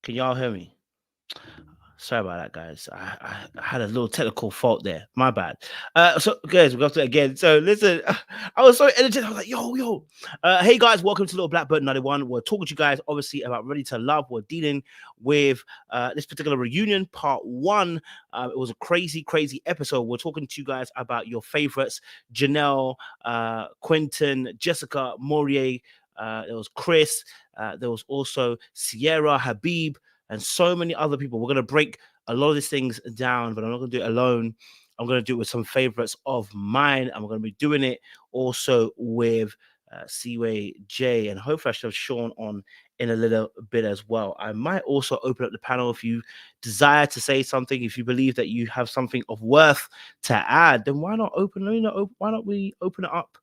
Can y'all hear me? Sorry about that, guys. I had a little technical fault there. My bad. So, guys, we got to it again. So, listen, I was so energetic. I was like, yo. Hey, guys, welcome to Little Blackbird 91. We're talking to you guys, obviously, about Ready to Love. We're dealing with this particular reunion, part one. It was a crazy, crazy episode. We're talking to you guys about your favorites, Janelle, Quinton, Jessica, Maurier. There was Chris. There was also Sierra, Habib, and so many other people. We're going to break a lot of these things down, but I'm not going to do it alone. I'm going to do it with some favorites of mine, and we're going to be doing it also with Seaway J, and hopefully I should have Sean on in a little bit as well. I might also open up the panel if you desire to say something. If you believe that you have something of worth to add, then why not why not we open it up?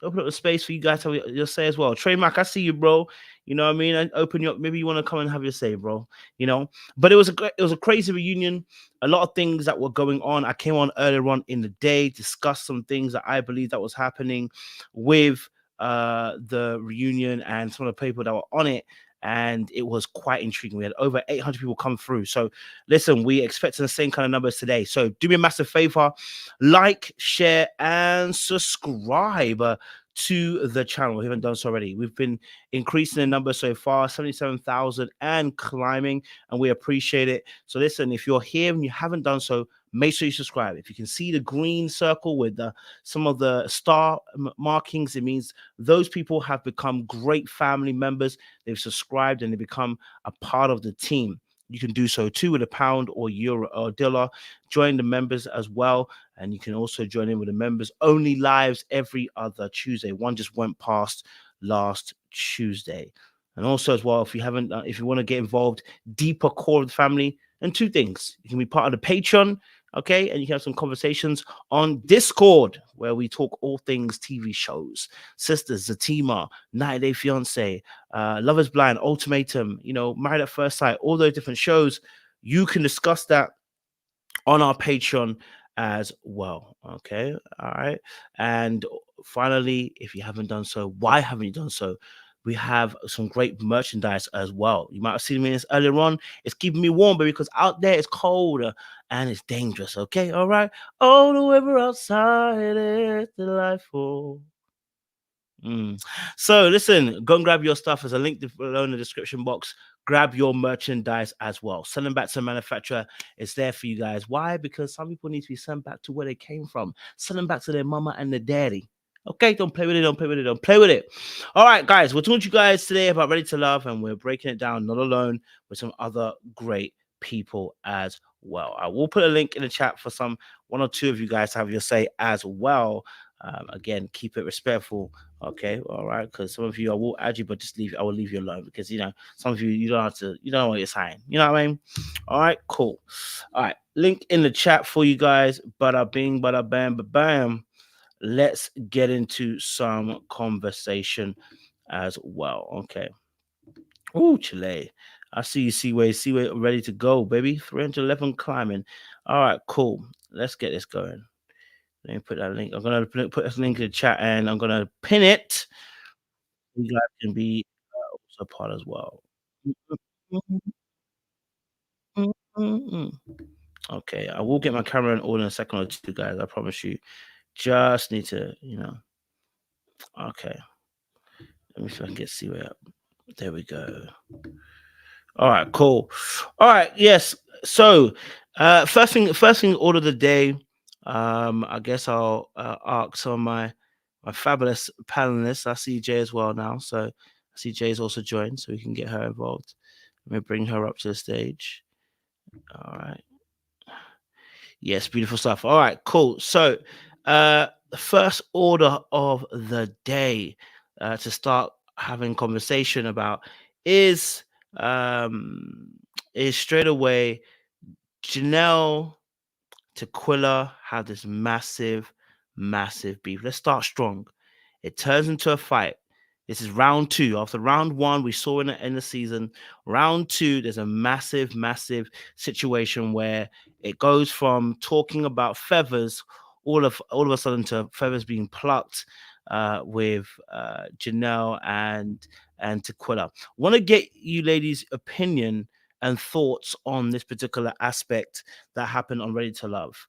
Open up the space for you guys to have your say as well. Trey Mac, I see you, bro. You know what I mean? And open you up. Maybe you want to come and have your say, bro. You know. But it was a crazy reunion. A lot of things that were going on. I came on earlier on in the day, discussed some things that I believe that was happening with the reunion and some of the people that were on it. And it was quite intriguing. We had over 800 people come through. So listen, we expecting the same kind of numbers today. So do me a massive favor, like, share, and subscribe to the channel. We haven't done so already. We've been increasing the number so far, 77,000 and climbing, and we appreciate it. So listen, if you're here and you haven't done so, make sure you subscribe. If you can see the green circle with some of the star markings, it means those people have become great family members. They've subscribed and they become a part of the team. You can do so too with £1 or euro or dollar. Join the members as well. And you can also join in with the members only lives every other Tuesday. One just went past last Tuesday. And also as well, if you want to get involved, deeper core of the family, and two things. You can be part of the Patreon, okay? And you can have some conversations on Discord where we talk all things TV shows. Sisters, Zatima, 90 Day Fiance, Love is Blind, Ultimatum, Married at First Sight, all those different shows. You can discuss that on our Patreon as well. Okay. All right. And finally, if you haven't done so, why haven't you done so? We have some great merchandise as well. You might have seen me earlier on. It's keeping me warm, baby, because out there it's cold and it's dangerous. Okay. All right. Oh, the weather outside is delightful. So listen, go and grab your stuff. There's a link below in the description box. Grab your merchandise as well. Send them back to the manufacturer. It's there for you guys. Why? Because some people need to be sent back to where they came from. Send them back to their mama and their daddy. Okay, don't play with it. Don't play with it. Don't play with it. All right, guys, we're talking to you guys today about Ready to Love, and we're breaking it down not alone with some other great people as well. I will put a link in the chat for one or two of you guys to have your say as well. Again, keep it respectful. Okay, all right, because some of you I will add you, but I will leave you alone because some of you don't have to, you don't know what you're saying. You know what I mean? All right, cool. All right, link in the chat for you guys. Bada bing, bada bam, ba bam. Let's get into some conversation as well. Okay. Oh, Chile. I see you, Seaway ready to go, baby. 311 climbing. All right, cool. Let's get this going. Let me put that link. I'm gonna put this link in the chat, and I'm gonna pin it. You guys can be also part as well. Okay, I will get my camera in order in a second or two, guys. I promise you. Just need to, Okay. Let me see if I can get Seaway up. There we go. All right, cool. All right, yes. So, first thing, order of the day. I guess I'll ask some of my fabulous panelists. I see Jay as well now, so I see Jay's also joined, so we can get her involved. Let me bring her up to the stage. All right. Yes, beautiful stuff. All right, cool. So, the first order of the day to start having conversation about is straight away Janelle Tequila had this massive beef. Let's start strong. It turns into a fight. This is round two. After round one, we saw in the season. Round two, there's a massive situation where it goes from talking about feathers all of a sudden to feathers being plucked. with Janelle and Tequila. Want to get you ladies' opinion and thoughts on this particular aspect that happened on Ready to Love.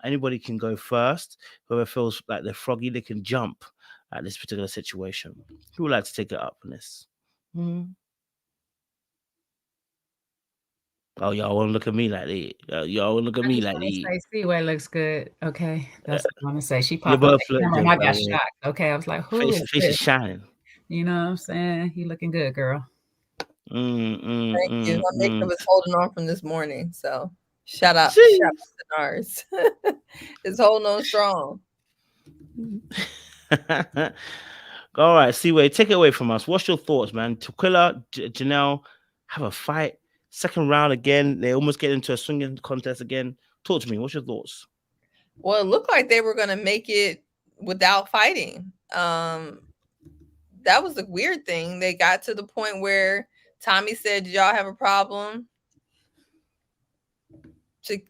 Anybody can go first. Whoever feels like they're froggy, they can jump at this particular situation. Who would like to take it up on this? Hmm. Oh, y'all want to look at me like that? Y'all want to look at I me just like want to that? say, Seaway looks good. Okay, Uh, that's what I want to say. She you popped up both the look camera, and good, I by got the way. shocked. Okay, I was like, "Who is Face is this?" shining. You know what I'm saying? You looking good, girl. Thank you. My Mm. makeup is holding on from this morning, so shout Jeez. out to NARS. It's holding on strong. All right, Seaway, take it away from us. What's your thoughts, man? Tequila, Janelle have a fight. Second round again. They almost get into a swinging contest again. Talk to me. What's your thoughts? Well, it looked like they were gonna make it without fighting. That was the weird thing. They got to the point where Tommy said, "Did y'all have a problem?"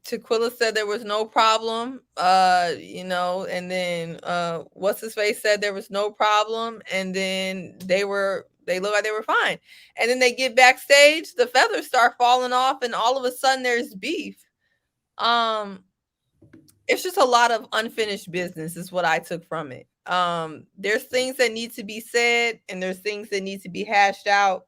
Tequila said there was no problem. And then what's his face said there was no problem, and then they look like they were fine. And then they get backstage, the feathers start falling off, and all of a sudden there's beef. It's just a lot of unfinished business is what I took from it. There's things that need to be said, and there's things that need to be hashed out.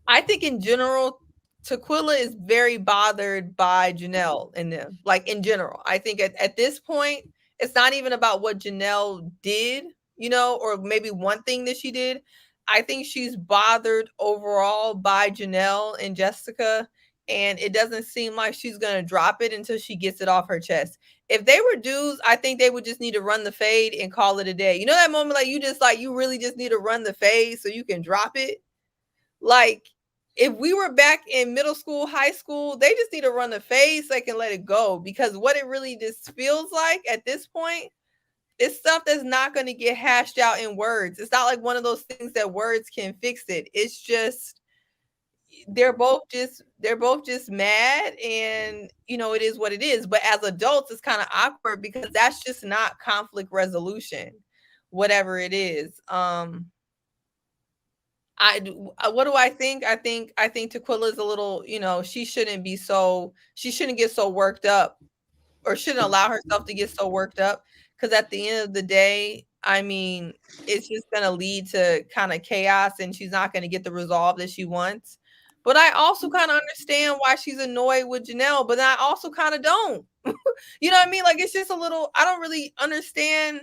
I think in general, Tequila is very bothered by Janelle and them. Like in general, I think at this point, it's not even about what Janelle did, or maybe one thing that she did. I think she's bothered overall by Janelle and Jessica, and it doesn't seem like she's gonna drop it until she gets it off her chest. If they were dudes, I think they would just need to run the fade and call it a day. You know that moment, like you really just need to run the fade so you can drop it. Like, if we were back in middle school, high school, they just need to run the phase so they can let it go, because what it really just feels like at this point is stuff that's not going to get hashed out in words. It's not like one of those things that words can fix it. It's just they're both just mad, and it is what it is. But as adults, it's kind of awkward because that's just not conflict resolution, whatever it is. What do I think? I think Tequila is a little, she shouldn't get so worked up, or shouldn't allow herself to get so worked up, because at the end of the day, I mean, it's just going to lead to kind of chaos, and she's not going to get the resolve that she wants. But I also kind of understand why she's annoyed with Janelle, but I also kind of don't. You know what I mean? Like, it's just a little, I don't really understand.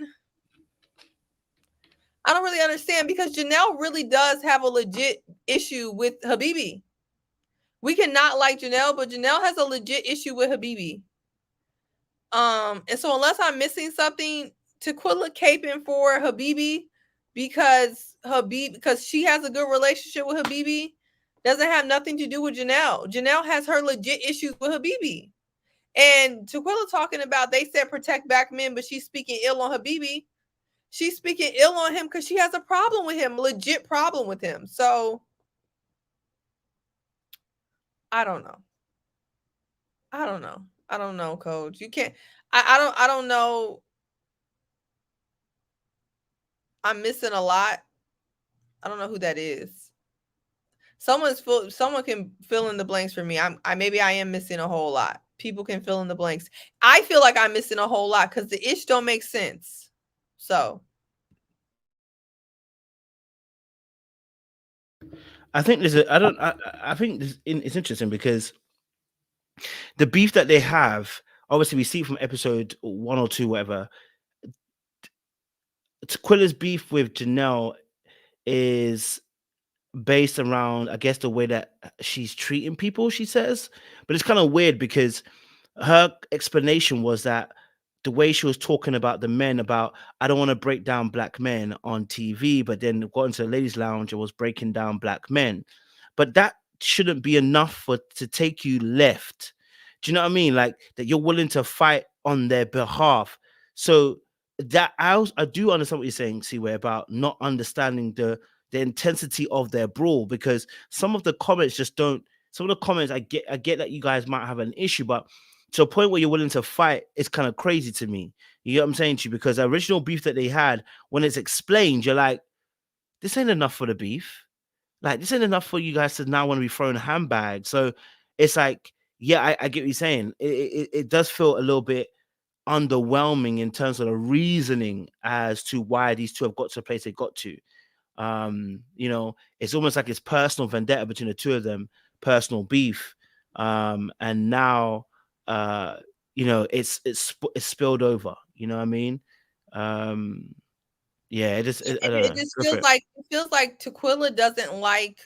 Because Janelle really does have a legit issue with Habibi. We cannot like Janelle, but Janelle has a legit issue with Habibi. And so unless I'm missing something, Tequila caping for Habibi because she has a good relationship with Habibi doesn't have nothing to do with Janelle. Janelle has her legit issues with Habibi. And Tequila talking about, they said protect black men, but she's speaking ill on Habibi. She's speaking ill on him because she has a problem with him, legit problem with him. So I don't know. I don't know, Coach. You can't. I don't know. I'm missing a lot. I don't know who that is. Someone can fill in the blanks for me. Maybe I am missing a whole lot. People can fill in the blanks. I feel like I'm missing a whole lot because the ish don't make sense. So I think there's a. I don't. I think it's interesting because the beef that they have. Obviously, we see from episode 1 or 2, whatever. Tequila's beef with Janelle is based around, I guess, the way that she's treating people, she says. But it's kind of weird because her explanation was that the way she was talking about the men, about I don't want to break down black men on TV, but then got into the ladies' lounge and was breaking down black men. But that shouldn't be enough to take you left. Do you know what I mean? Like that you're willing to fight on their behalf. So that I do understand what you're saying, Siwe, about not understanding the intensity of their brawl, because some of the comments just don't. Some of the comments I get that you guys might have an issue, but to a point where you're willing to fight is kind of crazy to me. You get what I'm saying to you? Because the original beef that they had, when it's explained, you're like, this ain't enough for the beef. Like, this ain't enough for you guys to now want to be throwing handbags. So it's like, yeah, I get what you're saying. It does feel a little bit underwhelming in terms of the reasoning as to why these two have got to the place they got to. You know, it's almost like it's personal vendetta between the two of them, personal beef. And now, you know, it's spilled over. You know what I mean? Yeah, I don't know. It just feels like Tequila doesn't like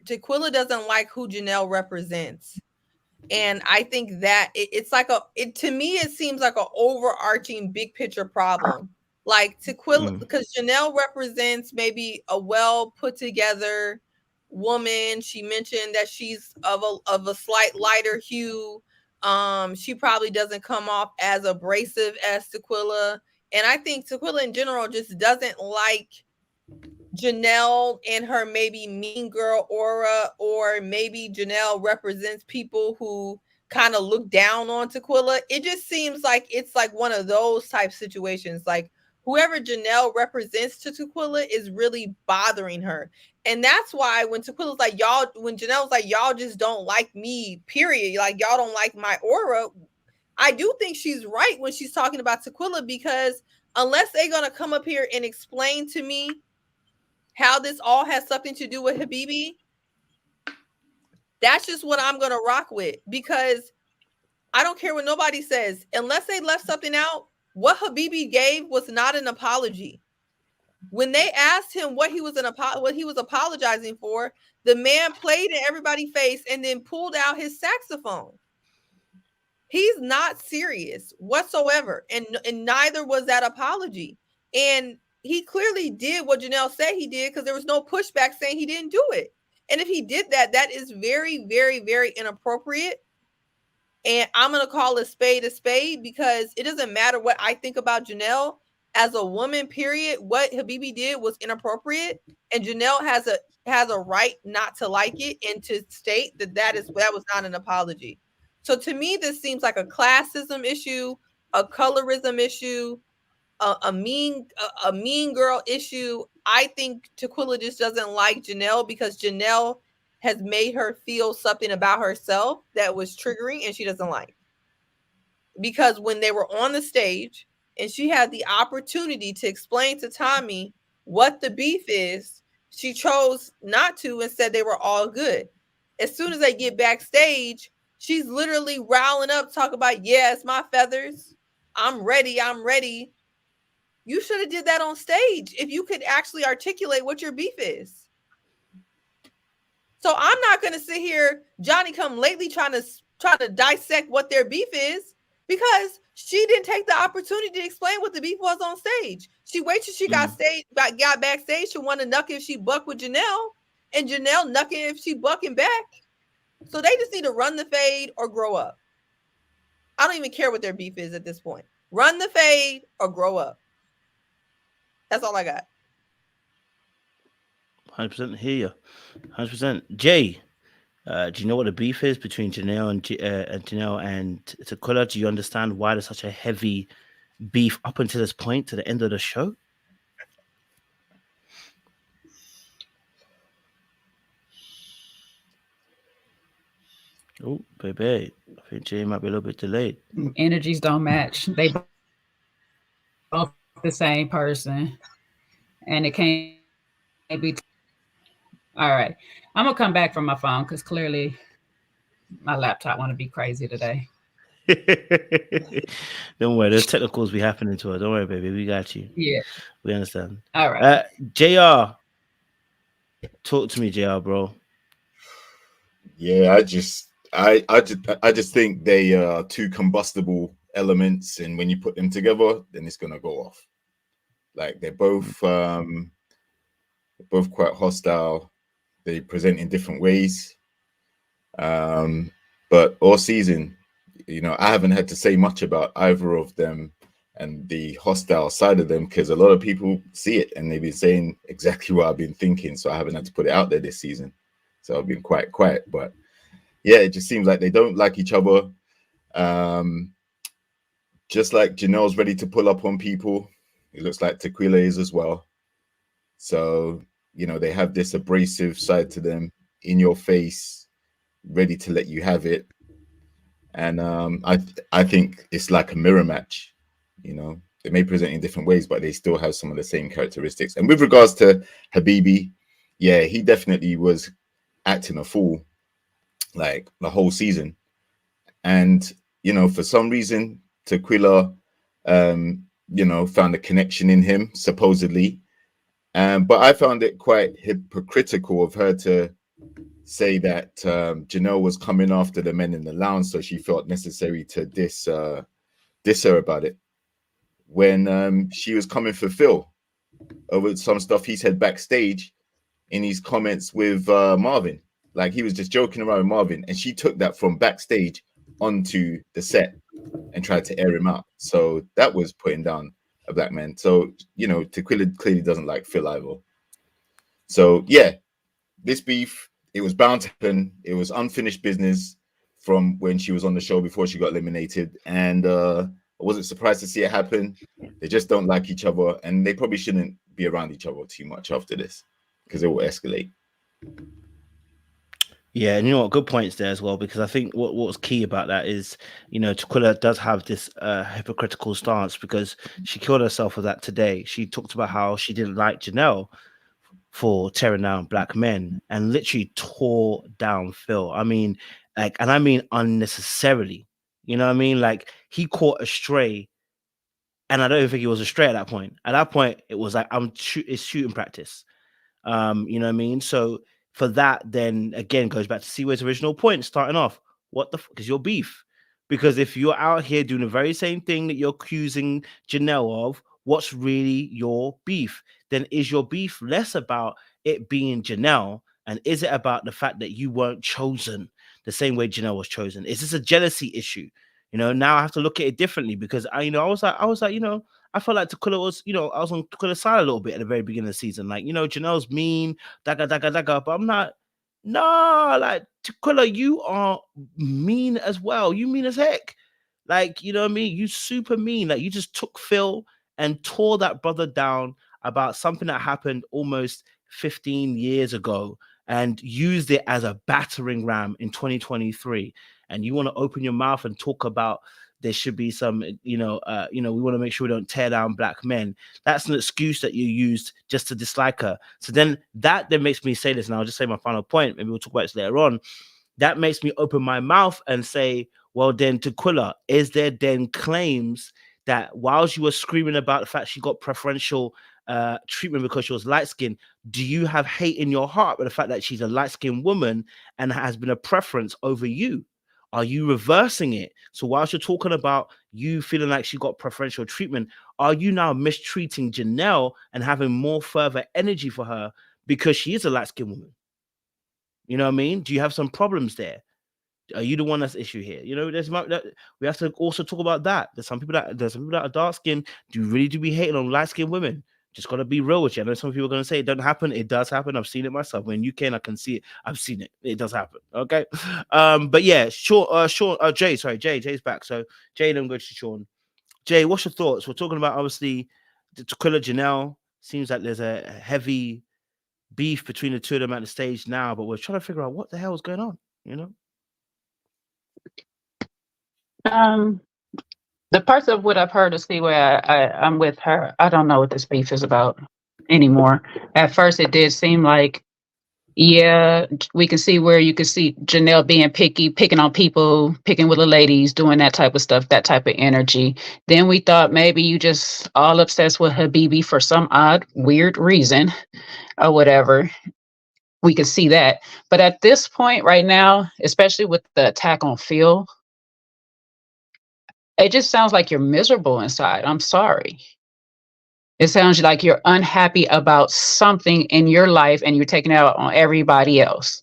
who Janelle represents. And I think that it's like to me, it seems like an overarching big picture problem. Like Tequila, because Janelle represents maybe a well put together woman. She mentioned that she's of a slight lighter hue. She probably doesn't come off as abrasive as Tequila. And I think Tequila in general just doesn't like Janelle and her maybe mean girl aura, or maybe Janelle represents people who kind of look down on Tequila. It just seems like it's like one of those type situations. Like whoever Janelle represents to Tequila is really bothering her. And that's why when Tequila's like, when Janelle's like, y'all just don't like me, period. Like y'all don't like my aura. I do think she's right when she's talking about Tequila, because unless they're going to come up here and explain to me how this all has something to do with Habibi, that's just what I'm going to rock with, because I don't care what nobody says. Unless they left something out, what Habibi gave was not an apology. When they asked him what he was apologizing for, the man played in everybody's face and then pulled out his saxophone. He's not serious whatsoever, and neither was that apology. And he clearly did what Janelle said he did, because there was no pushback saying he didn't do it. And if he did that, that is very, very, very inappropriate. And I'm going to call a spade, because it doesn't matter what I think about Janelle as a woman, period. What Habibi did was inappropriate, and Janelle has a right not to like it and to state that was not an apology. So to me, this seems like a classism issue, a colorism issue, a mean girl issue. I think Tequila just doesn't like Janelle because Janelle has made her feel something about herself that was triggering and she doesn't like. Because when they were on the stage and she had the opportunity to explain to Tommy what the beef is, she chose not to and said they were all good. As soon as they get backstage, she's literally riling up, talking about, yeah, it's my feathers. I'm ready. You should have did that on stage if you could actually articulate what your beef is. So I'm not going to sit here, Johnny come lately, trying to dissect what their beef is, because she didn't take the opportunity to explain what the beef was on stage. She waited till she got backstage to want to nuck if she buck with Janelle, and Janelle nucking if she bucking back. So they just need to run the fade or grow up. I don't even care what their beef is at this point. Run the fade or grow up. That's all I got. 100% hear you. 100%. Jay, do you know what the beef is between Janelle and Tequila? Do you understand why there's such a heavy beef up until this point, to the end of the show? Oh, baby, I think Jay might be a little bit delayed. Energies don't match. They both the same person, and it can't be. All right, I'm gonna come back from my phone because clearly my laptop want to be crazy today. Don't worry, there's technicals be happening to us. Don't worry, baby, we got you. Yeah, we understand. All right, JR, talk to me, JR, bro. Yeah, I just think they are two combustible elements, and when you put them together, then it's gonna go off. Like they're both quite hostile. They present in different ways. But all season, you know, I haven't had to say much about either of them and the hostile side of them, because a lot of people see it and they've been saying exactly what I've been thinking. So I haven't had to put it out there this season. So I've been quite quiet. But yeah, it just seems like they don't like each other. just like Janelle's ready to pull up on people, it looks like Tequila is as well. So, you know, they have this abrasive side to them, in your face, ready to let you have it. And I think it's like a mirror match. You know, they may present in different ways, but they still have some of the same characteristics. And with regards to Habibi, yeah, he definitely was acting a fool like the whole season. And, you know, for some reason, Tequila, you know, found a connection in him, supposedly. But I found it quite hypocritical of her to say that Janelle was coming after the men in the lounge, so she felt necessary to diss her about it, when she was coming for Phil over some stuff he said backstage in his comments with Marvin. Like, he was just joking around with Marvin, and she took that from backstage onto the set and tried to air him out. So that was putting down a black man. So, you know, Tequila clearly doesn't like Phil either. So yeah, this beef, it was bound to happen. It was unfinished business from when she was on the show before she got eliminated. And I wasn't surprised to see it happen. They just don't like each other, and they probably shouldn't be around each other too much after this, because it will escalate. Yeah, and you know what? Good points there as well, because I think what was key about that is, you know, Tequila does have this hypocritical stance, because she killed herself with that today. She talked about how she didn't like Janelle for tearing down black men, and literally tore down Phil. I mean, like, and I mean unnecessarily. You know what I mean? Like, he caught a stray, and I don't even think he was a stray at that point. At that point, it was like, it's shooting practice. You know what I mean? So for that, then again, goes back to Seaway's original point, starting off, what the fuck is your beef? Because if you're out here doing the very same thing that you're accusing Janelle of, what's really your beef? Then is your beef less about it being Janelle, and is it about the fact that you weren't chosen the same way Janelle was chosen? Is this a jealousy issue? You know, now I have to look at it differently, because I was like, you know, I felt like Tequila was, you know, I was on Tequila's side a little bit at the very beginning of the season. Like, you know, Janelle's mean, but I'm not. No, like, Tequila, you are mean as well. You mean as heck. Like, you know what I mean? You super mean. Like, you just took Phil and tore that brother down about something that happened almost 15 years ago, and used it as a battering ram in 2023. And you want to open your mouth and talk about there should be some, we want to make sure we don't tear down black men. That's an excuse that you used just to dislike her. So then that makes me say this, and I'll just say my final point. Maybe we'll talk about this later on. That makes me open my mouth and say, well, then, Tequila, is there then claims that while she was screaming about the fact she got preferential treatment because she was light-skinned, do you have hate in your heart with the fact that she's a light-skinned woman and has been a preference over you? Are you reversing it? So whilst you're talking about you feeling like she got preferential treatment, are you now mistreating Janelle and having more further energy for her because she is a light-skinned woman? You know what I mean? Do you have some problems there? Are you the one that's issue here? You know, we have to also talk about that. There's some people that are dark skinned. Do we hate on light skinned women? Just gotta be real with you. I know some people are gonna say it doesn't happen. It does happen. I've seen it myself. When you can, I can see it. I've seen it. It does happen. Okay. But yeah, Jay's back. So Jay, then go to Sean. Jay, what's your thoughts? We're talking about, obviously, Tequila, Janelle. Seems like there's a heavy beef between the two of them at the stage now, but we're trying to figure out what the hell is going on, you know? The parts of what I've heard of Seaway, I'm with her. I don't know what this beef is about anymore. At first, it did seem like, yeah, we can see where you can see Janelle being picky, picking on people, picking with the ladies, doing that type of stuff, that type of energy. Then we thought maybe you just all obsessed with Habibi for some odd, weird reason or whatever. We could see that. But at this point right now, especially with the attack on Phil, it just sounds like you're miserable inside. I'm sorry. It sounds like you're unhappy about something in your life and you're taking it out on everybody else.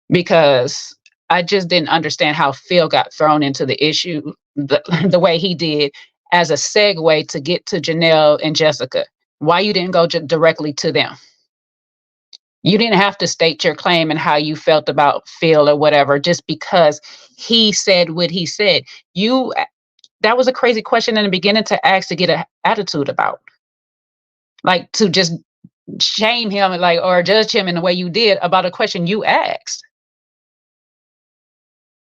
Because I just didn't understand how Phil got thrown into the issue the way he did as a segue to get to Janelle and Jessica. Why you didn't go directly to them? You didn't have to state your claim and how you felt about Phil or whatever, just because he said what he said. You that was a crazy question in the beginning to ask, to get an attitude about. Like, to just shame him, like, or judge him in the way you did about a question you asked.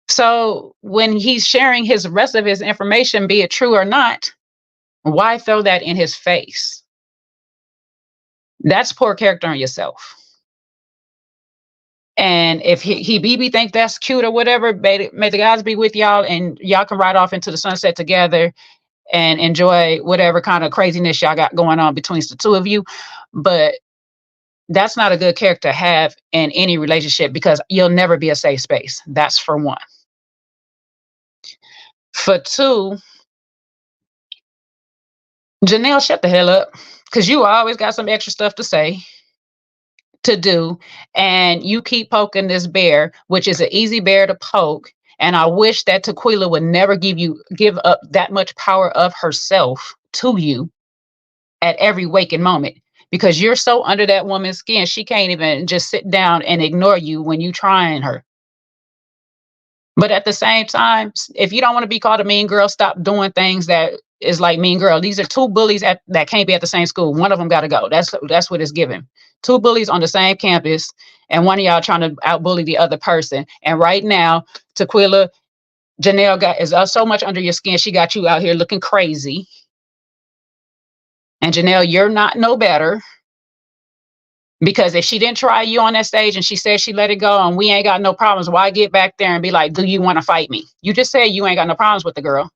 So when he's sharing his rest of his information, be it true or not, why throw that in his face? That's poor character on yourself. And if he BB think that's cute or whatever, may the guys be with y'all, and y'all can ride off into the sunset together and enjoy whatever kind of craziness y'all got going on between the two of you. But that's not a good character to have in any relationship, because you'll never be a safe space. That's for one. For two, Janelle, shut the hell up, because you always got some extra stuff to say, to do, and you keep poking this bear, which is an easy bear to poke. And I wish that Tequila would never give up that much power of herself to you at every waking moment, because you're so under that woman's skin, she can't even just sit down and ignore you when you trying her. But at the same time, if you don't want to be called a mean girl, stop doing things that is like mean girl. These are two bullies that can't be at the same school. One of them got to go. That's what it's given. Two bullies on the same campus, and one of y'all trying to out-bully the other person. And right now, Tequila, Janelle is so much under your skin. She got you out here looking crazy. And Janelle, you're not no better. Because if she didn't try you on that stage and she said she let it go and we ain't got no problems, why get back there and be like, do you want to fight me? You just said you ain't got no problems with the girl.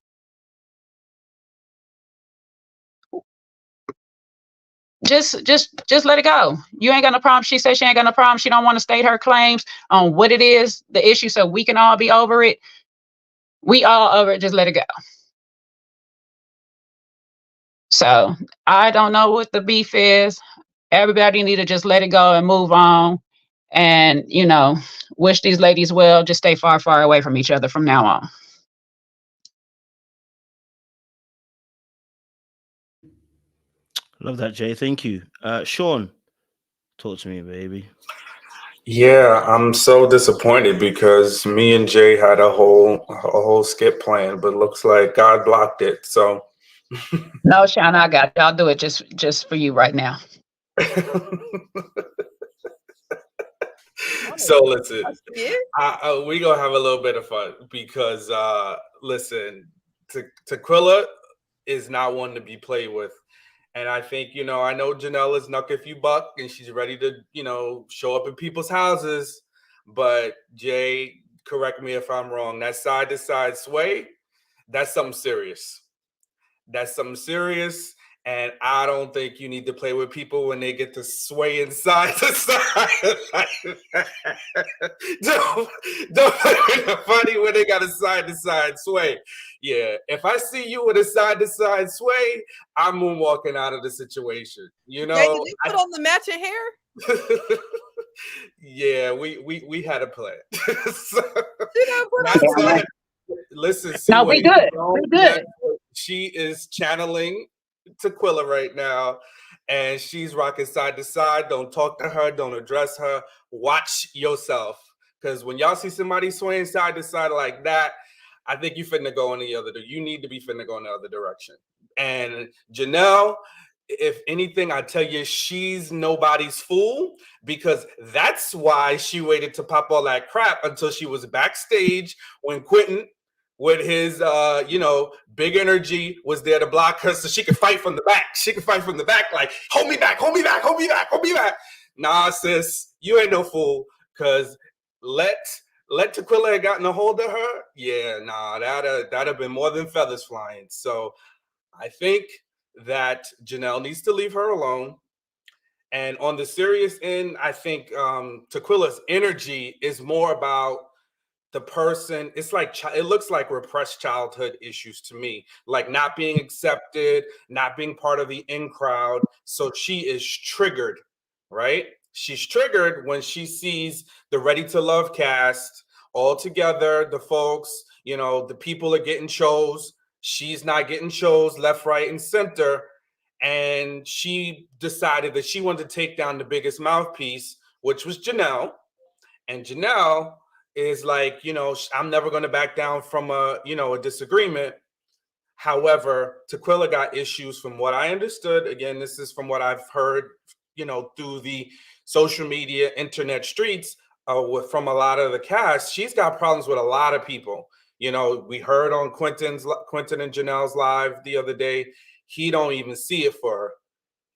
Just let it go. You ain't got no problem. She said she ain't got no problem. She don't want to state her claims on what it is, the issue, so we can all be over it. We all over it. Just let it go. So I don't know what the beef is. Everybody need to just let it go and move on. And, wish these ladies well. Just stay far, far away from each other from now on. Love that, Jay. Thank you. Sean, talk to me, baby. Yeah, I'm so disappointed because me and Jay had a whole skit plan, but looks like God blocked it. So no, Sean, I got it. I'll do it just for you right now. So listen, we gonna have a little bit of fun because listen, Tequila is not one to be played with. And I think, I know Janelle is knuck if you buck and she's ready to, show up in people's houses. But Jay, correct me if I'm wrong, that side to side sway, that's something serious. That's something serious. And I don't think you need to play with people when they get to sway inside to side. Don't play with the funny when they got a side to side sway. Yeah, if I see you with a side to side sway, I'm moonwalking out of the situation. Jay, did you put on the matching hair? Yeah, we had a plan. Listen, no, we good. We good. She is channeling Tequila right now, and she's rocking side to side. Don't talk to her. Don't address her. Watch yourself, because when y'all see somebody swaying side to side like that, I think you finna go in the other. You need to be finna go in the other direction. And Janelle, if anything, I tell you, she's nobody's fool, because that's why she waited to pop all that crap until she was backstage when Quinton, with his, big energy, was there to block her so she could fight from the back. She could fight from the back, like, hold me back, hold me back, hold me back, hold me back. Nah, sis, you ain't no fool, because let Tequila have gotten a hold of her. Yeah, nah, that'd have been more than feathers flying. So I think that Janelle needs to leave her alone. And on the serious end, I think Tequila's energy is more about the person. It's like, it looks like repressed childhood issues to me, like not being accepted, not being part of the in crowd. So she is triggered, right? She's triggered when she sees the Ready to Love cast all together, the folks, the people are getting shows. She's not getting shows left, right, and center. And she decided that she wanted to take down the biggest mouthpiece, which was Janelle. And Janelle is like, I'm never going to back down from a disagreement. However, Tequila got issues from what I understood. Again, this is from what I've heard, through the social media, internet streets, from a lot of the cast. She's got problems with a lot of people. We heard on Quinton and Janelle's live the other day, he don't even see it for her.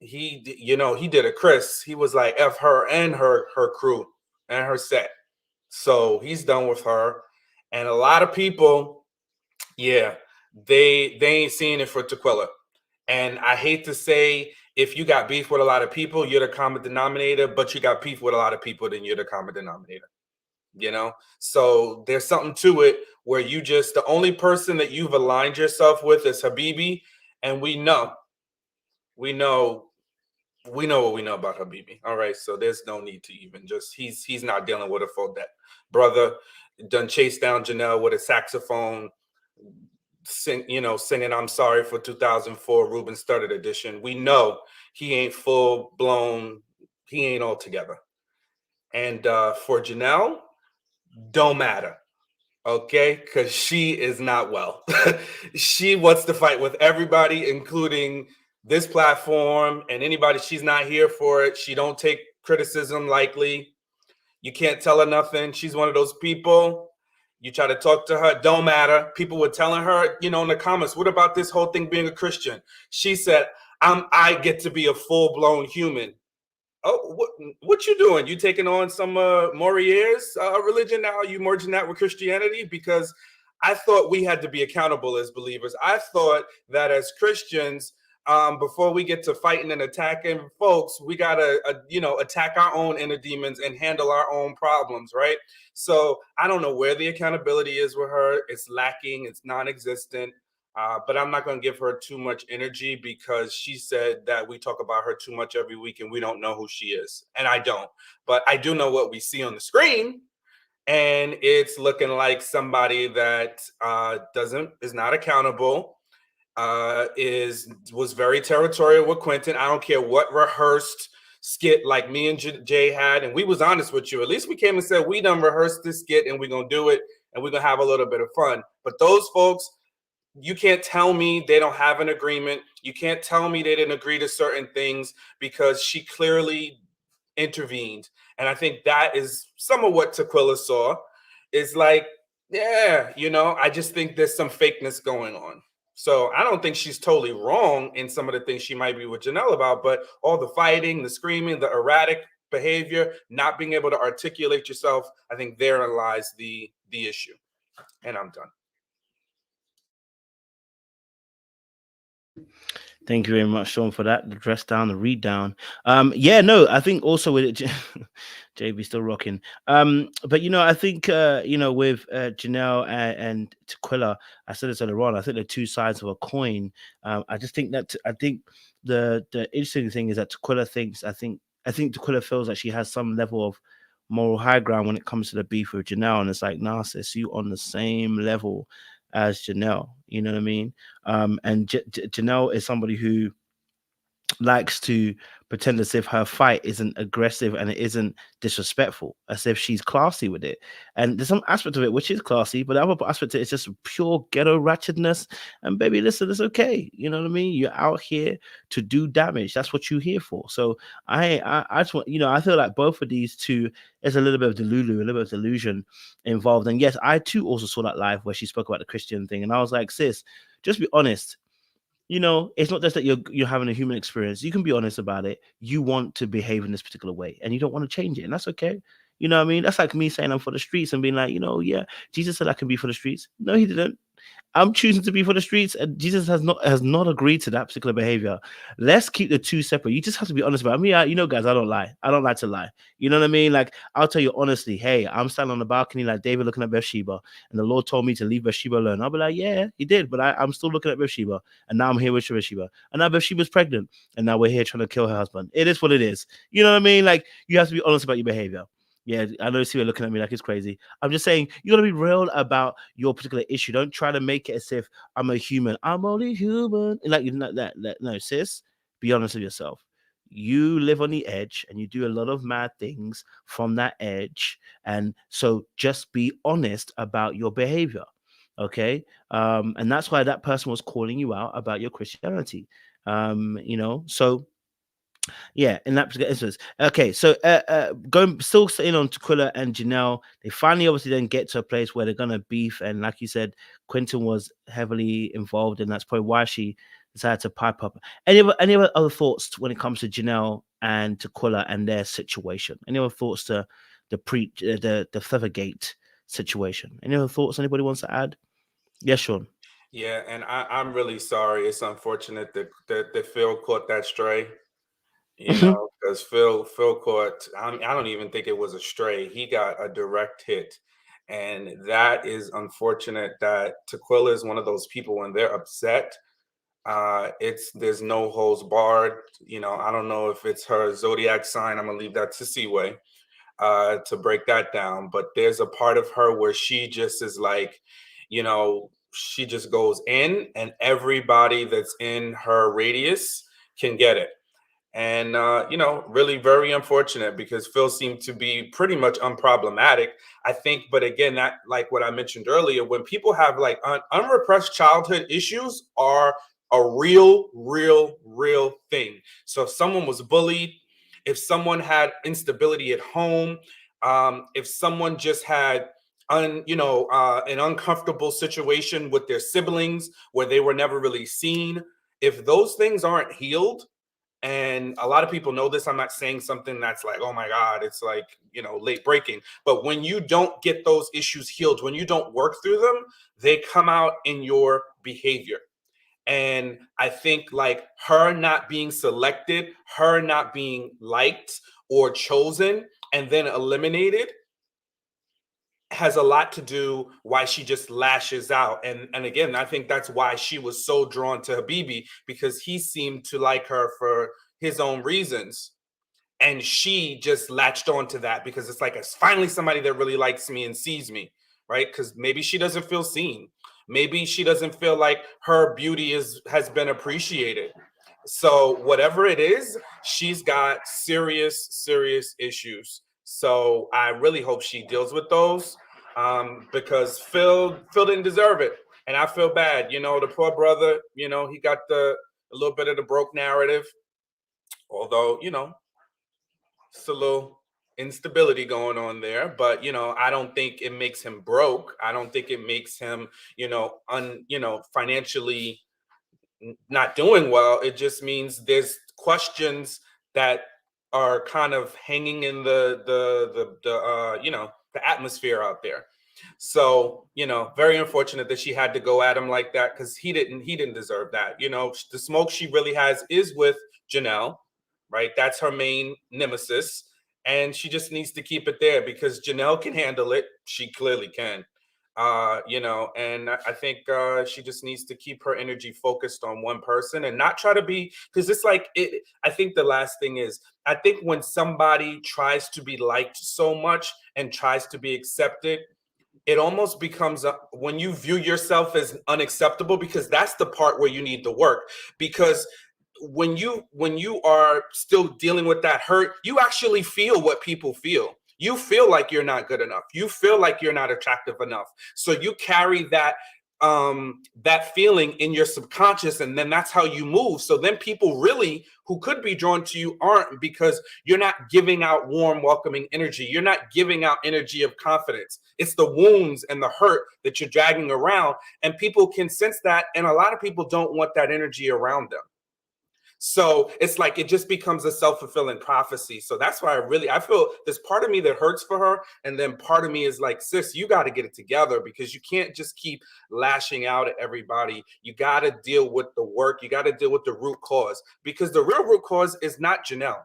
He did a Chris. He was like, F her and her crew and her set. So he's done with her. And a lot of people, yeah, they ain't seeing it for Tequila. And I hate to say, if you got beef with a lot of people, you're the common denominator, but you got beef with a lot of people, then you're the common denominator. So there's something to it where the only person that you've aligned yourself with is Habibi. And we know what we know about Habibi. All right. So there's no need to even he's not dealing with a full debt. Brother done chased down Janelle with a saxophone, singing I'm Sorry for 2004 Ruben Studdard edition. We know he ain't full blown, he ain't all together. And for Janelle, don't matter. Okay, because she is not well. She wants to fight with everybody, including this platform and anybody. She's not here for it. She don't take criticism lightly. You can't tell her nothing. She's one of those people. You try to talk to her, don't matter. People were telling her, in the comments, what about this whole thing being a Christian? She said, I get to be a full-blown human. Oh, what you doing? You taking on some Maurier's religion now? Are you merging that with Christianity? Because I thought we had to be accountable as believers. I thought that as Christians, before we get to fighting and attacking folks, we gotta attack our own inner demons and handle our own problems, right? So I don't know where the accountability is with her. It's lacking. It's non-existent. But I'm not going to give her too much energy because she said that we talk about her too much every week and we don't know who she is. And I don't. But I do know what we see on the screen. And it's looking like somebody that is not accountable, was very territorial with Quinton. I don't care what rehearsed skit like me and Jay had. And we was honest with you. At least we came and said, we done rehearsed this skit and we're going to do it. And we're going to have a little bit of fun. But those folks, you can't tell me they don't have an agreement. You can't tell me they didn't agree to certain things because she clearly intervened. And I think that is some of what Tequila saw. Is like, yeah, I just think there's some fakeness going on. So I don't think she's totally wrong in some of the things she might be with Janelle about, but all the fighting, the screaming, the erratic behavior, not being able to articulate yourself, I think therein lies the issue. And I'm done. Thank you very much, Sean, for that. The dress down, the read down. I think also with it, JB still rocking. But I think with Janelle and Tequila, I said this earlier on. I think they're two sides of a coin. I think the interesting thing is that Tequila thinks. I think Tequila feels like she has some level of moral high ground when it comes to the beef with Janelle, and it's like, nah, sis, you on the same level as Janelle, you know what I mean? And Janelle is somebody who likes to pretend as if her fight isn't aggressive and it isn't disrespectful, as if she's classy with it. And there's some aspect of it which is classy, but the other aspect of it is just pure ghetto ratchetness. And baby, listen, it's okay. You know what I mean? You're out here to do damage. That's what you're here for. So I just want, I feel like both of these two, there's a little bit of delulu, a little bit of delusion involved. And yes, I too also saw that live where she spoke about the Christian thing. And I was like, sis, just be honest. It's not just that you're having a human experience. You can be honest about it. You want to behave in this particular way and you don't want to change it. And that's okay. You know what I mean? That's like me saying I'm for the streets and being like, yeah, Jesus said I can be for the streets. No, he didn't. I'm choosing to be for the streets, and Jesus has not agreed to that particular behavior. Let's keep the two separate. You just have to be honest about it. I mean, guys, I don't lie. I don't like to lie. You know what I mean? Like, I'll tell you honestly, hey, I'm standing on the balcony like David looking at Bathsheba, and the Lord told me to leave Bathsheba alone. I'll be like, yeah, he did, but I'm still looking at Bathsheba, and now I'm here with Bathsheba, and now Bathsheba's pregnant, and now we're here trying to kill her husband. It is what it is. You know what I mean? Like, you have to be honest about your behavior. Yeah, I know you're looking at me like it's crazy. I'm just saying, you got to be real about your particular issue. Don't try to make it as if I'm a human. I'm only human. Like, no, sis, be honest with yourself. You live on the edge and you do a lot of mad things from that edge. And so just be honest about your behavior. Okay. And that's why that person was calling you out about your Christianity. So yeah, in that particular instance. Okay, so going still sitting on Tequila and Janelle, they finally obviously then get to a place where they're gonna beef, and like you said, Quinton was heavily involved, and that's probably why she decided to pipe up. Any other thoughts when it comes to Janelle and Tequila and their situation? Any other thoughts to the Feathergate situation? Any other thoughts anybody wants to add? Yes, Sean. Yeah, and I'm really sorry. It's unfortunate that Phil caught that stray. Because Phil caught. I don't even think it was a stray. He got a direct hit, and that is unfortunate. That Tequila is one of those people when they're upset. There's no holds barred. I don't know if it's her zodiac sign. I'm gonna leave that to Seaway to break that down. But there's a part of her where she just is like, she just goes in, and everybody that's in her radius can get it. And, really very unfortunate because Phil seemed to be pretty much unproblematic, I think. But again, that, like what I mentioned earlier, when people have like unrepressed childhood issues are a real thing. So if someone was bullied, if someone had instability at home, if someone just had an uncomfortable situation with their siblings where they were never really seen, if those things aren't healed, and a lot of people know this. I'm not saying something that's like, oh my God, it's like, late breaking. But when you don't get those issues healed, when you don't work through them, they come out in your behavior. And I think like her not being selected, her not being liked or chosen and then eliminated has a lot to do why she just lashes out. And again, I think that's why she was so drawn to Habibi, because he seemed to like her for his own reasons. And she just latched on to that because it's like, it's finally somebody that really likes me and sees me, right? Because maybe she doesn't feel seen. Maybe she doesn't feel like her beauty has been appreciated. So whatever it is, she's got serious issues. So I really hope she deals with those, because Phil didn't deserve it, and I feel bad. The poor brother. He got a little bit of the broke narrative, although it's a little instability going on there. But I don't think it makes him broke. I don't think it makes him financially not doing well. It just means there's questions that are kind of hanging in the atmosphere out there. So very unfortunate that she had to go at him like that, because he didn't deserve that. The smoke she really has is with Janelle, right? That's her main nemesis, and she just needs to keep it there because Janelle can handle it. She clearly can. And I think she just needs to keep her energy focused on one person and not try to be, because it's like I think the last thing is, I think when somebody tries to be liked so much and tries to be accepted, it almost becomes when you view yourself as unacceptable, because that's the part where you need to work. Because when you are still dealing with that hurt, you actually feel what people feel. You feel like you're not good enough. You feel like you're not attractive enough. So you carry that feeling in your subconscious, and then that's how you move. So then people really who could be drawn to you aren't, because you're not giving out warm, welcoming energy. You're not giving out energy of confidence. It's the wounds and the hurt that you're dragging around, and people can sense that. And a lot of people don't want that energy around them. So it's like it just becomes a self-fulfilling prophecy. So that's why I feel there's part of me that hurts for her, and then part of me is like, sis, you got to get it together, because you can't just keep lashing out at everybody. You got to deal with the work. You got to deal with the root cause, because the real root cause is not Janelle.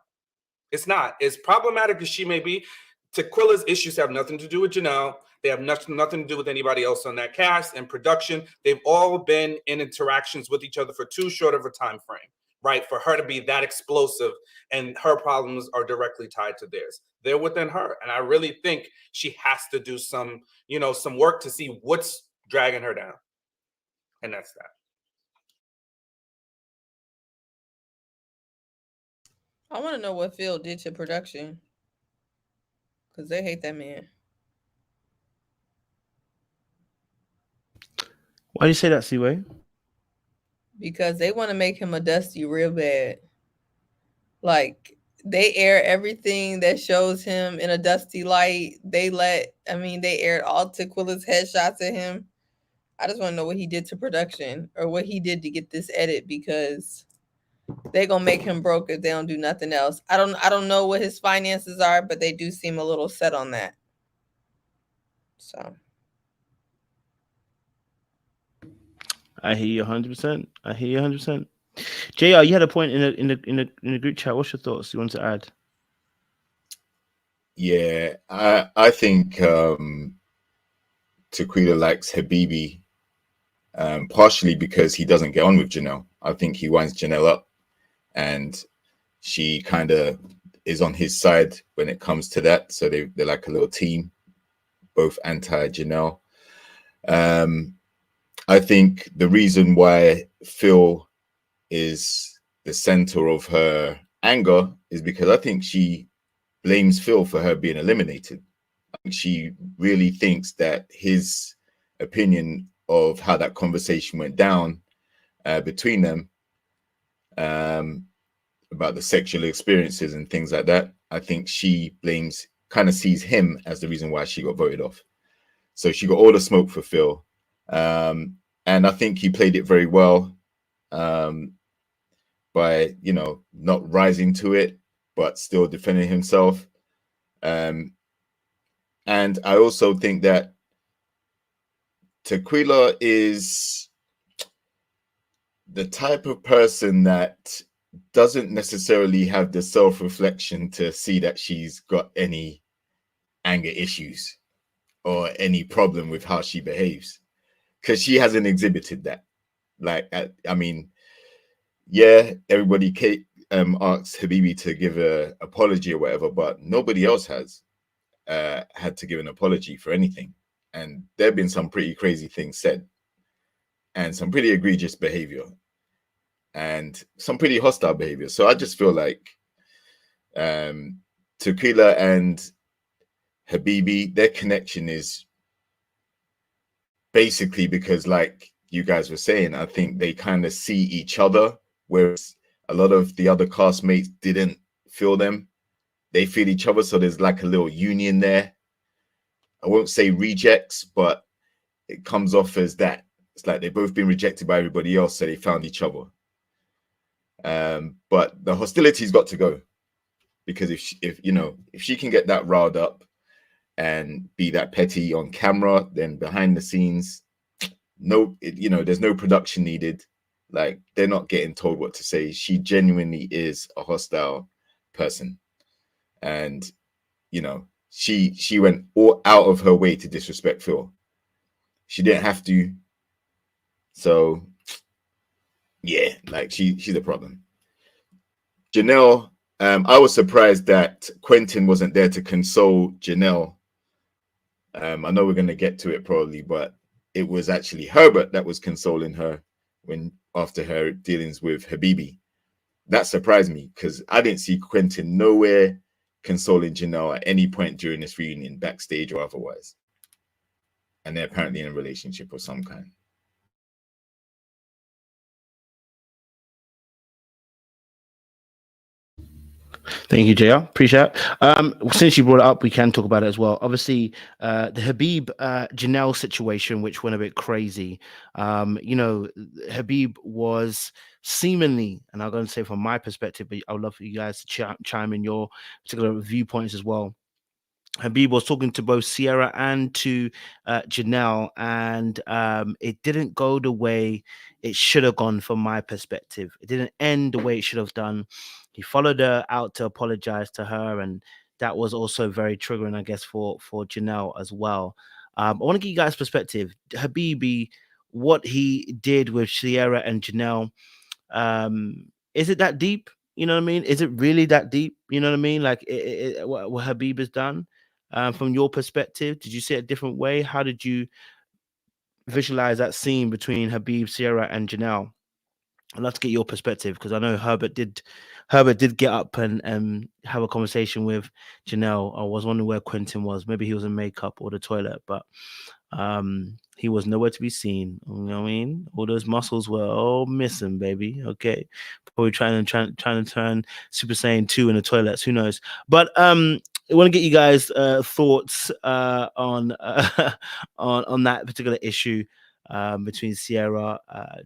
It's not. As problematic as she may be, Tequila's issues have nothing to do with Janelle. They have nothing to do with anybody else on that cast and production. They've all been in interactions with each other for too short of a time frame, right, for her to be that explosive, and her problems are directly tied to theirs. They're within her. And I really think she has to do some work to see what's dragging her down. And that's that. I want to know what Phil did to production, because they hate that man. Why do you say that, Seaway? Because they want to make him a Dusty real bad. Like, they air everything that shows him in a Dusty light. They aired all Tequila's headshots at him. I just want to know what he did to production or what he did to get this edit, because they're gonna make him broke if they don't do nothing else. I don't know what his finances are, but they do seem a little set on that. So I hear you 100%. I hear you 100%. JR, you had a point in the group chat. What's your thoughts? You want to add? Yeah, I think Tequila likes Habibi, partially because he doesn't get on with Janelle. I think he winds Janelle up, and she kind of is on his side when it comes to that. So they're like a little team, both anti-Janelle. I think the reason why Phil is the center of her anger is because I think she blames Phil for her being eliminated. I think she really thinks that his opinion of how that conversation went down between them, about the sexual experiences and things like that, I think she kind of sees him as the reason why she got voted off. So she got all the smoke for Phil. And I think he played it very well, by, not rising to it, but still defending himself. And I also think that Tequila is the type of person that doesn't necessarily have the self-reflection to see that she's got any anger issues or any problem with how she behaves, because she hasn't exhibited that. Like, I mean, yeah, everybody asks Habibi to give an apology or whatever, but nobody else has had to give an apology for anything. And there have been some pretty crazy things said and some pretty egregious behavior and some pretty hostile behavior. So I just feel like Tequila and Habibi, their connection is basically because, like you guys were saying, I think they kind of see each other, whereas a lot of the other castmates didn't feel them. They feel each other, so there's like a little union there. I won't say rejects, but it comes off as that. It's like they've both been rejected by everybody else, so they found each other. But the hostility's got to go, because if she can get that riled up and be that petty on camera, then behind the scenes, there's no production needed. Like, they're not getting told what to say. She genuinely is a hostile person, and she went all out of her way to disrespect Phil. She didn't have to. So yeah, like she's a problem. Janelle, I was surprised that Quinton wasn't there to console Janelle. I know we're going to get to it probably, but it was actually Herbert that was consoling her after her dealings with Habibi. That surprised me, because I didn't see Quinton nowhere consoling Janelle at any point during this reunion, backstage or otherwise. And they're apparently in a relationship of some kind. Thank you, JR. Appreciate it. Since you brought it up, we can talk about it as well. Obviously, the Habib Janelle situation, which went a bit crazy. Habib was seemingly, and I'm going to say from my perspective, but I would love for you guys to chime in your particular viewpoints as well. Habib was talking to both Sierra and to Janelle, and it didn't go the way it should have gone from my perspective. It didn't end the way it should have done. He followed her out to apologize to her, and that was also very triggering, I guess, for Janelle as well. I want to give you guys perspective. Habibi, what he did with Sierra and Janelle, is it that deep? You know what I mean? Is it really that deep? You know what I mean? Like what Habib has done. From your perspective, did you see it a different way? How did you visualize that scene between Habib, Sierra, and Janelle? I'd love to get your perspective, because I know Herbert did get up and have a conversation with Janelle. I was wondering where Quinton was. Maybe he was in makeup or the toilet, but he was nowhere to be seen. You know what I mean? All those muscles were all missing, baby. Okay, probably trying to turn Super Saiyan 2 in the toilets. Who knows? But I want to get you guys thoughts on on that particular issue. Between Sierra,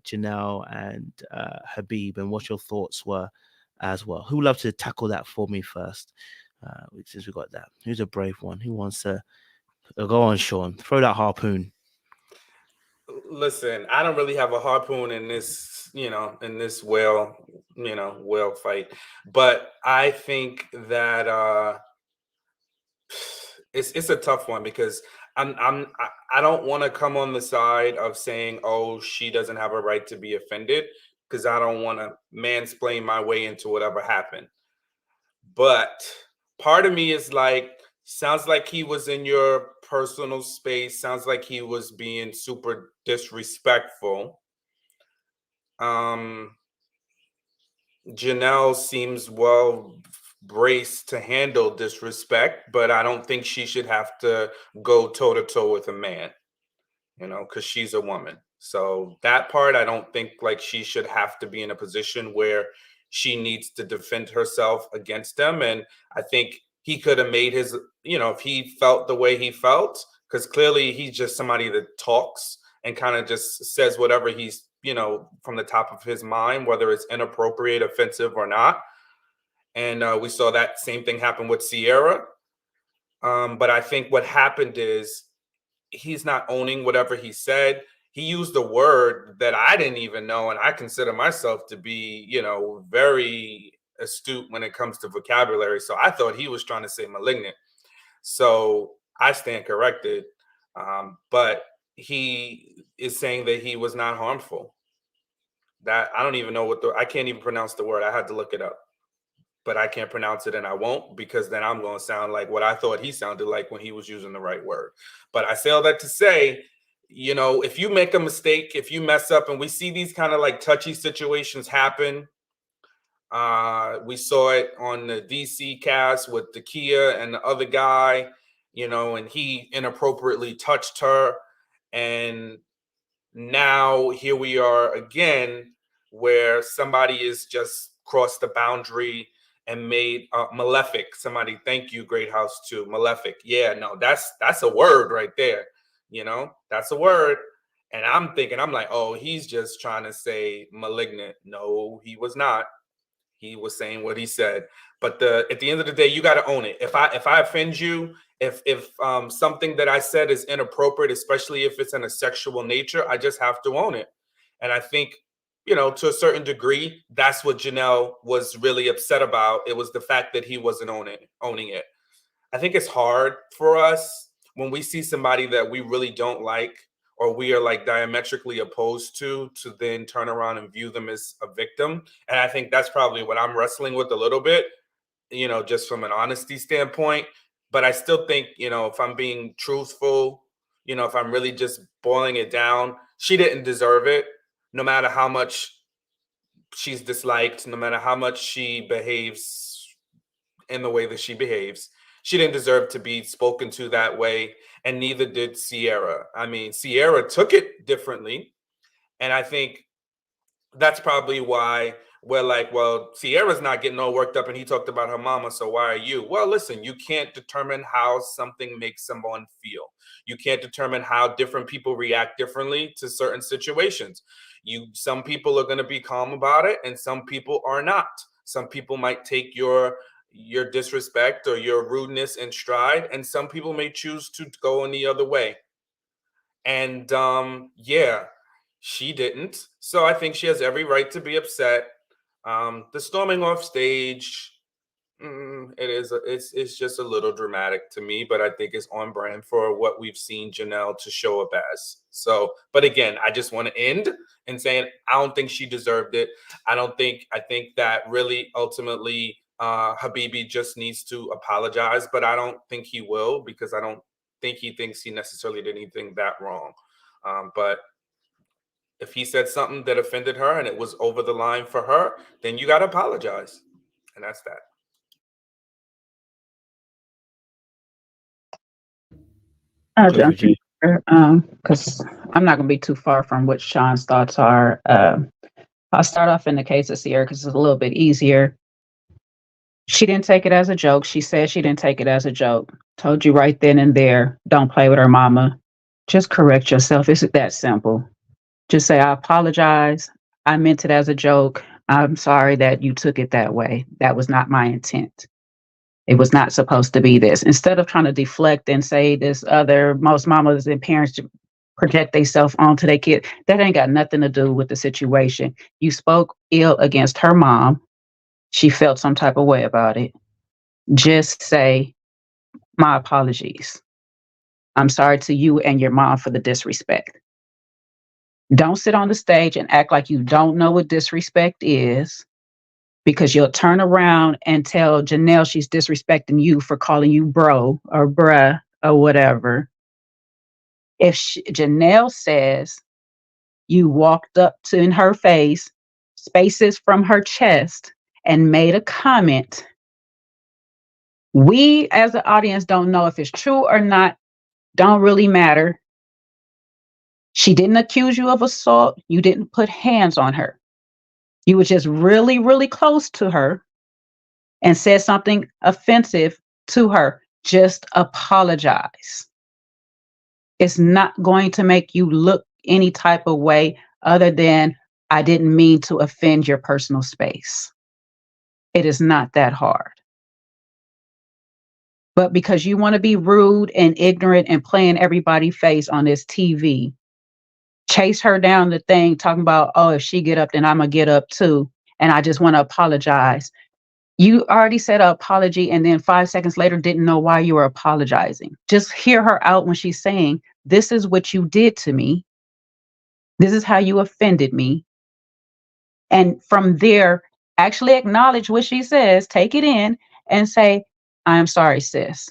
Janelle, and Habib, and what your thoughts were as well. Who would love to tackle that for me first? Since we got that, who's a brave one? Who wants to go on, Sean? Throw that harpoon. Listen, I don't really have a harpoon in this, in this whale fight, but I think that it's a tough one, because I don't want to come on the side of saying, oh, she doesn't have a right to be offended, because I don't want to mansplain my way into whatever happened. But part of me is like, sounds like he was in your personal space, sounds like he was being super disrespectful. Janelle seems well braced to handle disrespect, but I don't think she should have to go toe to toe with a man, because she's a woman. So that part, I don't think like she should have to be in a position where she needs to defend herself against them. And I think he could have made his, if he felt the way he felt, because clearly he's just somebody that talks and kind of just says whatever he's, from the top of his mind, whether it's inappropriate, offensive or not. And we saw that same thing happen with Sierra. But I think what happened is he's not owning whatever he said. He used a word that I didn't even know, and I consider myself to be, very astute when it comes to vocabulary. So I thought he was trying to say malignant. So I stand corrected. But he is saying that he was not harmful. That I don't even know I can't even pronounce the word. I had to look it up, but I can't pronounce it, and I won't, because then I'm going to sound like what I thought he sounded like when he was using the right word. But I say all that to say, if you make a mistake, if you mess up, and we see these kind of like touchy situations happen, we saw it on the DC cast with the Kia and the other guy, and he inappropriately touched her. And now here we are again, where somebody is just crossed the boundary and made malefic. Somebody, thank you, Great House 2, malefic. Yeah, no, that's a word right there. That's a word. And I'm thinking, I'm like, oh, he's just trying to say malignant. No, he was not. He was saying what he said. But at the end of the day, you got to own it. If I offend you, if something that I said is inappropriate, especially if it's in a sexual nature, I just have to own it. And I think, to a certain degree, that's what Janelle was really upset about. It was the fact that he wasn't owning it. I think it's hard for us when we see somebody that we really don't like, or we are like diametrically opposed to then turn around and view them as a victim. And I think that's probably what I'm wrestling with a little bit, just from an honesty standpoint. But I still think, if I'm being truthful, if I'm really just boiling it down, she didn't deserve it, no matter how much she's disliked, no matter how much she behaves in the way that she behaves. She didn't deserve to be spoken to that way, and neither did Sierra. I mean, Sierra took it differently, and I think that's probably why we're like, well, Sierra's not getting all worked up, and he talked about her mama, so why are you? Well, listen, you can't determine how something makes someone feel. You can't determine how different people react differently to certain situations. Some people are going to be calm about it, and some people are not. Some people might take your disrespect or your rudeness in stride, and some people may choose to go in the other way. And yeah, she didn't. So I think she has every right to be upset. The storming off stage, it's just a little dramatic to me, but I think it's on brand for what we've seen Janelle to show up as. So, but again, I just want to end in saying I don't think she deserved it. I think that really ultimately Habibi just needs to apologize, but I don't think he will, because I don't think he thinks he necessarily did anything that wrong. But If he said something that offended her and it was over the line for her, then you got to apologize. And that's that. I'll jump in because I'm not going to be too far from what Sean's thoughts are. I'll start off in the case of Sierra because it's a little bit easier. She didn't take it as a joke. She said she didn't take it as a joke. Told you right then and there, don't play with her mama. Just correct yourself. It's that simple. Just say, I apologize. I meant it as a joke. I'm sorry that you took it that way. That was not my intent. It was not supposed to be this. Instead of trying to deflect and say this other, most mamas and parents project themselves onto their kid, that ain't got nothing to do with the situation. You spoke ill against her mom. She felt some type of way about it. Just say, my apologies. I'm sorry to you and your mom for the disrespect. Don't sit on the stage and act like you don't know what disrespect is, because you'll turn around and tell Janelle she's disrespecting you for calling you bro or bruh or whatever. If Janelle says you walked up to in her face, spaces from her chest, and made a comment, we as the audience don't know if it's true or not, don't really matter. She didn't accuse you of assault. You didn't put hands on her. You were just really, really close to her and said something offensive to her. Just apologize. It's not going to make you look any type of way other than I didn't mean to offend your personal space. It is not that hard. But because you want to be rude and ignorant and playing everybody's face on this TV, chase her down the thing talking about, oh, if she get up, then I'm going to get up too. And I just want to apologize. You already said an apology and then 5 seconds later didn't know why you were apologizing. Just hear her out when she's saying, this is what you did to me. This is how you offended me. And from there, actually acknowledge what she says, take it in and say, I'm sorry, sis.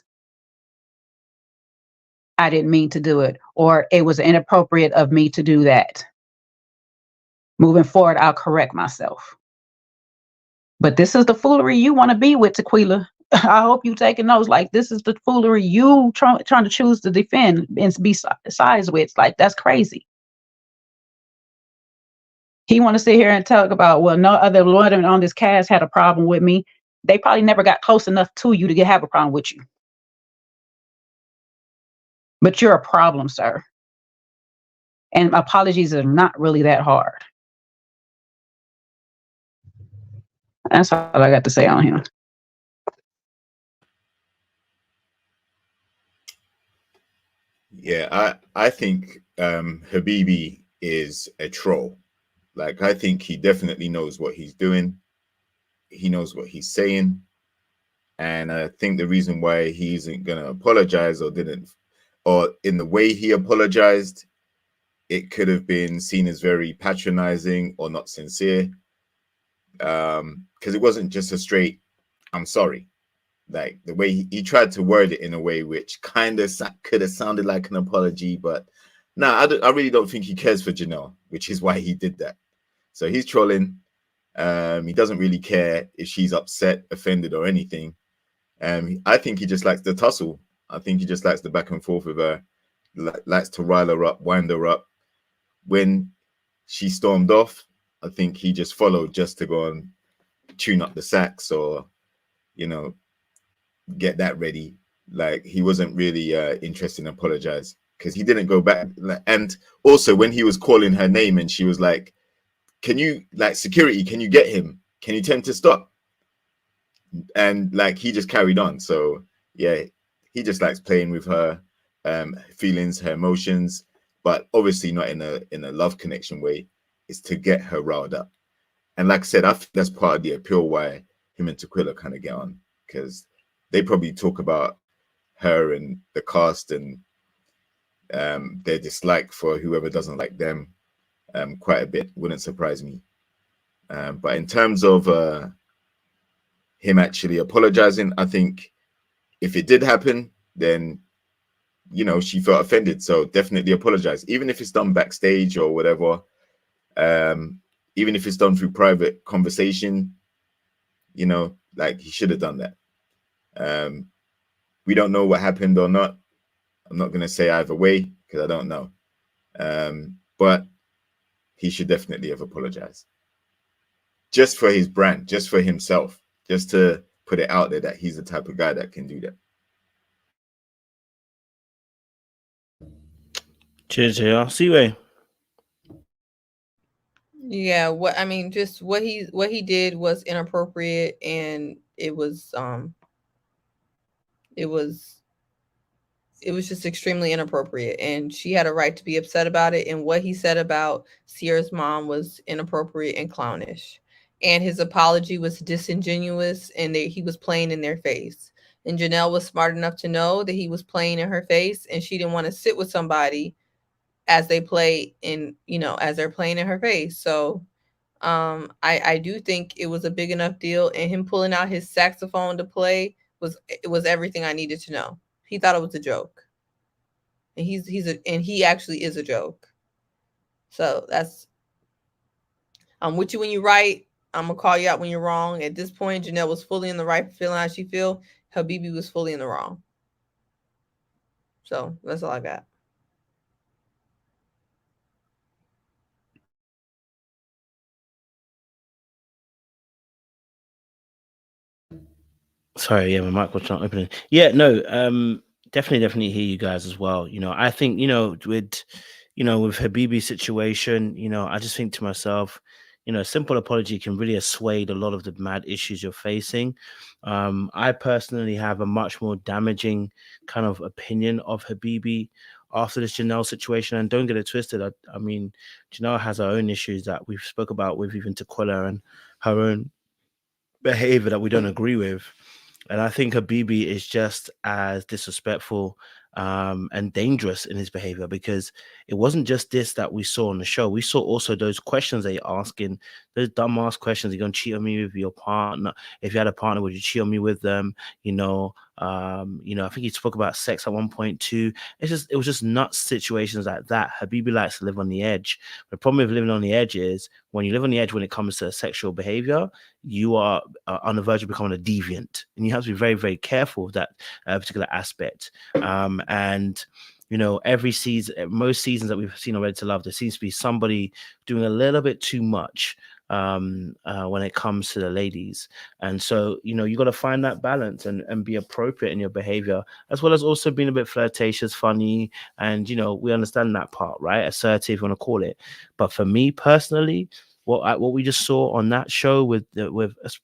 I didn't mean to do it, or it was inappropriate of me to do that. Moving forward, I'll correct myself. But this is the foolery you want to be with, Tequila. I hope you taking notes. Like, this is the foolery you trying to choose to defend and be sides with. Like, that's crazy. He want to sit here and talk about, well, no other woman on this cast had a problem with me. They probably never got close enough to you to have a problem with you. But you're a problem, sir. And apologies are not really that hard. That's all I got to say on him. Yeah, I think Habibi is a troll. Like, I think he definitely knows what he's doing. He knows what he's saying. And I think the reason why he isn't going to apologize or in the way he apologized, it could have been seen as very patronizing or not sincere. Because it wasn't just a straight, I'm sorry. Like, the way he tried to word it in a way which kind of could have sounded like an apology, but no, I really don't think he cares for Janelle, which is why he did that. So he's trolling. He doesn't really care if she's upset, offended, or anything. I think he just likes the tussle. I think he just likes the back and forth with her, likes to rile her up, wind her up. When she stormed off, I think he just followed just to go and tune up the sax or, you know, get that ready. Like, he wasn't really interested in apologize because he didn't go back. And also when he was calling her name and she was like, can you, like, security, can you get him? Can you tell him to stop? And like, he just carried on. So yeah, he just likes playing with her feelings, her emotions, but obviously not in a love connection way. It's to get her riled up. And like I said, I think that's part of the appeal why him and Tequila kind of get on, because they probably talk about her and the cast and their dislike for whoever doesn't like them quite a bit. Wouldn't surprise me. But in terms of him actually apologizing, I think if it did happen, then, you know, she felt offended. So definitely apologize. Even if it's done backstage or whatever, Even if it's done through private conversation, you know, like he should have done that. We don't know what happened or not. I'm not going to say either way because I don't know. But he should definitely have apologized. Just for his brand, just for himself, just to put it out there that he's the type of guy that can do that. Cheers, JR. See you. Yeah, what I mean, just what he did was inappropriate, and it was just extremely inappropriate, and she had a right to be upset about it. And what he said about Sierra's mom was inappropriate and clownish, and his apology was disingenuous, and he was playing in their face. And Janelle was smart enough to know that he was playing in her face, and she didn't want to sit with somebody as they play in, as they're playing in her face. So I do think it was a big enough deal, and him pulling out his saxophone to play was everything I needed to know. He thought it was a joke, and he actually is a joke. So that's, I'm with you when you're right. I'm gonna call you out when you're wrong. At this point, Janelle was fully in the right for feeling how she feel. Habibi was fully in the wrong. So that's all I got. Sorry, yeah, my mic was not opening. Yeah, no, definitely hear you guys as well. I think, with Habibi's situation, I just think to myself, a simple apology can really assuage a lot of the mad issues you're facing. I personally have a much more damaging kind of opinion of Habibi after this Janelle situation. And don't get it twisted. I mean, Janelle has her own issues that we've spoke about with even Tequila and her own behavior that we don't agree with. And I think Habibi is just as disrespectful and dangerous in his behavior, because it wasn't just this that we saw on the show. We saw also those questions that you're asking, those dumbass questions. You're going to cheat on me with your partner. If you had a partner, would you cheat on me with them? I think he spoke about sex at one point too. It was just nuts situations like that. Habibi likes to live on the edge. The problem with living on the edge is when you live on the edge when it comes to sexual behavior, you are on the verge of becoming a deviant, and you have to be very, very careful of that particular aspect. And every season, most seasons that we've seen on Ready to Love, there seems to be somebody doing a little bit too much when it comes to the ladies. And so, you got to find that balance and be appropriate in your behavior, as well as also being a bit flirtatious, funny. And, we understand that part, right? Assertive, you want to call it. But for me personally, what we just saw on that show with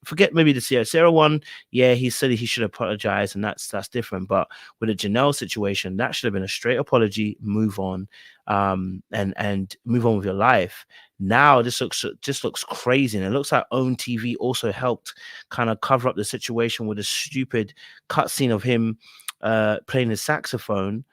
forget maybe the Sarah one, yeah, he said he should apologize, and that's different. But with the Janelle situation, that should have been a straight apology, move on, and move on with your life. Now this looks crazy, and it looks like OWN TV also helped kind of cover up the situation with a stupid cutscene of him playing his saxophone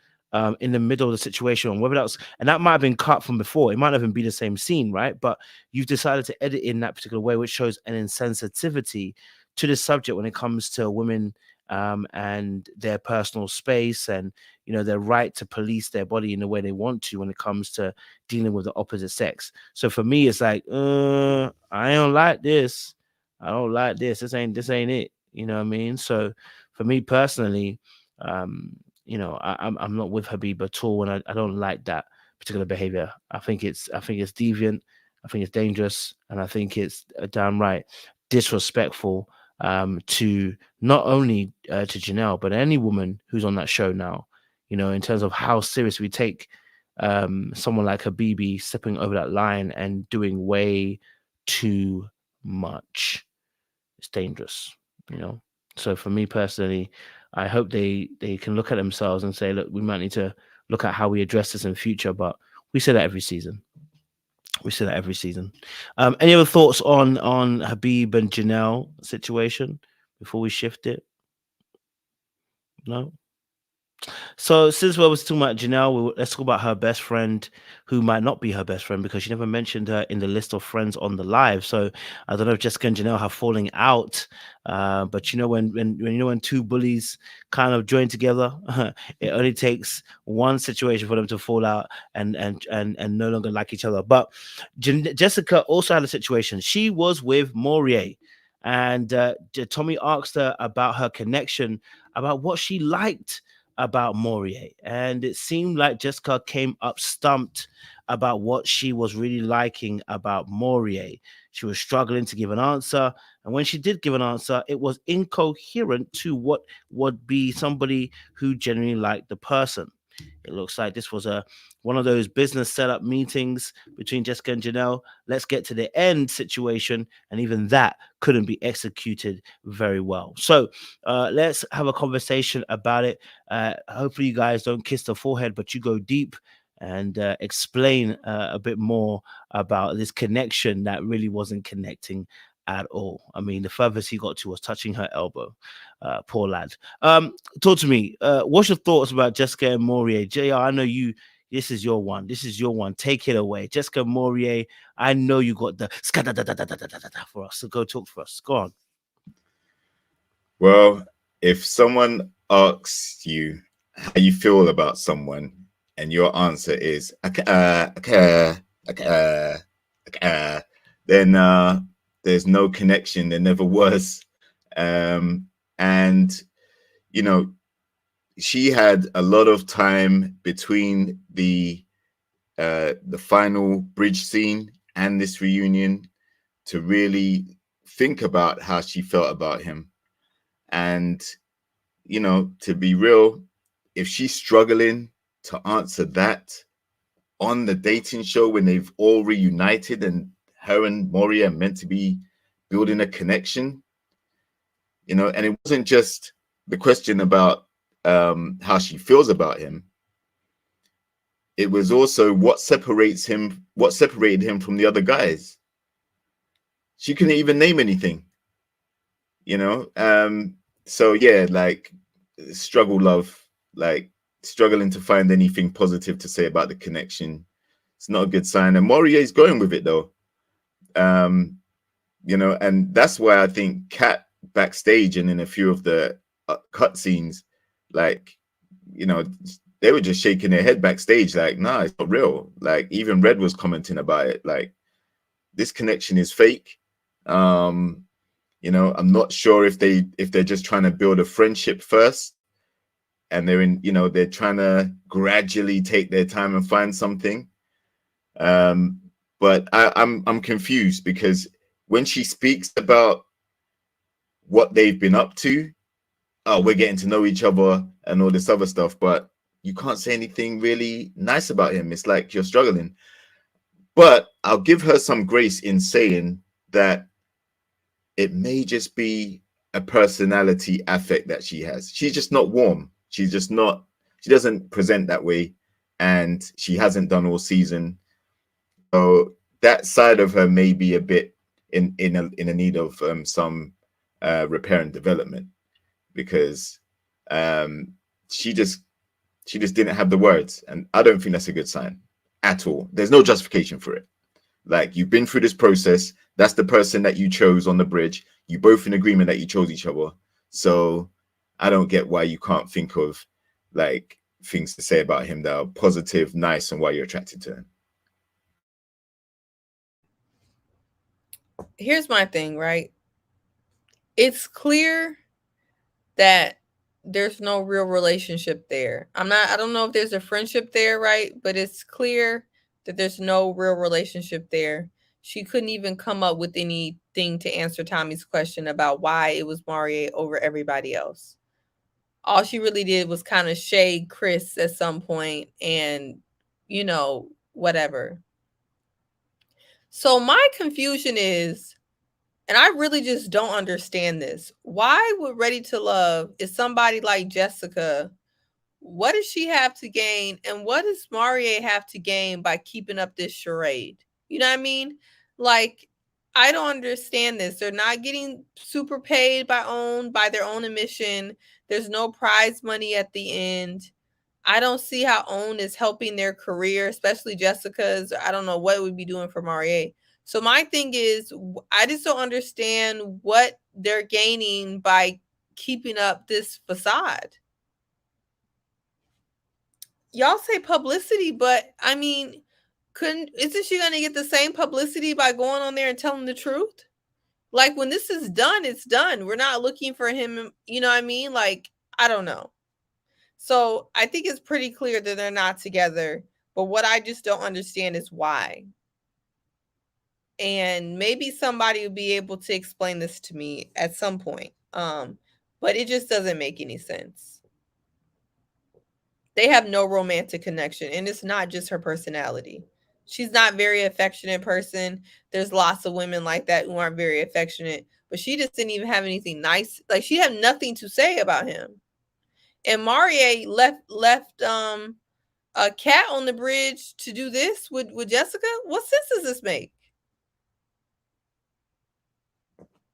in the middle of the situation, whether that was, and that might have been cut from before. It might not even be the same scene, right? But you've decided to edit in that particular way, which shows an insensitivity to the subject when it comes to women and their personal space, and their right to police their body in the way they want to when it comes to dealing with the opposite sex. So for me, it's like, I don't like this. I don't like this. This ain't it. You know what I mean? So for me personally, I'm not with Habib at all, and I don't like that particular behavior. I think it's deviant. I think it's dangerous, and I think it's downright disrespectful to not only to Janelle, but any woman who's on that show now. In terms of how serious we take someone like Habibi stepping over that line and doing way too much. It's dangerous. So for me personally, I hope they can look at themselves and say, look, we might need to look at how we address this in the future. But we say that every season. Any other thoughts on Habib and Janelle situation before we shift it? No. So since we was talking about Janelle, let's talk about her best friend, who might not be her best friend because she never mentioned her in the list of friends on the live. So I don't know if Jessica and Janelle have falling out, but you know when two bullies kind of join together, it only takes one situation for them to fall out and no longer like each other. But Jessica also had a situation. She was with Maurier. And Tommy asked her about her connection, about what she liked about Maurier, and it seemed like Jessica came up stumped about what she was really liking about Maurier. She was struggling to give an answer, and when she did give an answer, it was incoherent to what would be somebody who genuinely liked the person. It looks like this was one of those business setup meetings between Jessica and Janelle. Let's get to the end situation, and even that couldn't be executed very well. So let's have a conversation about it. Hopefully, you guys don't kiss the forehead, but you go deep and explain a bit more about this connection that really wasn't connecting at all. I mean, the furthest he got to was touching her elbow. Poor lad. Talk to me. What's your thoughts about Jessica and Maurier? JR, I know you. This is your one. This is your one. Take it away, Jessica Maurier. I know you got the for us. So go talk for us. Go on. Well, if someone asks you how you feel about someone, and your answer is then there's no connection. There never was. And you know, she had a lot of time between the final bridge scene and this reunion to really think about how she felt about him. And you know, to be real, if she's struggling to answer that on the dating show when they've all reunited and her and Maurier are meant to be building a connection, you know, and it wasn't just the question about how she feels about him. It was also what separated him from the other guys. She couldn't even name anything, you know. So yeah, like struggle love, like struggling to find anything positive to say about the connection. It's not a good sign. And Maurier's going with it though. You know, and that's why I think Kat backstage and in a few of the cut scenes, like, you know, they were just shaking their head backstage, like, nah, it's not real. Like, even Red was commenting about it, like, this connection is fake. You know, I'm not sure if they're just trying to build a friendship first, and they're trying to gradually take their time and find something. But I'm confused because when she speaks about what they've been up to, oh, we're getting to know each other and all this other stuff, but you can't say anything really nice about him. It's like you're struggling. But I'll give her some grace in saying that it may just be a personality affect that she has. She's just not warm. She's just not, she doesn't present that way, and she hasn't done all season. So that side of her may be a bit in a need of some repair and development, because she just didn't have the words, and I don't think that's a good sign at all. There's no justification for it. Like, you've been through this process. That's the person that you chose on the bridge. You both in agreement that you chose each other. So I don't get why you can't think of like things to say about him that are positive, nice, and why you're attracted to him. Here's my thing, right? It's clear that there's no real relationship there. I don't know if there's a friendship there, right? But it's clear that there's no real relationship there. She couldn't even come up with anything to answer Tommy's question about why it was Maurier over everybody else. All she really did was kind of shade Chris at some point and, you know, whatever. So my confusion is, and I really just don't understand this. Why would Ready to Love is somebody like Jessica? What does she have to gain? And what does Maurier have to gain by keeping up this charade? You know what I mean? Like, I don't understand this. They're not getting super paid by their own admission. There's no prize money at the end. I don't see how OWN is helping their career, especially Jessica's. I don't know what it would be doing for Maurier. So my thing is, I just don't understand what they're gaining by keeping up this facade. Y'all say publicity, but I mean, isn't she gonna get the same publicity by going on there and telling the truth? Like, when this is done, it's done. We're not looking for him, you know what I mean? Like, I don't know. So I think it's pretty clear that they're not together. But what I just don't understand is why. And maybe somebody will be able to explain this to me at some point. But it just doesn't make any sense. They have no romantic connection, and it's not just her personality. She's not a very affectionate person. There's lots of women like that who aren't very affectionate, but she just didn't even have anything nice. Like, she had nothing to say about him. And Maurier left a cat on the bridge to do this with Jessica. What sense does this make?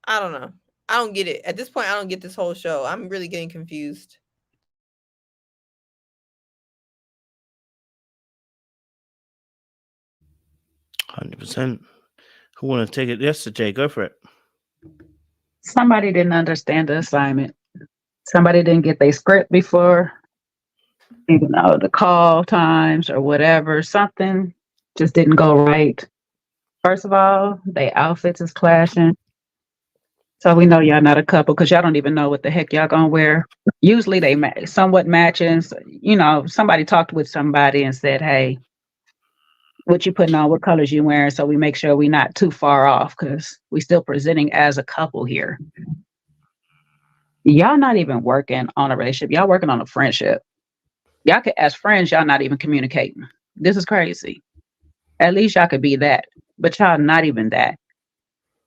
I don't know. I don't get it. At this point, I don't get this whole show. I'm really getting confused. %. Who want to take it? Yes, Jay, go for it. Somebody didn't understand the assignment. Somebody didn't get their script before, you know, the call times or whatever. Something just didn't go right. First of all, their outfits is clashing. So we know y'all not a couple because y'all don't even know what the heck y'all gonna wear. Usually they somewhat matching. You know, somebody talked with somebody and said, hey, what you putting on, what colors you wearing, so we make sure we not too far off because we still presenting as a couple here. Y'all not even working on a relationship. Y'all working on a friendship. Y'all could, as friends, y'all not even communicating. This is crazy. At least y'all could be that, but y'all not even that.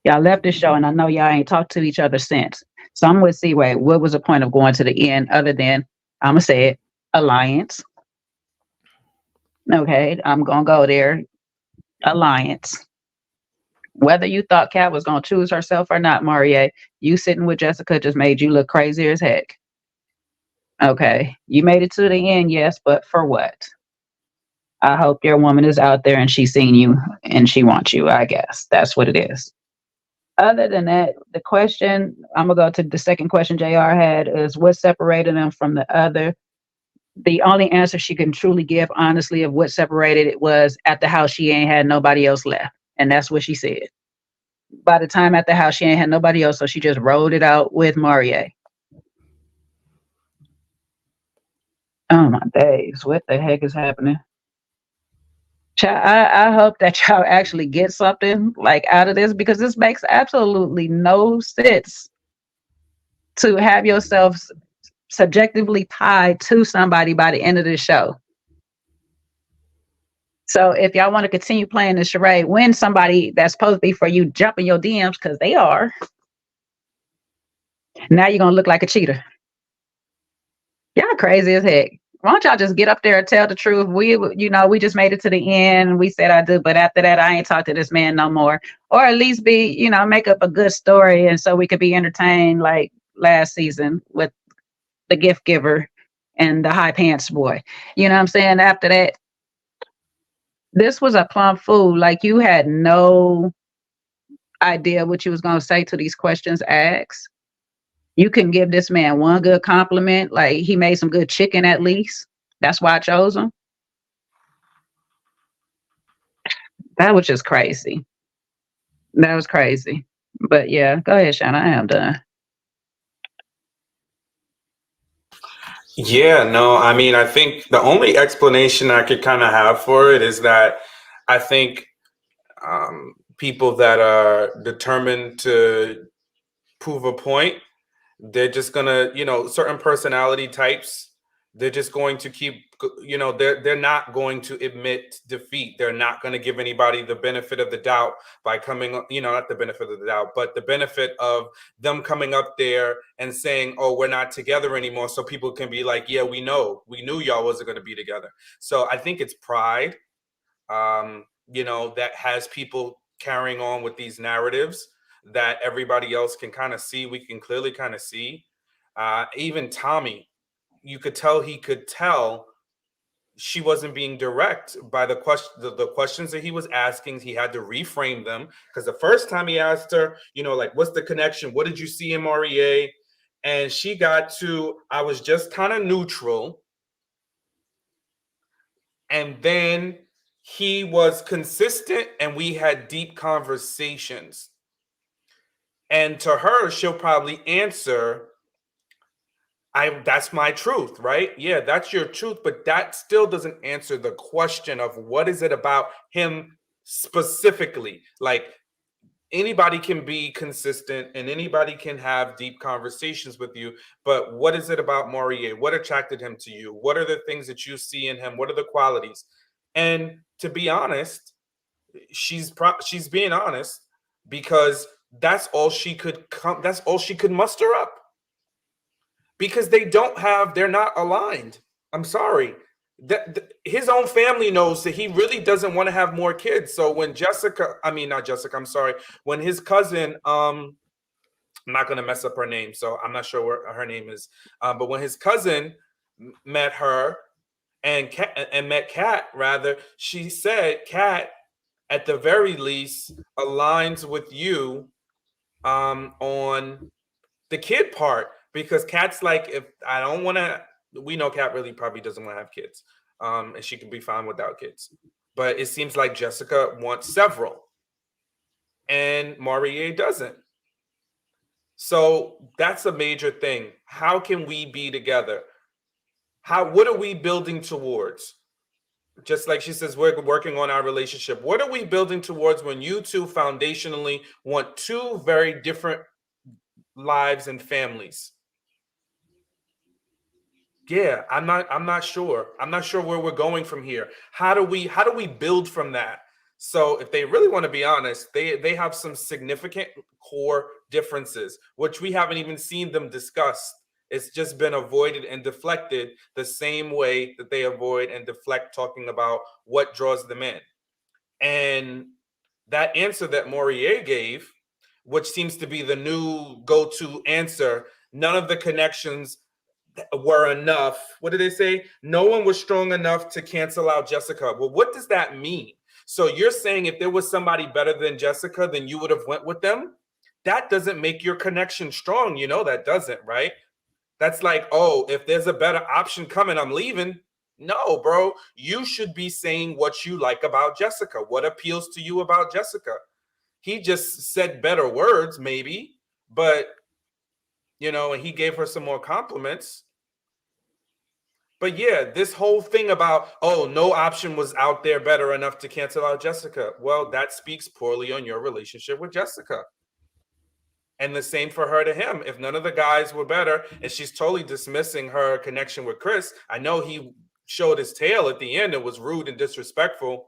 Y'all left the show, and I know y'all ain't talked to each other since. So I'm with C-Way. What was the point of going to the end other than, I'm going to say it, alliance? Okay, I'm going to go there. Alliance. Whether you thought Kat was going to choose herself or not, Maurier, you sitting with Jessica just made you look crazy as heck. Okay, you made it to the end, yes, but for what? I hope your woman is out there and she's seen you and she wants you, I guess. That's what it is. Other than that, the question, I'm going to go to the second question JR had is what separated them from the other? The only answer she can truly give, honestly, of what separated it was at the house, she ain't had nobody else left. And that's what she said. By the time at the house, she ain't had nobody else, so she just rolled it out with Maurier. Oh, my days. What the heck is happening? I hope that y'all actually get something like out of this, because this makes absolutely no sense to have yourself subjectively tied to somebody by the end of the show. So if y'all want to continue playing the charade, when somebody that's supposed to be for you jumping your DMs, because they are, now you're going to look like a cheater. Y'all crazy as heck. Why don't y'all just get up there and tell the truth? We just made it to the end. We said I do, but after that, I ain't talked to this man no more. Or at least make up a good story, and so we could be entertained like last season with the gift giver and the high pants boy. You know what I'm saying? After that, this was a plumb fool. Like, you had no idea what you was going to say to these questions asked. You couldn't give this man one good compliment. Like, he made some good chicken at least. That's why I chose him. That was just crazy. That was crazy. But yeah, go ahead, Sean. I am done. Yeah, no, I mean, I think the only explanation I could kind of have for it is that I think people that are determined to prove a point, they're just gonna, certain personality types, they're just going to keep, they're not going to admit defeat. They're not going to give anybody the benefit of the doubt by coming, not the benefit of the doubt, but the benefit of them coming up there and saying, oh, we're not together anymore. So people can be like, yeah, we knew y'all wasn't going to be together. So I think it's pride, that has people carrying on with these narratives that everybody else can kind of see. We can clearly kind of see. Even Tommy, you could tell he could tell she wasn't being direct by the questions that he was asking. He had to reframe them, because the first time he asked her, like, what's the connection? What did you see in Maurier? And she got to, I was just kind of neutral. And then he was consistent and we had deep conversations. And to her, she'll probably answer, that's my truth, right? Yeah, that's your truth, but that still doesn't answer the question of what is it about him specifically. Like, anybody can be consistent and anybody can have deep conversations with you, but what is it about Maurier? What attracted him to you? What are the things that you see in him? What are the qualities? And to be honest, she's being honest, because that's all she could muster up. Because they're not aligned. I'm sorry. His own family knows that he really doesn't want to have more kids. So when when his cousin, I'm not going to mess up her name, so I'm not sure what her name is. But when his cousin met her and met Kat, rather, she said, Kat, at the very least, aligns with you on the kid part. Because Kat's like, if I don't want to, we know Kat really probably doesn't want to have kids. And she can be fine without kids. But it seems like Jessica wants several. And Maurier doesn't. So that's a major thing. How can we be together? What are we building towards? Just like she says, we're working on our relationship. What are we building towards when you two foundationally want two very different lives and families? Yeah, I'm not sure. I'm not sure where we're going from here. How do we build from that? So if they really want to be honest, they have some significant core differences, which we haven't even seen them discuss. It's just been avoided and deflected the same way that they avoid and deflect talking about what draws them in. And that answer that Maurier gave, which seems to be the new go-to answer, none of the connections were enough. What did they say? No one was strong enough to cancel out Jessica. Well, what does that mean? So you're saying if there was somebody better than Jessica, then you would have went with them? That doesn't make your connection strong. That doesn't, right? That's like, oh, if there's a better option coming, I'm leaving. No, bro. You should be saying what you like about Jessica. What appeals to you about Jessica? He just said better words, maybe, but and he gave her some more compliments. But yeah, this whole thing about, oh, no option was out there better enough to cancel out Jessica. Well, that speaks poorly on your relationship with Jessica. And the same for her to him. If none of the guys were better, and she's totally dismissing her connection with Chris. I know he showed his tail at the end. It was rude and disrespectful.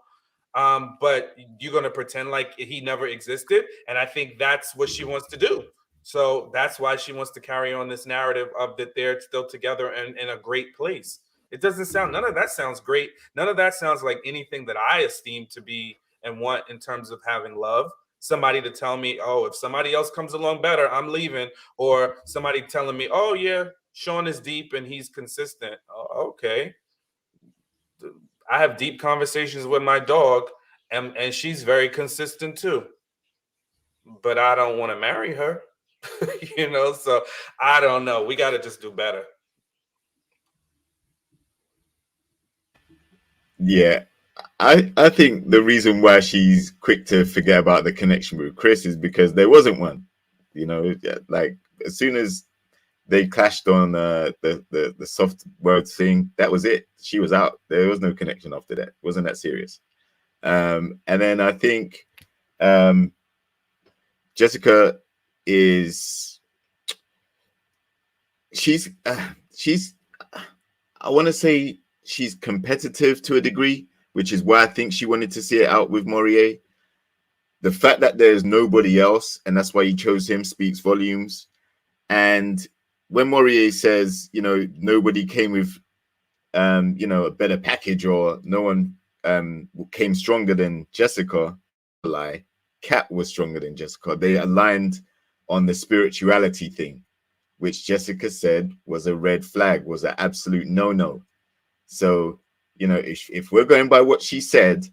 But you're going to pretend like he never existed. And I think that's what she wants to do. So that's why she wants to carry on this narrative of that they're still together and in a great place. It doesn't sound, none of that sounds great. None of that sounds like anything that I esteem to be and want in terms of having love. Somebody to tell me, oh, if somebody else comes along better, I'm leaving. Or somebody telling me, oh, yeah, Sean is deep and he's consistent. Oh, okay. I have deep conversations with my dog and she's very consistent too. But I don't want to marry her. So I don't know. We got to just do better. Yeah, I think the reason why she's quick to forget about the connection with Chris is because there wasn't one. Like as soon as they clashed on the soft words thing, that was it. She was out. There was no connection after that. It wasn't that serious. And then I think Jessica is she's I want to say she's competitive to a degree, which is why I think she wanted to see it out with Maurier. The fact that there's nobody else and that's why he chose him speaks volumes. And when Maurier says, nobody came with a better package, or no one came stronger than Jessica, lie. Kat was stronger than Jessica. They aligned on the spirituality thing, which Jessica said was a red flag, was an absolute no-no. So you know, if we're going by what she said,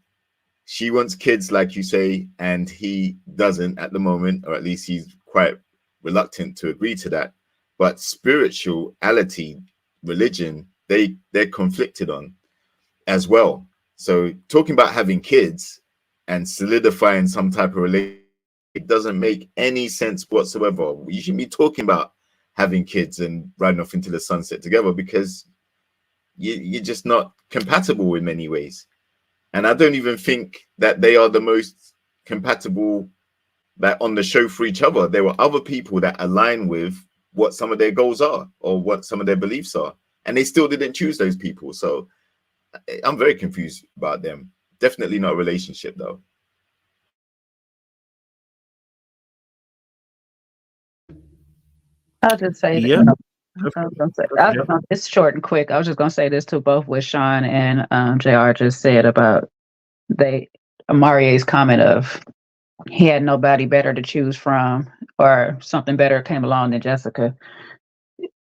she wants kids, like you say, and he doesn't at the moment, or at least he's quite reluctant to agree to that. But spirituality, religion, they're conflicted on as well. So talking about having kids and solidifying some type of relationship, it doesn't make any sense whatsoever. You shouldn't be talking about having kids and riding off into the sunset together, because you're just not compatible in many ways. And I don't even think that they are the most compatible, like, on the show for each other. There were other people that align with what some of their goals are or what some of their beliefs are, and they still didn't choose those people. So I'm very confused about them. Definitely not a relationship, though. I'll just say Yeah. it's short and quick. I was just gonna say this to both what Sean and JR just said about Maurier's comment of he had nobody better to choose from, or something better came along than Jessica.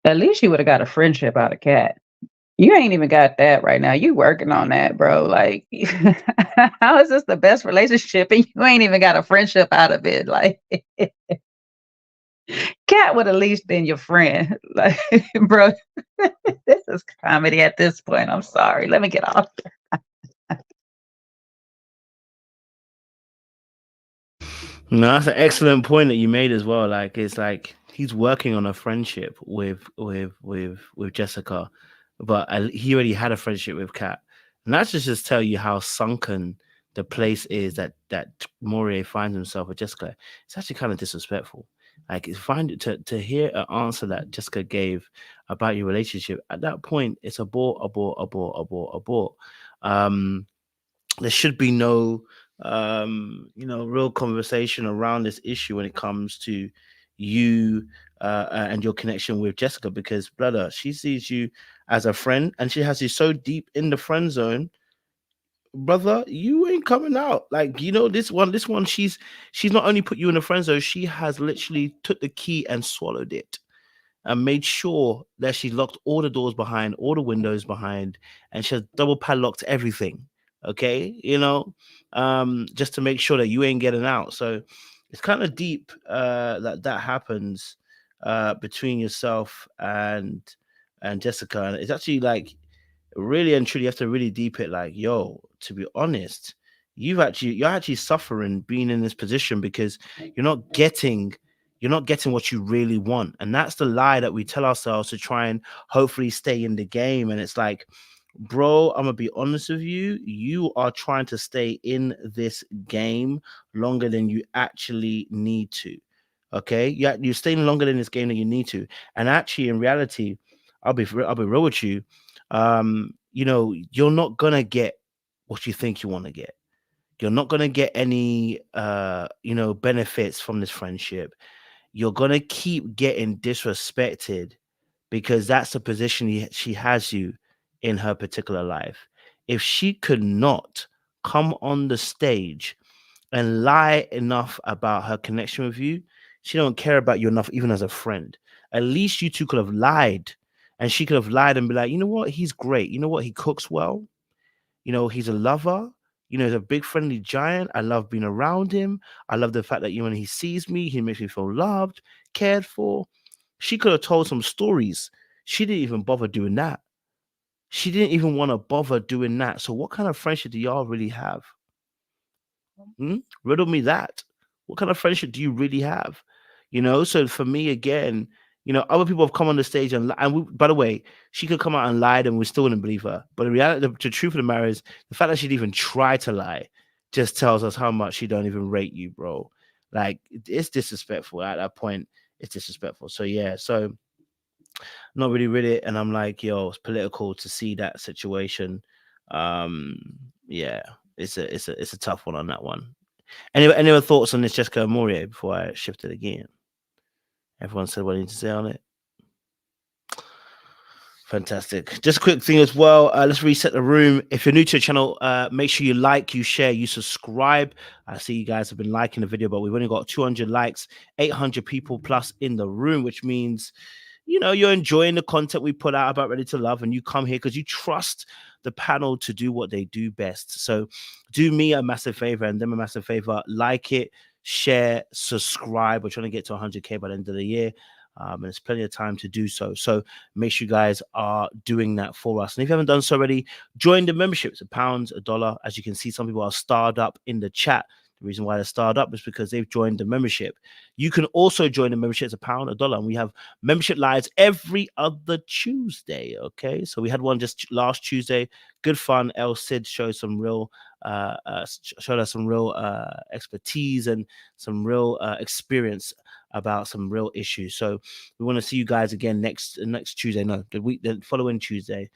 At least you would have got a friendship out of Kat. You ain't even got that right now. You working on that, bro. Like, how is this the best relationship and you ain't even got a friendship out of it? Like, Kat would at least been your friend. Like, bro, this is comedy at this point. I'm sorry. Let me get off. No, that's an excellent point that you made as well. Like, it's like he's working on a friendship with Jessica, but he already had a friendship with Kat, and that's just tell you how sunken the place is that Maurier finds himself with Jessica. It's actually kind of disrespectful. Like, to hear an answer that Jessica gave about your relationship at that point, it's abort. There should be no real conversation around this issue when it comes to you and your connection with Jessica, because, brother, she sees you as a friend and she has you so deep in the friend zone, brother. You ain't coming out. Like, this one, she's not only put you in the friend zone, she has literally took the key and swallowed it and made sure that she locked all the doors behind, all the windows behind, and she has double padlocked everything. Okay, just to make sure that you ain't getting out. So it's kind of deep that happens between yourself and Jessica, and it's actually like really and truly you have to really deep it. Like, yo, to be honest, you're actually suffering being in this position because you're not getting what you really want. And that's the lie that we tell ourselves to try and hopefully stay in the game. And it's like, bro, I'm gonna be honest with you. You are trying to stay in this game longer than you actually need to. Okay, you're staying longer in this game than you need to. And actually, in reality, I'll be real with you. You're not gonna get what you think you want to get. You're not gonna get any benefits from this friendship. You're gonna keep getting disrespected because that's the position she has you in her particular life. If she could not come on the stage and lie enough about her connection with you, she don't care about you enough even as a friend. At least you two could have lied, and she could have lied and be like, you know what, he's great. You know what, he cooks well. He's a lover. He's a big friendly giant. I love being around him. I love the fact that when he sees me, he makes me feel loved, cared for. She could have told some stories. She didn't even bother doing that. She didn't even want to bother doing that. So what kind of friendship do y'all really have? Riddle me that. What kind of friendship do you really have? So for me, again, other people have come on the stage and by the way, she could come out and lie and we still wouldn't believe her. But the reality, the truth of the matter is, the fact that she'd even try to lie just tells us how much she don't even rate you, bro. Like, it's disrespectful at that point. It's disrespectful. So yeah, not really read it, and I'm like, yo, it's political to see that situation. Yeah, it's a tough one on that one. Any other thoughts on this, Jessica and Maurier, before I shift it again? Everyone said what I need to say on it. Fantastic. Just a quick thing as well. Let's reset the room. If you're new to the channel, make sure you like, you share, you subscribe. I see you guys have been liking the video, but we've only got 200 likes, 800 people plus in the room, which means you're enjoying the content we put out about Ready to Love, and you come here because you trust the panel to do what they do best. So do me a massive favor and them a massive favor. Like it, share, subscribe. We're trying to get to 100K by the end of the year. And there's plenty of time to do so. So make sure you guys are doing that for us. And if you haven't done so already, join the membership. It's £1, $1. As you can see, some people are starred up in the chat. The reason why they're starred up is because they've joined the membership. You can also join the membership. It's £1, $1. And we have membership lives every other Tuesday. Okay. So we had one just last Tuesday. Good fun. El Cid showed some real showed us some real expertise and some real experience about some real issues. So we want to see you guys again next Tuesday. No, the following Tuesday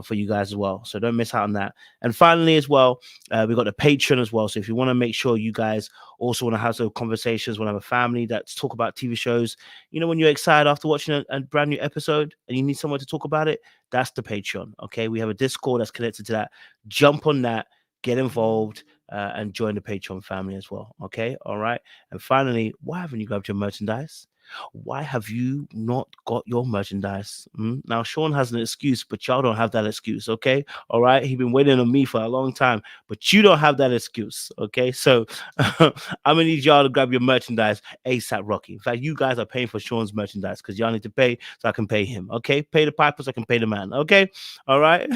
for you guys as well. So don't miss out on that. And finally, as well, we got the Patreon as well. So if you want to make sure you guys also want to have some conversations, want to have a family that's talk about TV shows, you know, when you're excited after watching a brand new episode and you need someone to talk about it, that's the Patreon. Okay, we have a Discord that's connected to that. Jump on that, get involved, and join the Patreon family as well. Okay, all right. And finally, why haven't you grabbed your merchandise? Why have you not got your merchandise? Now, Sean has an excuse, but y'all don't have that excuse, okay? All right? He's been waiting on me for a long time, but you don't have that excuse, okay? So I'm going to need y'all to grab your merchandise ASAP Rocky. In fact, you guys are paying for Sean's merchandise because y'all need to pay so I can pay him, okay? Pay the piper so I can pay the man, okay? All right?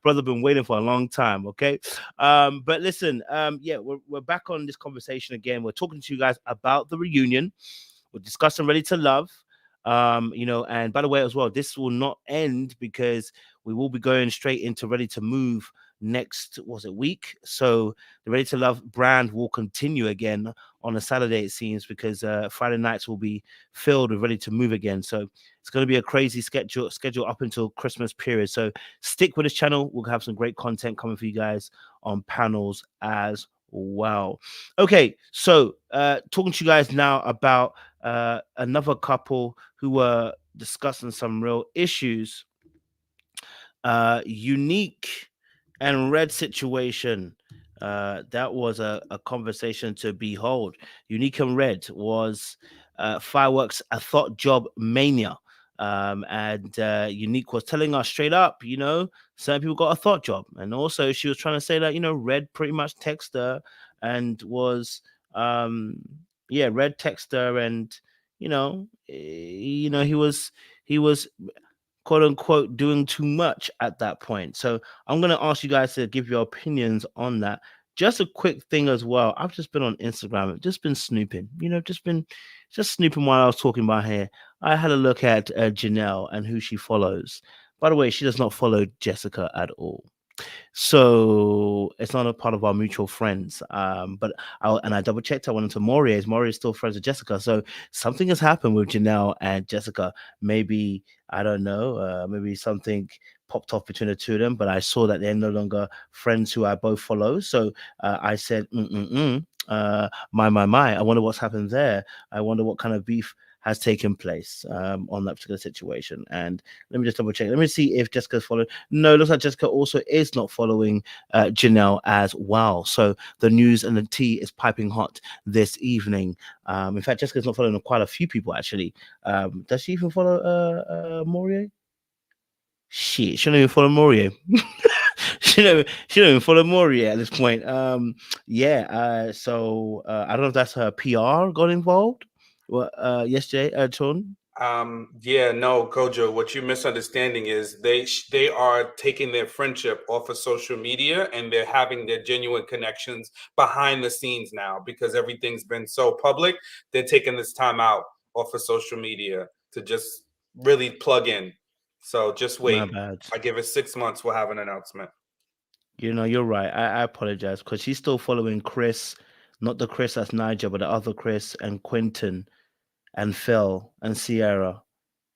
Brother been waiting for a long time, okay? But listen, yeah, we're back on this conversation again. We're talking to you guys about the reunion. We're discussing Ready to Love. You know, and by the way, as well, this will not end because we will be going straight into Ready to Move next week. So the Ready to Love brand will continue again on a Saturday, it seems, because Friday nights will be filled with Ready to Move again. So it's going to be a crazy schedule up until Christmas period. So stick with this channel. We'll have some great content coming for you guys on panels as well. Okay, so talking to you guys now about another couple who were discussing some real issues. Unique and Red situation. That was a conversation to behold. Unique and Red was Fireworks a thought job mania. And Unique was telling us straight up, you know, some people got a thought job. And also she was trying to say that, you know, Red pretty much texted her and was Red texted her and he was quote unquote doing too much at that point. So I'm gonna ask you guys to give your opinions on that. Just a quick thing as well. I've just been on Instagram, I've just been snooping, just snooping while I was talking about here. I had a look at Janelle and who she follows. By the way, she does not follow Jessica at all. So it's not a part of our mutual friends. But I double checked. I went into Maurier. Maurier is still friends with Jessica. So something has happened with Janelle and Jessica. Maybe, I don't know, maybe something popped off between the two of them, but I saw that they're no longer friends who I both follow. So I said, my, I wonder what's happened there. I wonder what kind of beef has taken place on that particular situation. And let me just double check. Let me see if Jessica's following. No, it looks like Jessica also is not following Janelle as well. So the news and the tea is piping hot this evening. In fact, Jessica's not following quite a few people, actually. Does she even follow Maurier? Shit, she don't even follow Maurier. she don't even follow Maurier at this point. So I don't know if that's her PR got involved. Yesterday, Sean? No, Kojo, what you're misunderstanding is they are taking their friendship off of social media and they're having their genuine connections behind the scenes now because everything's been so public. They're taking this time out off of social media to just really plug in. So just wait. I give it 6 months. We'll have an announcement. You know, you're right. I apologize because she's still following Chris, not the Chris that's Niger, but the other Chris and Quinton and Phil and Sierra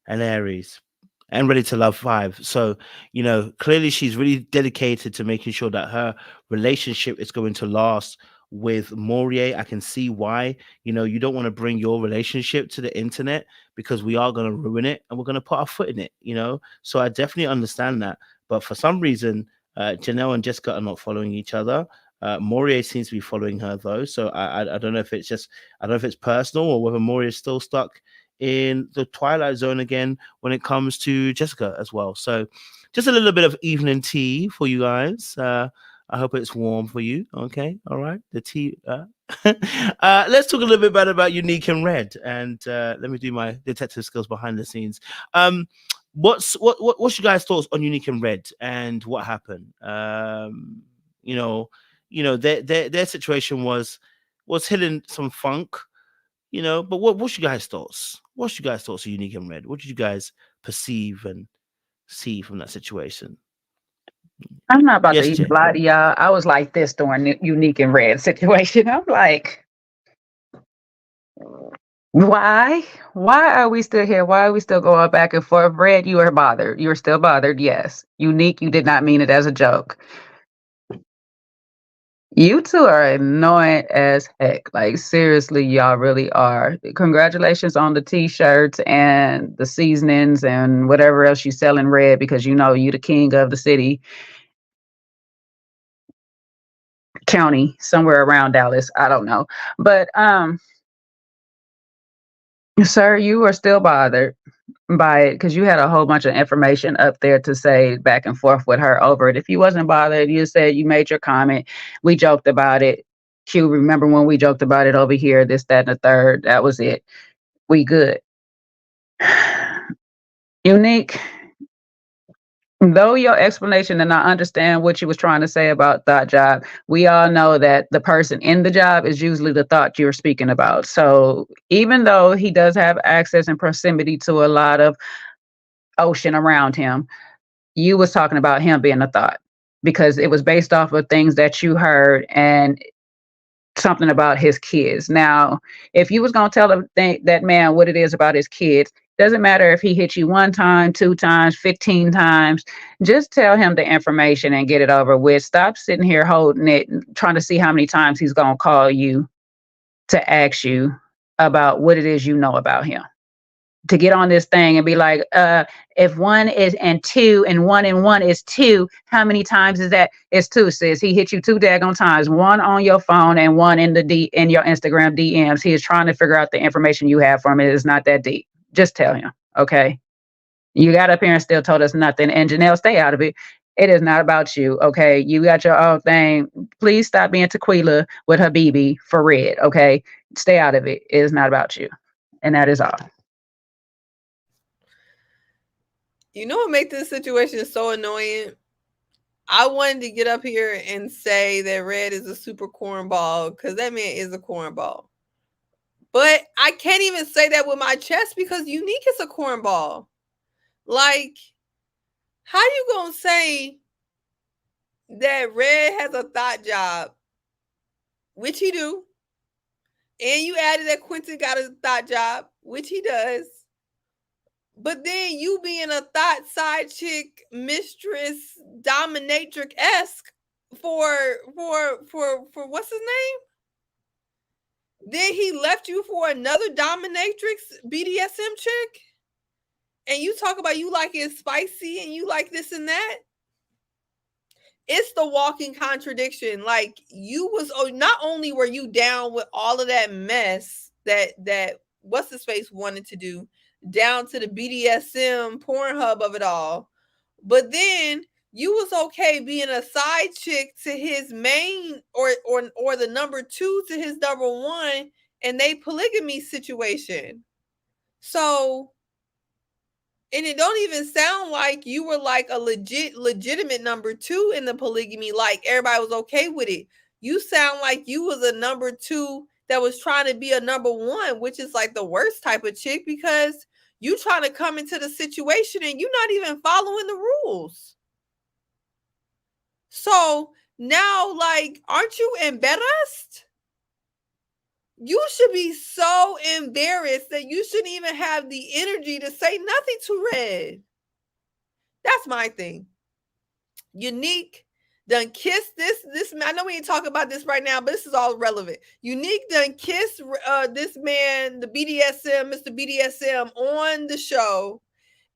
and Aries and Ready to Love 5. So, you know, clearly she's really dedicated to making sure that her relationship is going to last with Maurier. I can see why. You know, you don't want to bring your relationship to the internet because we are going to ruin it and we're going to put our foot in it, you know? So I definitely understand that. But for some reason, Janelle and Jessica are not following each other. Maurier seems to be following her though, so I don't know if it's just personal or whether Maurier is still stuck in the twilight zone again when it comes to Jessica as well. So just a little bit of evening tea for you guys. I hope it's warm for you. Okay, all right. The tea. Let's talk a little bit better about Unique and Red, and let me do my detective skills behind the scenes. What's your guys' thoughts on Unique and Red and what happened? You know, their situation was hitting some funk, But what's your guys' thoughts? What's your guys' thoughts on Unique and Red? What did you guys perceive and see from that situation? I'm not about to Yes, even Jay. lie to y'all. I was like this during the Unique and Red situation. I'm like, why? Why are we still here? Why are we still going back and forth? Red, you are bothered. You are still bothered. Yes. Unique, you did not mean it as a joke. You two are annoying as heck. Like, seriously, y'all really are. Congratulations on the t-shirts and the seasonings and whatever else you sell in Red, because you the king of the city, county, somewhere around Dallas. I don't know. But sir, you are still bothered by it because you had a whole bunch of information up there to say back and forth with her over it. If you wasn't bothered, you said you made your comment. We joked about it. Q, remember when we joked about it over here, this, that, and the third? That was it. We good. Unique. Though your explanation, and I understand what you was trying to say about thought job, we all know that the person in the job is usually the thought you're speaking about. So even though he does have access and proximity to a lot of ocean around him, you was talking about him being a thought because it was based off of things that you heard and something about his kids. Now, if you was going to tell that man what it is about his kids, doesn't matter if he hit you 1 time, 2 times, 15 times, just tell him the information and get it over with. Stop sitting here holding it, trying to see how many times he's going to call you to ask you about what it is you know about him. To get on this thing and be like, if 1 is and 2 and 1 and 1 is 2, how many times is that? It's 2, sis. He hit you 2 daggone times, 1 on your phone and 1 in in your Instagram DMs. He is trying to figure out the information you have from it. It's not that deep. Just tell him, okay? You got up here and still told us nothing. And Janelle, stay out of it. It is not about you, okay? You got your own thing. Please stop being Tequila with Habibi for Red, okay? Stay out of it. It is not about you. And that is all. You know what makes this situation so annoying? I wanted to get up here and say that Red is a super cornball because that man is a cornball. But I can't even say that with my chest because Unique is a cornball. Like, how you gonna say that Red has a thought job, which he do, and you added that Quinton got a thought job, which he does, but then you being a thought side chick, mistress, dominatrix-esque for what's his name? Then he left you for another dominatrix BDSM chick? And you talk about you like it spicy and you like this and that? It's the walking contradiction. Like, you was, not only were you down with all of that mess that what's his face wanted to do, down to the BDSM Pornhub of it all, but then you was okay being a side chick to his main or the number 2 to his number 1 and they polygamy situation. So, and it don't even sound like you were like a legitimate number 2 in the polygamy, like everybody was okay with it. You sound like you was a number 2 that was trying to be a number 1, which is like the worst type of chick because you trying to come into the situation and you're not even following the rules. So now, like, aren't you embarrassed? You should be so embarrassed that you shouldn't even have the energy to say nothing to Red. That's my thing. Unique done kissed this. I know we ain't talking about this right now, but this is all relevant. Unique done kissed this man, the BDSM, Mr. BDSM, on the show,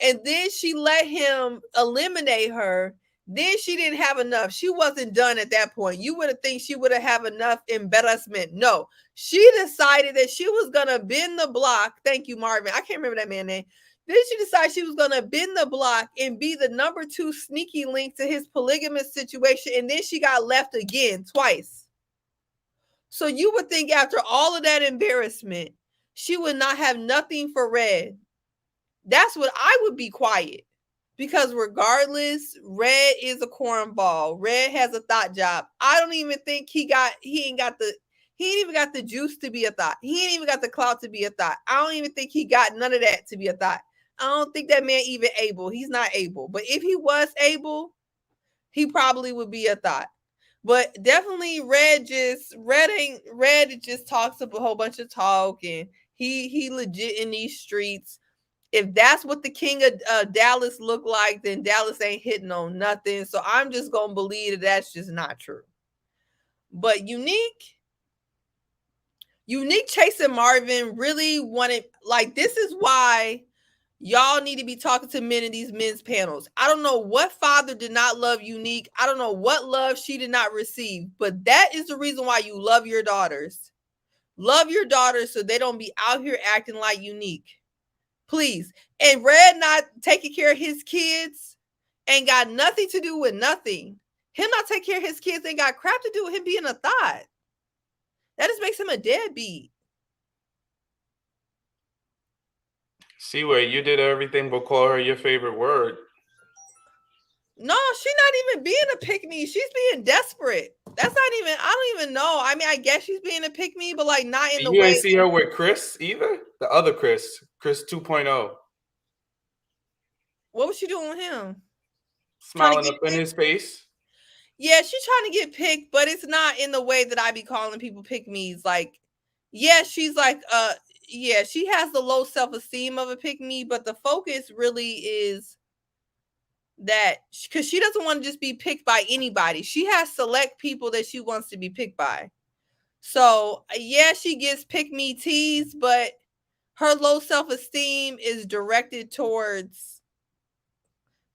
and then she let him eliminate her. Then she didn't have enough. She wasn't done at that point. You would have think she would have enough embarrassment. No, she decided that she was gonna bend the block. Thank you, Marvin. I can't remember that man's name. Then she decided she was going to bend the block and be the number 2 sneaky link to his polygamous situation. And then she got left again twice. So you would think after all of that embarrassment, she would not have nothing for Red. That's what I would be quiet. Because regardless, Red is a cornball. Red has a thought job. I don't even think he ain't even got the juice to be a thought. He ain't even got the clout to be a thought. I don't even think he got none of that to be a thought. I don't think that man even able. He's not able. But if he was able, he probably would be a thought. But definitely Red just talks a whole bunch of talk, and he legit in these streets. If that's what the king of Dallas look like, then Dallas ain't hitting on nothing. So I'm just going to believe that that's just not true. But Unique chasing Marvin really wanted, like, this is why y'all need to be talking to men in these men's panels. I don't know what father did not love Unique. I don't know what love she did not receive, but that is the reason why you love your daughters. Love your daughters so they don't be out here acting like Unique. Please. And Red not taking care of his kids ain't got nothing to do with nothing. Him not taking care of his kids ain't got crap to do with him being a thought. That just makes him a deadbeat. See where you did everything but call her your favorite word. No, she's not even being a pick-me. She's being desperate. That's not even, I don't even know. I mean, I guess she's being a pick-me, but like not in the way. You ain't see her with Chris either? The other Chris 2.0. What was she doing with him? Smiling up in his face. Yeah, she's trying to get picked, but it's not in the way that I be calling people pick-me's. Like, yeah, she's like, yeah, she has the low self-esteem of a pick-me, but the focus really is that because she doesn't want to just be picked by anybody. She has select people that she wants to be picked by. So yeah, she gets pick-me teased, but her low self-esteem is directed towards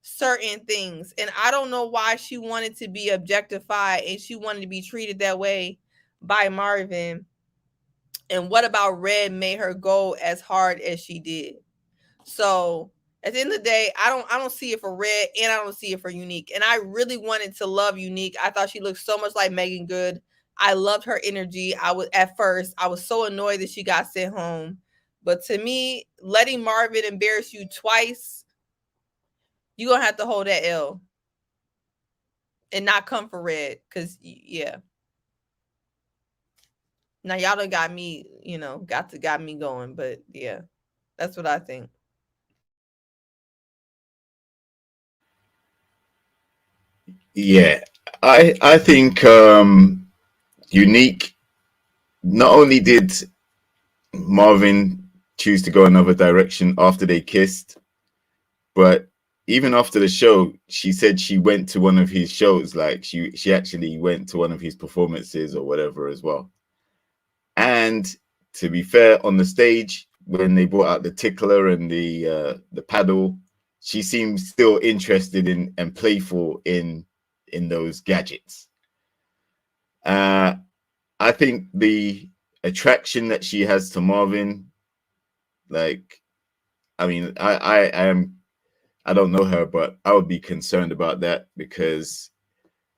certain things. And I don't know why she wanted to be objectified and she wanted to be treated that way by Marvin. And what about Red made her go as hard as she did? So at the end of the day, I don't see it for Red and I don't see it for Unique. And I really wanted to love Unique. I thought she looked so much like Megan Good. I loved her energy. I was so annoyed that she got sent home. But to me, letting Marvin embarrass you twice, you're going to have to hold that L and not come for Red. Because, yeah. Now, y'all done got me, got me going. But, yeah, that's what I think. Yeah, I think Unique, not only did Marvin choose to go another direction after they kissed, but even after the show, she said she went to one of his shows, like she actually went to one of his performances or whatever as well. And to be fair, on the stage, when they brought out the tickler and the paddle, she seemed still interested in and playful in those gadgets. I think the attraction that she has to Marvin, like, I mean, I don't know her, but I would be concerned about that because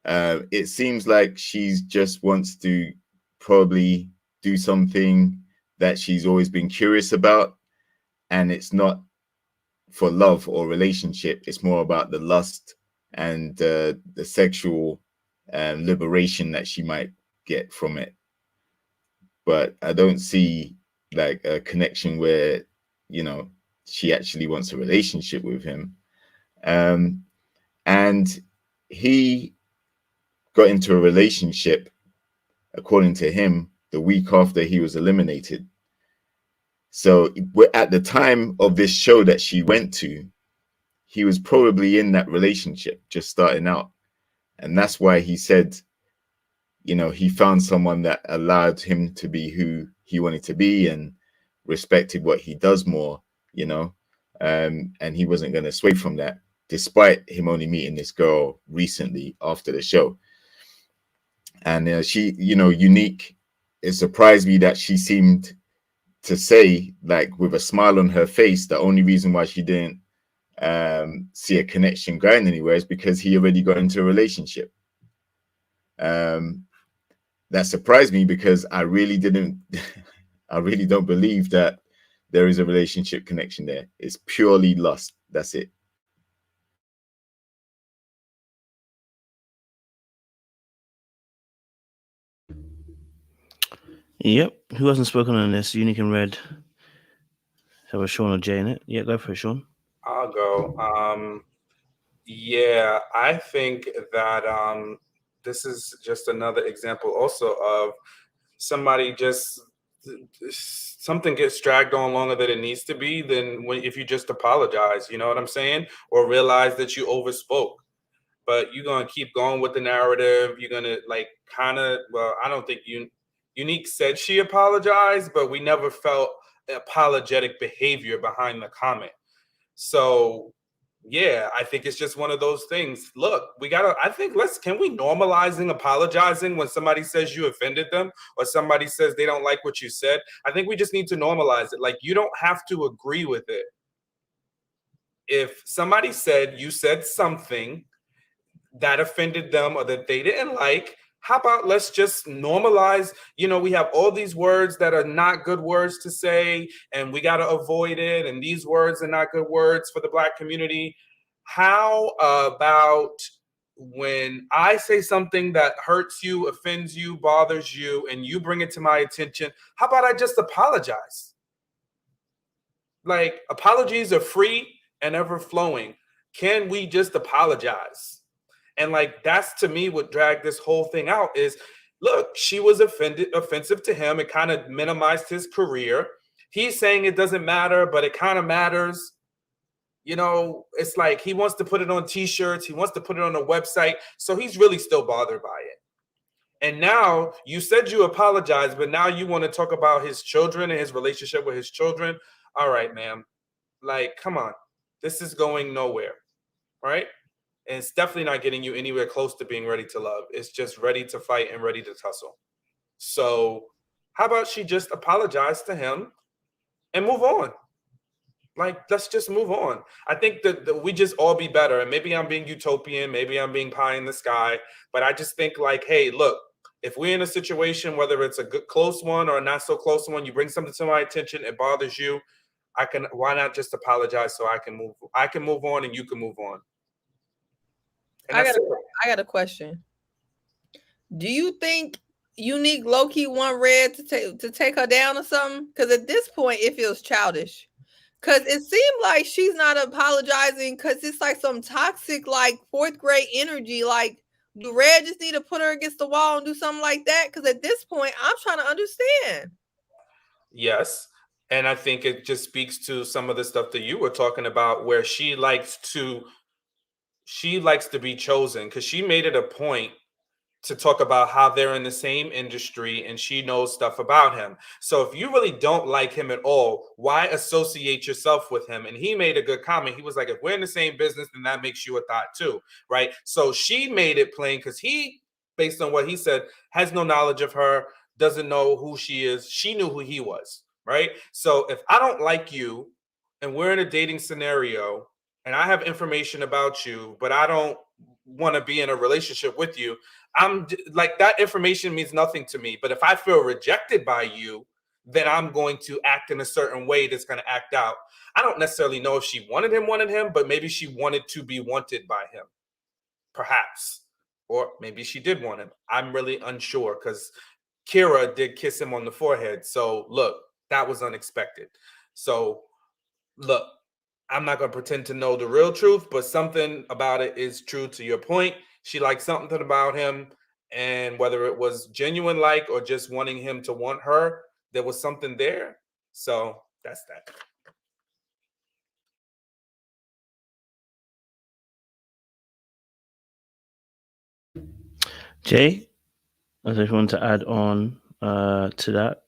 it seems like she's just wants to probably do something that she's always been curious about, and it's not for love or relationship. It's more about the lust and the sexual liberation that she might get from it. But I don't see like a connection where, she actually wants a relationship with him. And he got into a relationship, according to him, the week after he was eliminated. So at the time of this show that she went to, he was probably in that relationship, just starting out. And that's why he said, he found someone that allowed him to be who he wanted to be and respected what he does more, and he wasn't going to sway from that, despite him only meeting this girl recently after the show. And she, Unique, it surprised me that she seemed to say, like, with a smile on her face, the only reason why she didn't see a connection going anywhere is because he already got into a relationship. That surprised me, because I really didn't I really don't believe that there is a relationship connection there. It's purely lust. That's it. Yep. Who hasn't spoken on this? Unique and Red. So was Sean or Jay in it? Yeah, go for it, Sean. I'll go. Yeah, I think that this is just another example also of somebody just something gets dragged on longer than it needs to be than if you just apologize, you know what I'm saying? Or realize that you overspoke. But you're gonna keep going with the narrative. You're gonna like kind of, well, I don't think Unique said she apologized, but we never felt apologetic behavior behind the comment. So yeah, I think it's just one of those things. Look, can we normalizing apologizing when somebody says you offended them or somebody says they don't like what you said? I think we just need to normalize it. Like, you don't have to agree with it. If somebody said you said something that offended them or that they didn't like, how about let's just normalize, we have all these words that are not good words to say, and we got to avoid it. And these words are not good words for the Black community. How about when I say something that hurts you, offends you, bothers you, and you bring it to my attention, how about I just apologize? Like, apologies are free and ever flowing. Can we just apologize? And like, that's to me what dragged this whole thing out is, look, she was offensive to him. It kind of minimized his career. He's saying it doesn't matter, but it kind of matters. It's like he wants to put it on T-shirts. He wants to put it on a website. So he's really still bothered by it. And now you said you apologized, but now you want to talk about his children and his relationship with his children. All right, ma'am. Like, come on. This is going nowhere. Right? And it's definitely not getting you anywhere close to being ready to love. It's just ready to fight and ready to tussle. So how about she just apologize to him and move on? Like, let's just move on. I think that we just all be better. And maybe I'm being utopian. Maybe I'm being pie in the sky. But I just think like, hey, look, if we're in a situation, whether it's a good close one or a not so close one, you bring something to my attention, it bothers you, why not just apologize so I can move on and you can move on. I got a question. Do you think Unique low-key want Red to take her down or something? Because at this point, it feels childish. Because it seemed like she's not apologizing because it's like some toxic, like, fourth grade energy. Like, do Red just need to put her against the wall and do something like that? Because at this point, I'm trying to understand. Yes. And I think it just speaks to some of the stuff that you were talking about, where she likes to be chosen, because she made it a point to talk about how they're in the same industry and she knows stuff about him. So if you really don't like him at all, why associate yourself with him? And he made a good comment. He was like, if we're in the same business, then that makes you a thought too, right? So she made it plain, because he, based on what he said, has no knowledge of her, doesn't know who she is. She knew who he was, right? So if I don't like you and we're in a dating scenario and I have information about you, but I don't want to be in a relationship with you, I'm like, that information means nothing to me. But if I feel rejected by you, then I'm going to act in a certain way that's going to act out. I don't necessarily know if she wanted him, but maybe she wanted to be wanted by him, perhaps. Or maybe she did want him. I'm really unsure, because Kira did kiss him on the forehead. So look, that was unexpected. So look, I'm not going to pretend to know the real truth, but something about it is true. To your point, she liked something about him, and whether it was genuine like or just wanting him to want her, there was something there. So that's that. Jay, I just want to add on to that.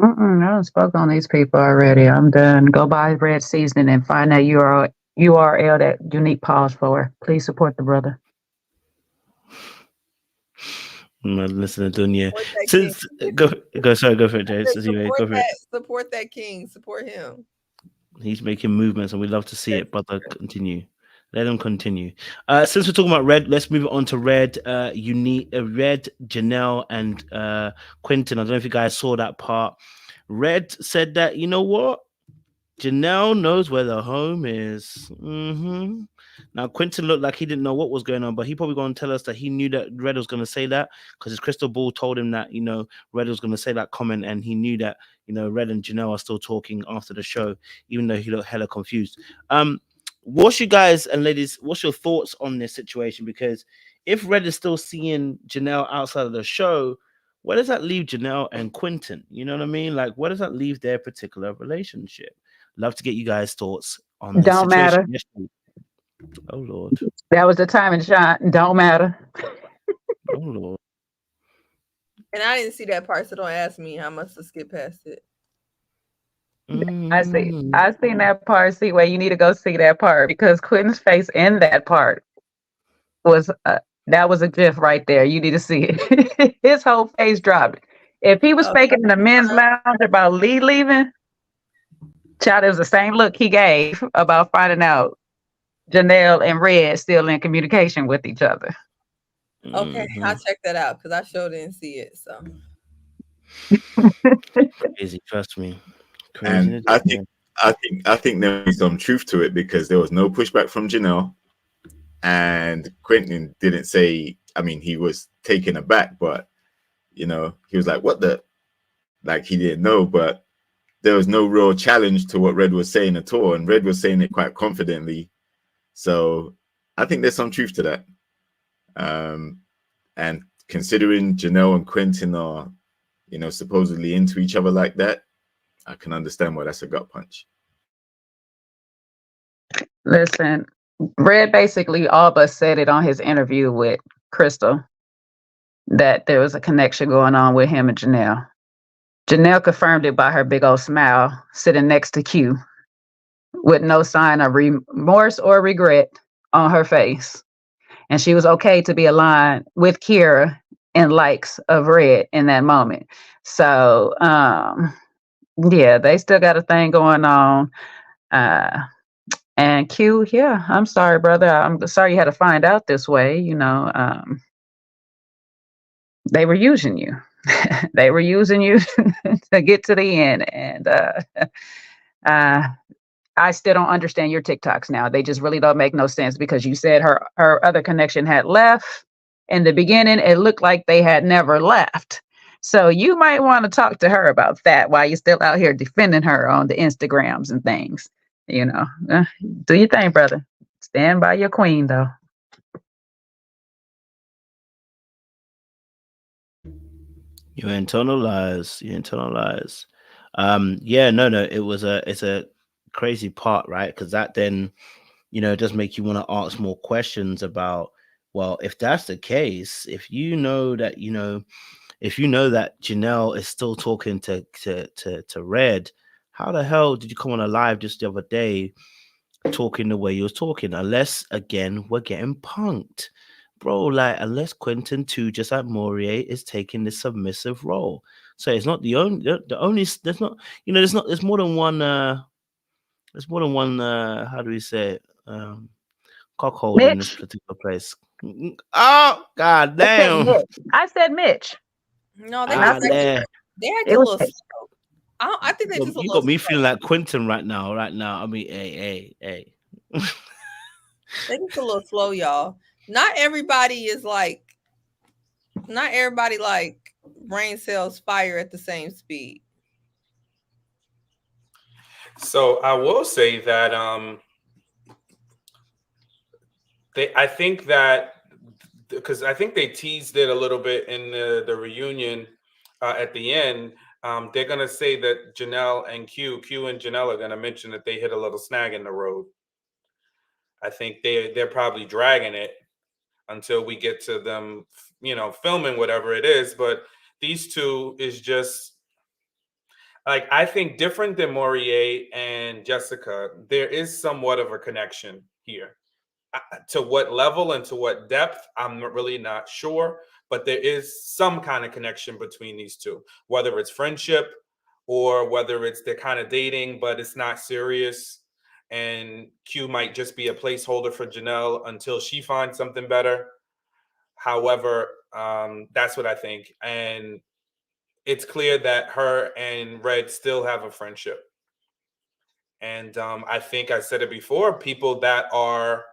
I don't spoke on these people already. I'm done. Go buy Red Seasoning and find that URL that Unique paused for. Please support the brother. Listen to Dunya. Support that Since king. go, sorry, go for it, Jay. Go for it. Support that king. Support him. He's making movements, and we love to see it, brother. Continue. Let him continue. Since we're talking about Red, let's move on to Red. Red, Janelle, and Quinton. I don't know if you guys saw that part. Red said that, you know what? Janelle knows where the home is. Now, Quinton looked like he didn't know what was going on, but he probably going to tell us that he knew that Red was going to say that because his crystal ball told him that, you know, Red was going to say that comment, and he knew that, you know, Red and Janelle are still talking after the show, even though he looked hella confused. What's you guys and ladies, what's your thoughts on this situation? Because if Red is still seeing Janelle outside of the show, where does that leave Janelle and Quinton? You know what I mean? Like, where does that leave their particular relationship? Love to get you guys' thoughts on this Don't situation. matter. Oh Lord. That was the time and shot. Don't matter. Oh Lord. And I didn't see that part, so don't ask me. I must have skipped past it. I seen that part. See, where you need to go see that part because Quentin's face in that part was that was a gif right there. You need to see it. His whole face dropped. If he was faking in the men's lounge about Lee leaving, child, it was the same look he gave about finding out Janelle and Red still in communication with each other. Okay, I'll check that out because I sure didn't see it. So crazy, trust me. Crazy. And I think there was some truth to it because there was no pushback from Janelle, and Quinton didn't say. I mean, he was taken aback, but you know, he was like, "What the?" Like he didn't know, but there was no real challenge to what Red was saying at all, and Red was saying it quite confidently. So I think there's some truth to that. And considering Janelle and Quinton are, you know, supposedly into each other like that, I can understand why that's a gut punch. Listen, Red basically all but said it on his interview with Crystal that there was a connection going on with him and Janelle. Janelle confirmed it by her big old smile sitting next to Q with no sign of remorse or regret on her face. And she was okay to be aligned with Kira in likes of Red in that moment. So, yeah, they still got a thing going on. And Q, yeah, I'm sorry, brother. I'm sorry you had to find out this way. You know, they were using you. They were using you to get to the end. And I still don't understand your TikToks now. They just really don't make no sense because you said her other connection had left. In the beginning, it looked like they had never left. So you might want to talk to her about that while you're still out here defending her on the Instagrams and things. You know, do your thing, brother. Stand by your queen, though. You internalize. Yeah, no, it's a crazy part, right? Because that then, you know, it does make you want to ask more questions about, well, if that's the case, if you know that Janelle is still talking to Red, how the hell did you come on a live just the other day talking the way you was talking? Unless again we're getting punked, bro. Like unless Quinton too, just like Maurier, is taking the submissive role. So it's not the only. There's not. You know, there's more than one. There's more than one. How do we say it? Cockhold in this particular place. Oh God damn! I said Mitch. No, they had a little. I think they just. You got me feeling like Quinton right now. I mean, hey. They just a little slow, y'all. Not everybody like brain cells fire at the same speed. So I will say that I think that because I think they teased it a little bit in the reunion at the end. They're gonna say that Janelle and Q and Janelle are gonna mention that they hit a little snag in the road. I think they're probably dragging it until we get to them, you know, filming whatever it is. But these two is just like, I think different than Maurier and Jessica, there is somewhat of a connection here. To what level and to what depth, I'm really not sure. But there is some kind of connection between these two, whether it's friendship or whether it's they're kind of dating, but it's not serious. And Q might just be a placeholder for Janelle until she finds something better. However, that's what I think. And it's clear that her and Red still have a friendship. And I think I said it before, people that are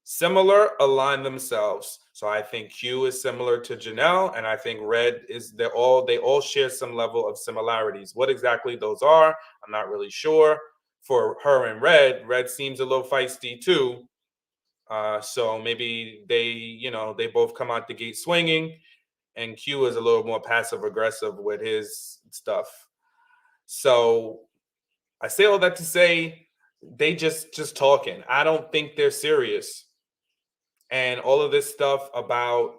similar align themselves. So I think Q is similar to Janelle, and I think Red is they all share some level of similarities. What exactly those are, I'm not really sure. For her and Red seems a little feisty too. So maybe they both come out the gate swinging, and Q is a little more passive aggressive with his stuff. So I say all that to say they just talking. I don't think they're serious. And all of this stuff about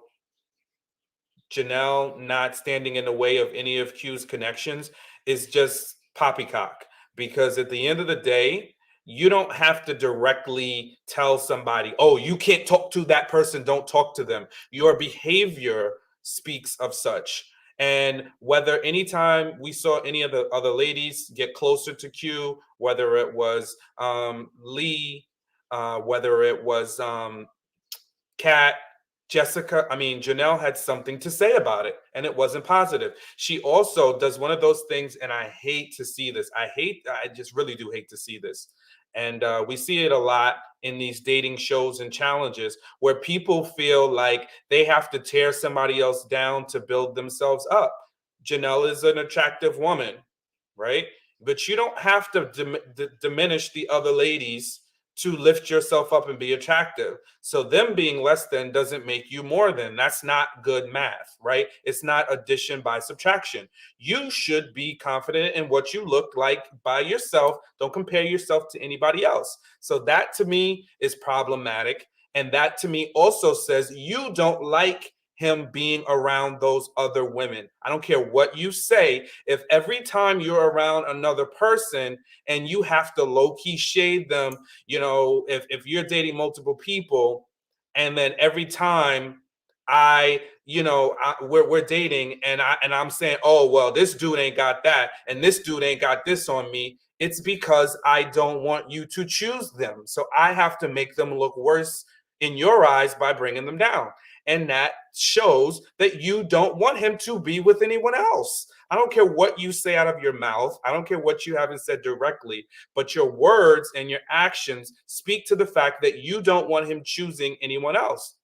Janelle not standing in the way of any of Q's connections is just poppycock. Because at the end of the day, you don't have to directly tell somebody, oh, you can't talk to that person, don't talk to them. Your behavior speaks of such. And whether anytime we saw any of the other ladies get closer to Q, whether it was Lee, whether it was Kat, Jessica, Janelle had something to say about it, and it wasn't positive. She also does one of those things, and I hate to see this. I just really do hate to see this. And we see it a lot in these dating shows and challenges where people feel like they have to tear somebody else down to build themselves up. Janelle is an attractive woman, right? But you don't have to diminish the other ladies to lift yourself up and be attractive. So them being less than doesn't make you more than. That's not good math, right? It's not addition by subtraction. You should be confident in what you look like by yourself. Don't compare yourself to anybody else. So that to me is problematic. And that to me also says you don't like him being around those other women. I don't care what you say. If every time you're around another person and you have to low-key shade them, if you're dating multiple people and then every time we're dating and I'm saying, oh, well, this dude ain't got that and this dude ain't got this on me, it's because I don't want you to choose them. So I have to make them look worse in your eyes by bringing them down. And that shows that you don't want him to be with anyone else. I don't care what you say out of your mouth. I don't care what you haven't said directly, but your words and your actions speak to the fact that you don't want him choosing anyone else.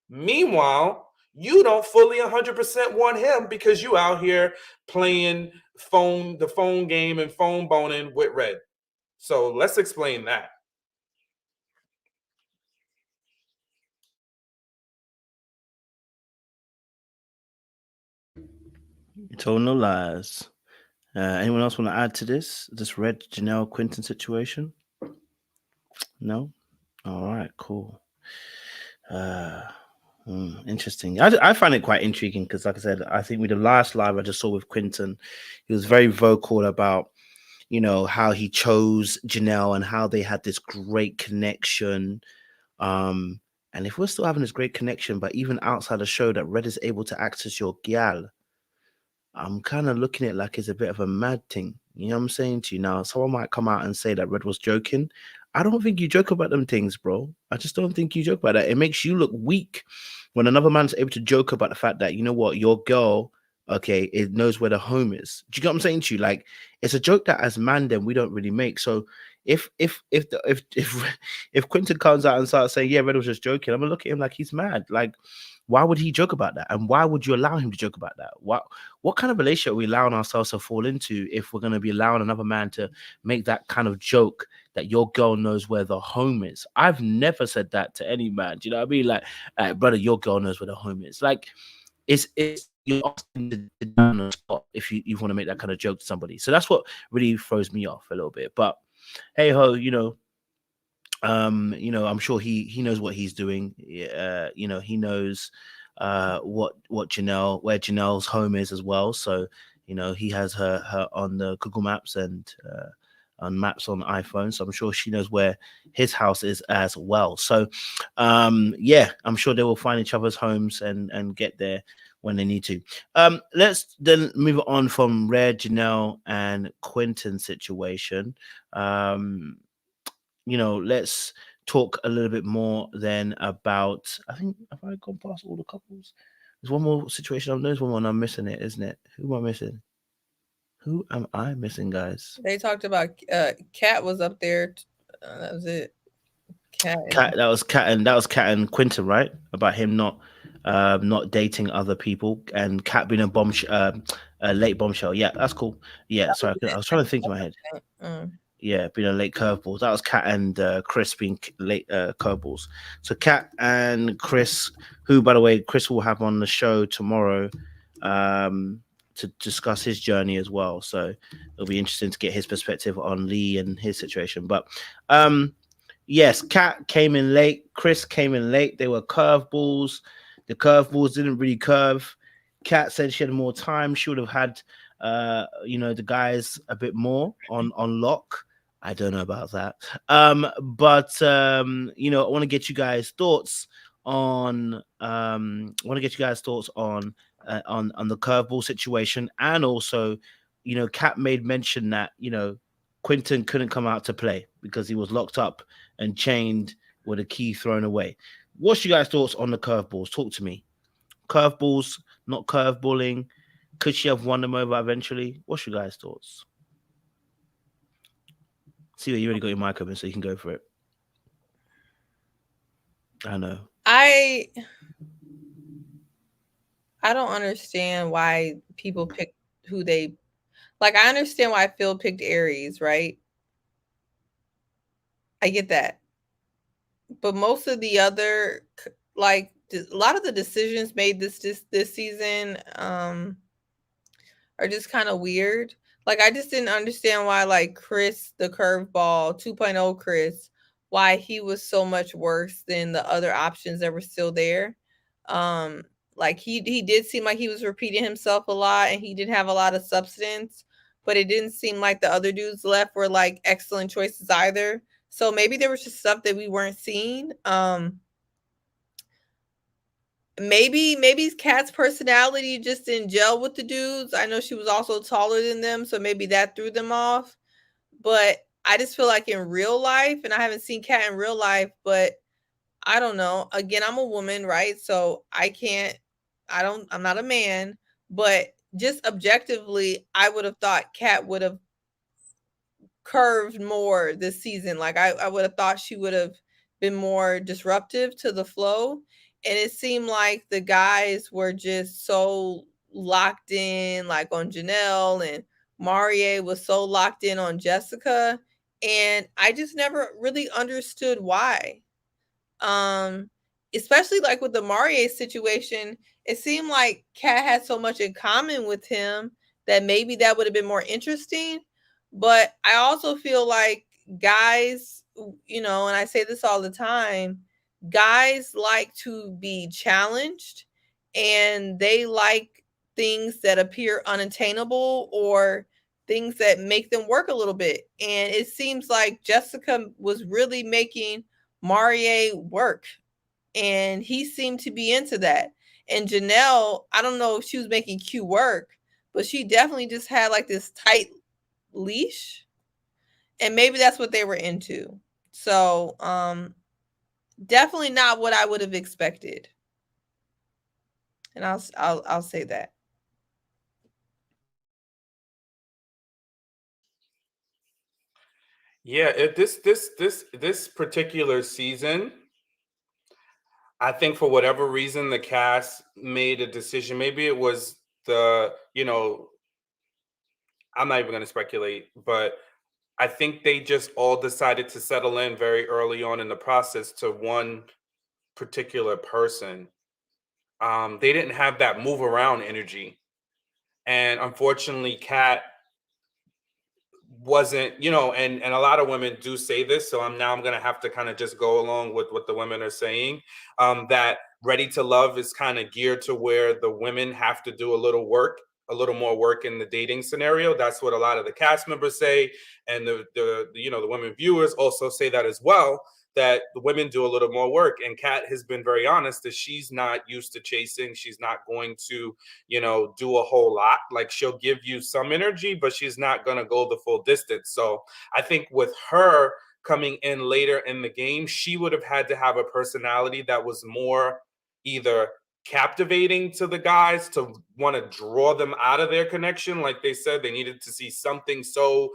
Meanwhile, you don't fully 100% want him because you out here playing the phone game and phone boning with Red. So let's explain that. You told no lies. Anyone else want to add to this Red Janelle Quinton situation? No? All right, cool. Interesting. I find it quite intriguing because, like I said, I think with the last live I just saw with Quinton, he was very vocal about, how he chose Janelle and how they had this great connection. And if we're still having this great connection, but even outside the show that Red is able to access your gal, I'm kind of looking at it like it's a bit of a mad thing. You know what I'm saying to you? Now, someone might come out and say that Red was joking. I don't think you joke about them things, bro. I just don't think you joke about that. It makes you look weak when another man's able to joke about the fact that, you know what, your girl, okay, it knows where the home is. Do you get what I'm saying to you? Like, it's a joke that as man, then we don't really make. So if Quinton comes out and starts saying, yeah, Red was just joking, I'm gonna look at him like he's mad. Like, why would he joke about that? And why would you allow him to joke about that? What kind of relationship are we allowing ourselves to fall into if we're going to be allowing another man to make that kind of joke that your girl knows where the home is? I've never said that to any man. Do you know what I mean? Like, brother, your girl knows where the home is. Like, it's you're asking the down on the spot if you want to make that kind of joke to somebody. So that's what really throws me off a little bit. But hey ho, I'm sure he knows what he's doing. He knows where Janelle's home is as well. So, he has her on the Google Maps, and maps on iPhone. So I'm sure she knows where his house is as well. So yeah, I'm sure they will find each other's homes and get there when they need to. Let's then move on from Rare, Janelle, and Quinton situation. Let's talk a little bit more then about, I think, have I gone past all the couples? There's one more situation. There's one more and I'm missing it, isn't it? Who am I missing? Who am I missing, guys? They talked about Kat was up there. That was it. Kat. That was Kat and Quinton, right? About him not dating other people, and Kat being a late bombshell. Yeah, that's cool. Yeah, sorry, I was trying to think in my head. Yeah, being a late curveball. That was Kat and Chris being late curveballs. So Kat and Chris, who, by the way, Chris will have on the show tomorrow to discuss his journey as well. So it'll be interesting to get his perspective on Lee and his situation. But yes, Kat came in late. Chris came in late. They were curveballs. The curveballs didn't really curve. Kat said she had more time. She would have had the guys a bit more on lock. I don't know about that. But I want to get you guys thoughts on the curveball situation. And also, Kat made mention that, Quinton couldn't come out to play because he was locked up and chained with a key thrown away. What's your guys' thoughts on the curveballs? Talk to me. Curveballs, not curveballing. Could she have won them over eventually? What's your guys' thoughts? See, you already got your mic open, so you can go for it. I know. I don't understand why people pick who they like. I understand why Phil picked Aries, right? I get that. But most of the other, like a lot of the decisions made this season are just kind of weird. Like, I just didn't understand why, like, Chris, the curveball 2.0 Chris, why he was so much worse than the other options that were still there. Like, he did seem like he was repeating himself a lot and he didn't have a lot of substance, but it didn't seem like the other dudes left were like excellent choices either. So maybe there was just stuff that we weren't seeing. Maybe Kat's personality just didn't gel with the dudes. I know she was also taller than them, so maybe that threw them off. But I just feel like in real life, and I haven't seen Kat in real life, but I don't know. Again, I'm a woman, right? So I'm not a man, but just objectively, I would have thought Kat would have curved more this season. Like I would have thought she would have been more disruptive to the flow. And it seemed like the guys were just so locked in, like on Janelle, and Maurier was so locked in on Jessica. And I just never really understood why. Especially like with the Maurier situation, it seemed like Kat had so much in common with him that maybe that would have been more interesting. But I also feel like guys, and I say this all the time, guys like to be challenged and they like things that appear unattainable or things that make them work a little bit. And it seems like Jessica was really making Maurier work, and he seemed to be into that. And Janelle, I don't know if she was making Q work, but she definitely just had like this tight leash, and maybe that's what they were into. So definitely not what I would have expected, and I'll say that. Yeah, this particular season, I think for whatever reason the cast made a decision. Maybe it was I'm not even going to speculate, but I think they just all decided to settle in very early on in the process to one particular person. They didn't have that move around energy. And unfortunately, Kat wasn't, and a lot of women do say this. So I'm going to have to kind of just go along with what the women are saying, that Ready to Love is kind of geared to where the women have to do a little work a little more work in the dating scenario. That's what a lot of the cast members say, and the women viewers also say that as well, that the women do a little more work. And Kat has been very honest that she's not used to chasing. She's not going to, do a whole lot. Like, she'll give you some energy, but she's not going to go the full distance. So I think with her coming in later in the game, she would have had to have a personality that was more either captivating to the guys to want to draw them out of their connection. Like they said, they needed to see something so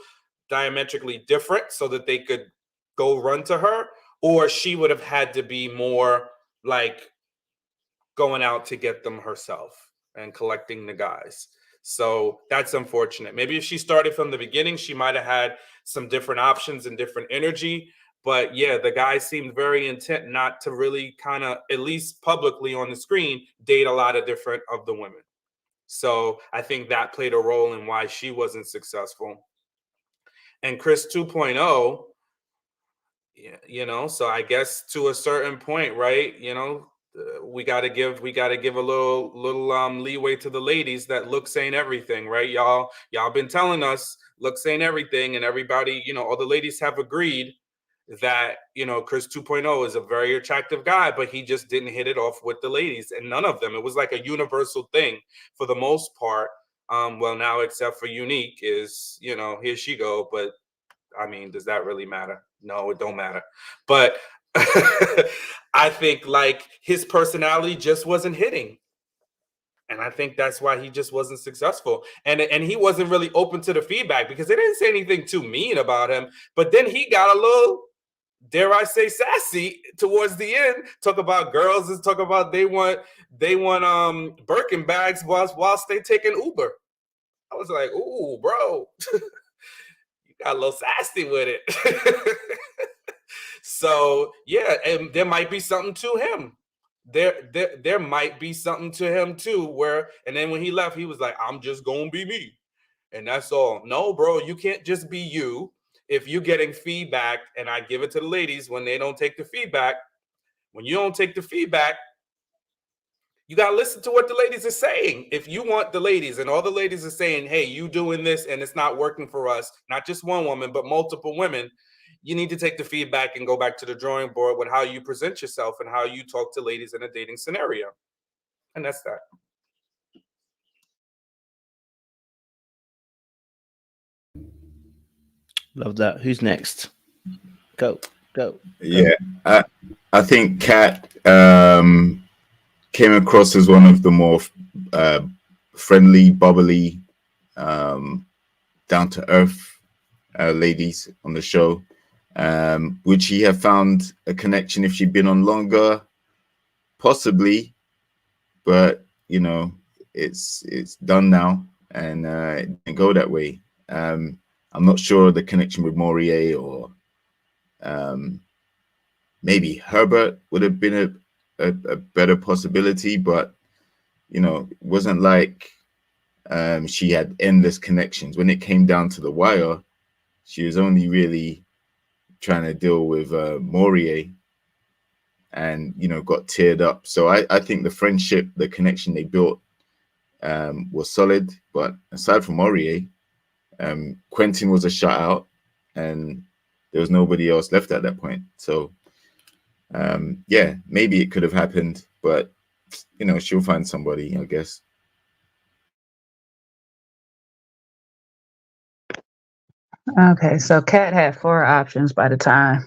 diametrically different so that they could go run to her, or she would have had to be more like going out to get them herself and collecting the guys. So that's unfortunate. Maybe if she started from the beginning, she might have had some different options and different energy. But yeah, the guy seemed very intent not to really kind of, at least publicly on the screen, date a lot of different of the women. So I think that played a role in why she wasn't successful. And Chris 2.0, so I guess to a certain point, right? We got to give a little leeway to the ladies that looks ain't everything, right? Y'all been telling us looks ain't everything, and everybody, all the ladies have agreed that, Chris 2.0 is a very attractive guy, but he just didn't hit it off with the ladies, and none of them. It was like a universal thing for the most part. Well, now except for Unique is, here she go, but I mean, does that really matter? No, it don't matter. But I think like his personality just wasn't hitting. And I think that's why he just wasn't successful. And he wasn't really open to the feedback because they didn't say anything too mean about him. But then he got a little, dare I say, sassy towards the end. Talk about girls and talk about they want Birkin bags whilst they taking Uber. I was like, ooh, bro. Got a little sassy with it. So yeah, and there might be something to him. There might be something to him too, and then when he left, he was like, I'm just gonna be me. And that's all. No, bro, you can't just be you. If you're getting feedback, and I give it to the ladies when they don't take the feedback, when you don't take the feedback, you got to listen to what the ladies are saying. If you want the ladies and all the ladies are saying, hey, you doing this and it's not working for us, not just one woman, but multiple women, you need to take the feedback and go back to the drawing board with how you present yourself and how you talk to ladies in a dating scenario. And that's that. Love that. Who's next? Go. Yeah, I think Kat came across as one of the more friendly, bubbly, down to earth ladies on the show. Would she have found a connection if she'd been on longer? Possibly, but it's done now, and it didn't go that way. I'm not sure the connection with Maurier or maybe Herbert would have been a better possibility, but it wasn't like she had endless connections. When it came down to the wire, she was only really trying to deal with Maurier, and got teared up. So I think the friendship, the connection they built was solid. But aside from Maurier, Quinton was a shutout, and there was nobody else left at that point. So yeah, maybe it could have happened, but she'll find somebody, I guess. Okay, so Kat had 4 options by the time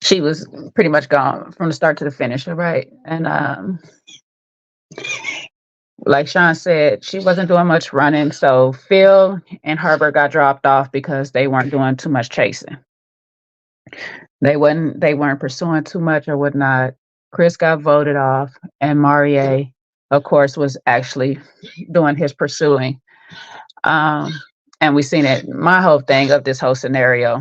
she was pretty much gone from the start to the finish, right? And like Sean said, she wasn't doing much running, so Phil and Herbert got dropped off because they weren't doing too much chasing. They weren't pursuing too much or whatnot. Chris got voted off, and Maurier, of course, was actually doing his pursuing. And we seen it. My whole thing of this whole scenario,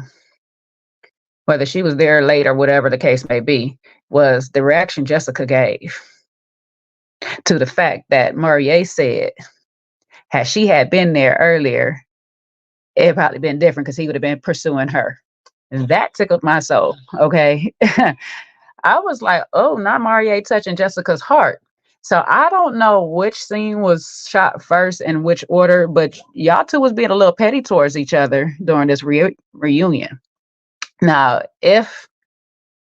whether she was there late or whatever the case may be, was the reaction Jessica gave to the fact that Maurier said, had she had been there earlier, it probably been different because he would have been pursuing her. And that tickled my soul. Okay. I was like, oh, not Maurier touching Jessica's heart. So I don't know which scene was shot first and which order, but y'all two was being a little petty towards each other during this reunion. Now, if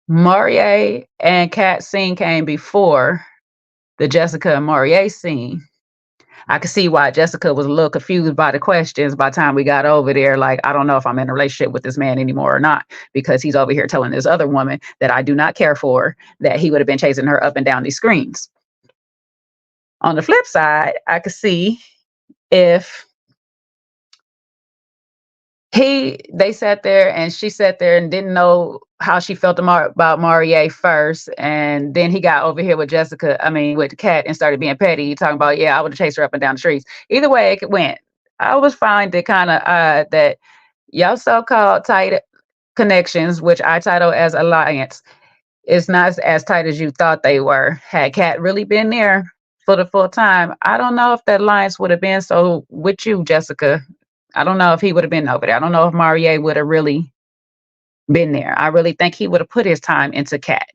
Maurier and Kat scene came before the Jessica and Maurier scene, I could see why Jessica was a little confused by the questions by the time we got over there. Like, I don't know if I'm in a relationship with this man anymore or not, because he's over here telling this other woman that I do not care for, that he would have been chasing her up and down these screens. On the flip side, I could see if they sat there and she sat there and didn't know how she felt about Maurier first, and then he got over here with with Kat and started being petty, talking about, yeah, I would have chased her up and down the streets. Either way it went, I was find it kind of odd that y'all so-called tight connections, which I title as alliance, is not as tight as you thought they were. Had Kat really been there for the full time, I don't know if that alliance would have been so with you, Jessica. I don't know if he would have been over there. I don't know if Maurier would have really been there. I really think he would have put his time into Kat.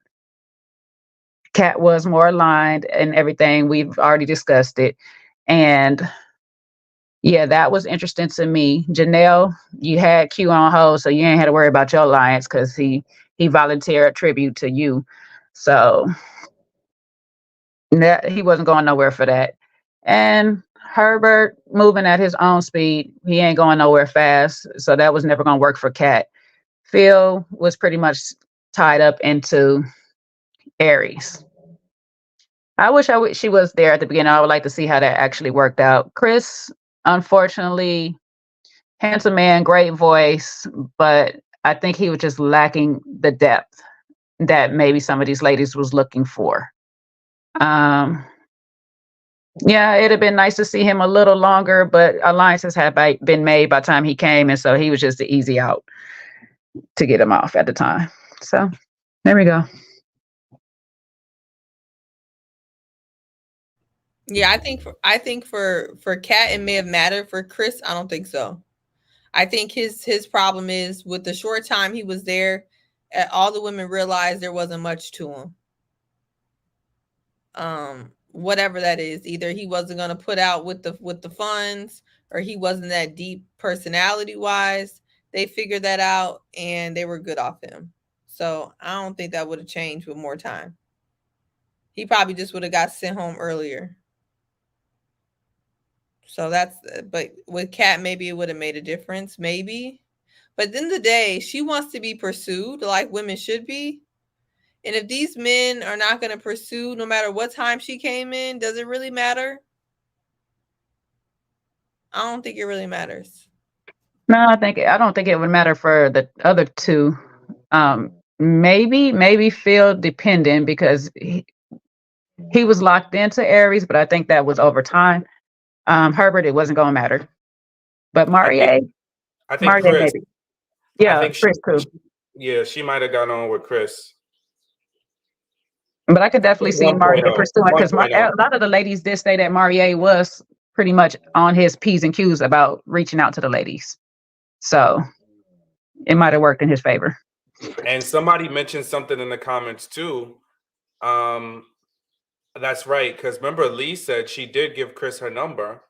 Kat was more aligned and everything. We've already discussed it. And yeah, that was interesting to me. Janelle, you had Q on hold, so you ain't had to worry about your alliance because he volunteered a tribute to you. So he wasn't going nowhere for that. And Herbert moving at his own speed. He ain't going nowhere fast. So that was never going to work for Kat. Phil was pretty much tied up into Aries. I wish she was there at the beginning. I would like to see how that actually worked out. Chris, unfortunately, handsome man, great voice, but I think he was just lacking the depth that maybe some of these ladies was looking for. Yeah, it'd have been nice to see him a little longer, but alliances had been made by the time he came, and so he was just the easy out to get him off at the time. So there we go. Yeah, I think for Kat it may have mattered. For Chris, I don't think so. I think his problem is with the short time he was there, all the women realized there wasn't much to him. Whatever that is, either he wasn't going to put out with the funds, or he wasn't that deep personality wise. They figured that out and they were good off him. So I don't think that would have changed with more time. He probably just would have got sent home earlier. So but with Kat, maybe it would have made a difference, maybe. But at the end of the day, she wants to be pursued like women should be. And if these men are not going to pursue, no matter what time she came in, does it really matter? I don't think it really matters. No, I don't think it would matter for the other two. Maybe Phil dependent because he was locked into Aries, but I think that was over time. Herbert, it wasn't going to matter. But Maurier, I think Chris. Maybe. Yeah, I think Chris too. Yeah, she might have gone on with Chris. But I could definitely see Maurier pursuing, because a lot of the ladies did say that Maurier was pretty much on his P's and Q's about reaching out to the ladies. So it might have worked in his favor. And somebody mentioned something in the comments too. That's right, because remember Lee said she did give Chris her number,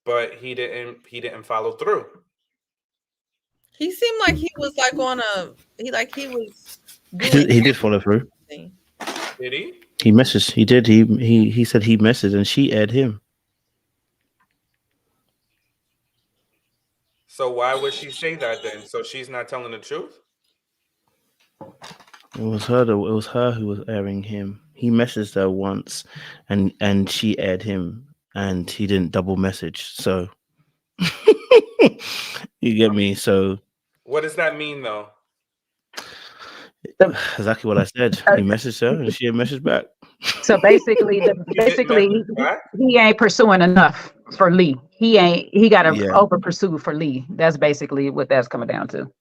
but he didn't follow through. He seemed like he was like he did follow through. Did he? He messaged. He did. He said he messaged and she aired him. So why would she say that then? So she's not telling the truth? It was her who was airing him. He messaged her once and she aired him, and he didn't double message. So you get me? So what does that mean though? Exactly what I said. He messaged her and she had messaged back. So basically he ain't pursuing enough for Lee. He got to over pursue for Lee. That's basically what that's coming down to.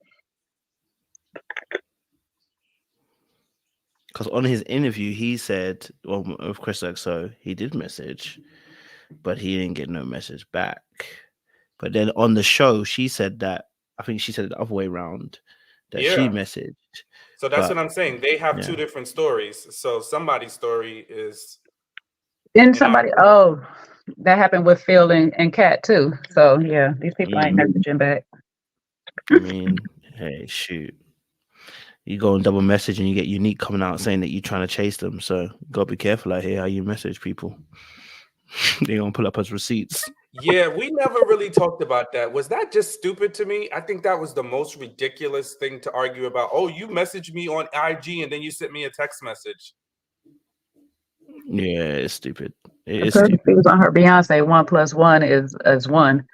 Because on his interview, he said, well, of Chris XO, he did message, but he didn't get no message back. But then on the show, she said that, I think she said it the other way around, that she messaged. So that's what I'm saying. They have two different stories. So somebody's story is Didn't somebody? Oh, that happened with Phil and Kat too. So yeah, these people ain't messaging back. I mean, hey, shoot. You go and double message and you get Unique coming out saying that you're trying to chase them. So you gotta be careful out here how you message people. They gonna pull up as receipts. Yeah, we never really talked about that. Was that just stupid to me? I think that was the most ridiculous thing to argue about. Oh, you messaged me on IG and then you sent me a text message. Yeah, it's stupid. It The is person stupid. was on her Beyonce 1 + 1 is 1.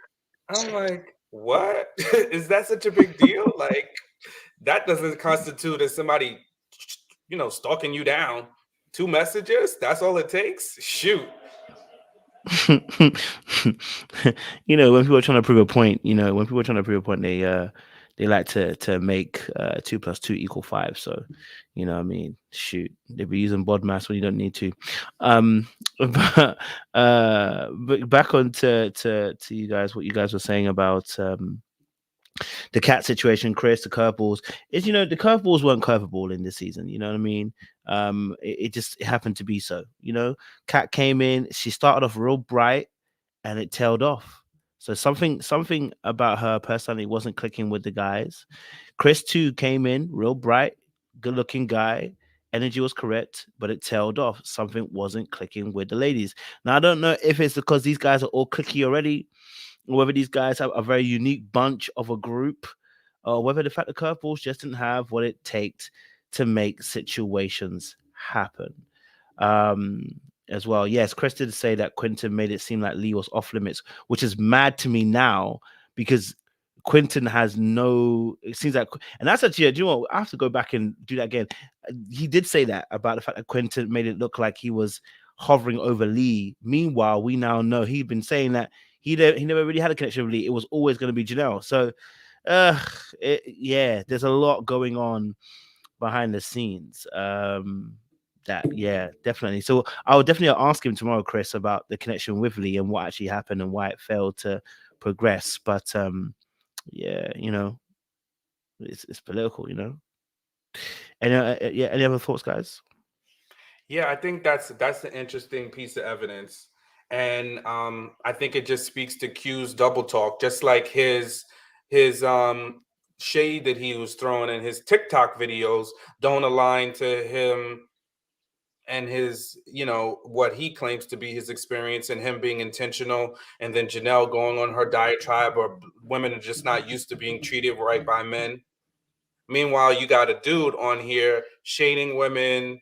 I'm like, what? Is that such a big deal? Like, that doesn't constitute as somebody, stalking you down. 2 messages? That's all it takes? Shoot. When people are trying to prove a point, they like to make 2 + 2 = 5. So, what I mean, shoot, they be using bod mass when you don't need to. But back on to you guys, what you guys were saying about the Cat situation, Chris, the curveballs is, the curveballs weren't curveball in this season. You know what I mean? It just happened to be so. Cat came in, she started off real bright, and it tailed off. So something about her personality wasn't clicking with the guys. Chris too came in real bright, good-looking guy. Energy was correct, but it tailed off. Something wasn't clicking with the ladies. Now I don't know if it's because these guys are all clicky already, or whether these guys have a very unique bunch of a group, or whether the fact the curveballs just didn't have what it takes to make situations happen. As well, yes, Chris did say that Quinton made it seem like Lee was off limits, which is mad to me now because Quinton has no. It seems like, and that's actually, do you know what? I have to go back and do that again. He did say that about the fact that Quinton made it look like he was hovering over Lee. Meanwhile, we now know he'd been saying that he never really had a connection with Lee. It was always going to be Janelle. So, there's a lot going on behind the scenes. Definitely. So I'll definitely ask him tomorrow, Chris, about the connection with Lee and what actually happened and why it failed to progress. But it's political. Any other thoughts, guys? Yeah, I think that's an interesting piece of evidence. And I think it just speaks to Q's double talk, just like his shade that he was throwing in his TikTok videos don't align to him and his, what he claims to be his experience and him being intentional. And then Janelle going on her diatribe, or women are just not used to being treated right by men. Meanwhile, you got a dude on here shading women,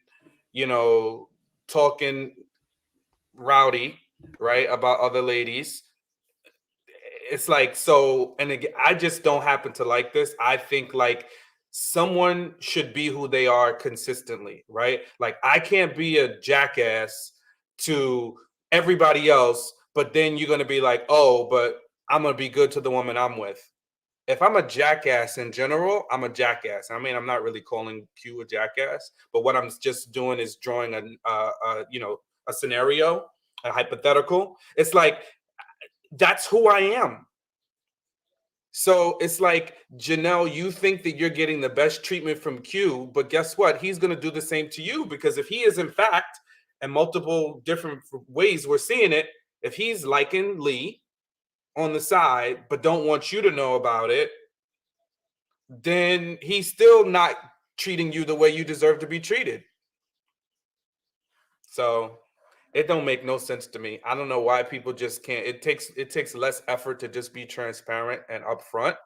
talking rowdy, right, about other ladies. It's like, so, and again, I just don't happen to like this. I think like someone should be who they are consistently, right? Like I can't be a jackass to everybody else, but then you're going to be like, oh, but I'm going to be good to the woman I'm with. If I'm a jackass in general, I'm a jackass. I mean, I'm not really calling Q a jackass, but what I'm just doing is drawing a scenario, a hypothetical. It's like, that's who I am. So it's like, Janelle, you think that you're getting the best treatment from Q, but guess what? He's going to do the same to you, because if he is, in fact, in multiple different ways we're seeing it, if he's liking Lee on the side, but don't want you to know about it, then he's still not treating you the way you deserve to be treated. So it don't make no sense to me. I don't know why people just can't. It takes less effort to just be transparent and upfront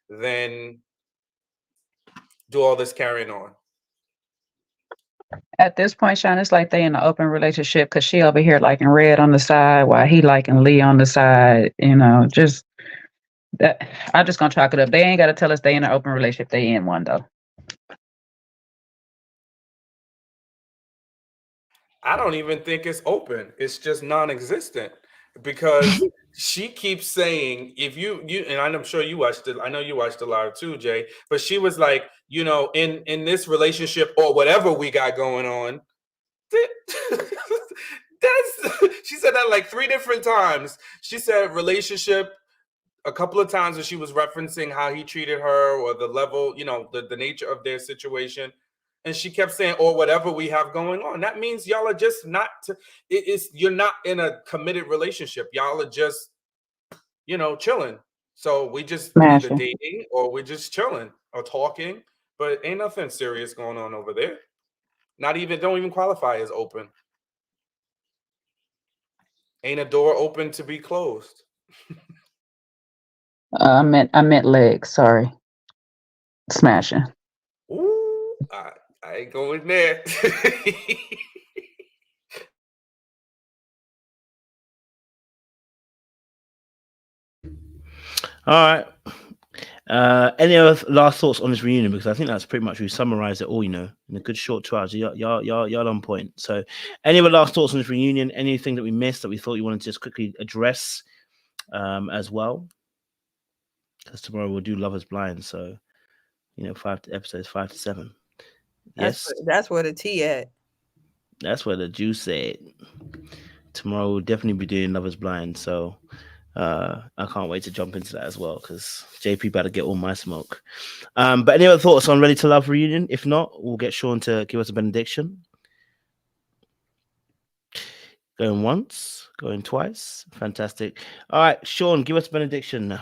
than do all this carrying on. At this point, Sean, it's like they in an open relationship because she over here liking Red on the side while he liking Lee on the side. Just that. I'm just gonna chalk it up. They ain't got to tell us they in an open relationship. They in one though. I don't even think it's open. It's just non-existent, because she keeps saying, if you and I'm sure you watched it. I know you watched it live too, Jay. But she was like, in this relationship or whatever we got going on, she said that like 3 different times. She said relationship a couple of times when she was referencing how he treated her or the level, the nature of their situation. And she kept saying, or whatever we have going on. That means y'all are just not, you're not in a committed relationship. Y'all are just, you know, chilling. So we just either dating or we're just chilling or talking, but ain't nothing serious going on over there. Not even, don't even qualify as open. Ain't a door open to be closed. I meant legs. Sorry. Smashing. Ooh, I ain't going there. All right. Any other last thoughts on this reunion? Because I think that's pretty much we summarized it all, you know, in a good short 2 hours. Y'all on point. So, any other last thoughts on this reunion? Anything that we missed that we thought you wanted to just quickly address as well? Because tomorrow we'll do Love Is Blind. So, you know, 5 episodes, 5 to 7. Yes, that's where the tea at. That's where the juice said. Tomorrow we'll definitely be doing Love Is Blind. So. I can't wait to jump into that as well because JP better get all my smoke. But any other thoughts on Ready to Love reunion? If not, we'll get Sean to give us a benediction. Going once, going twice. Fantastic. All right, Sean, give us a benediction.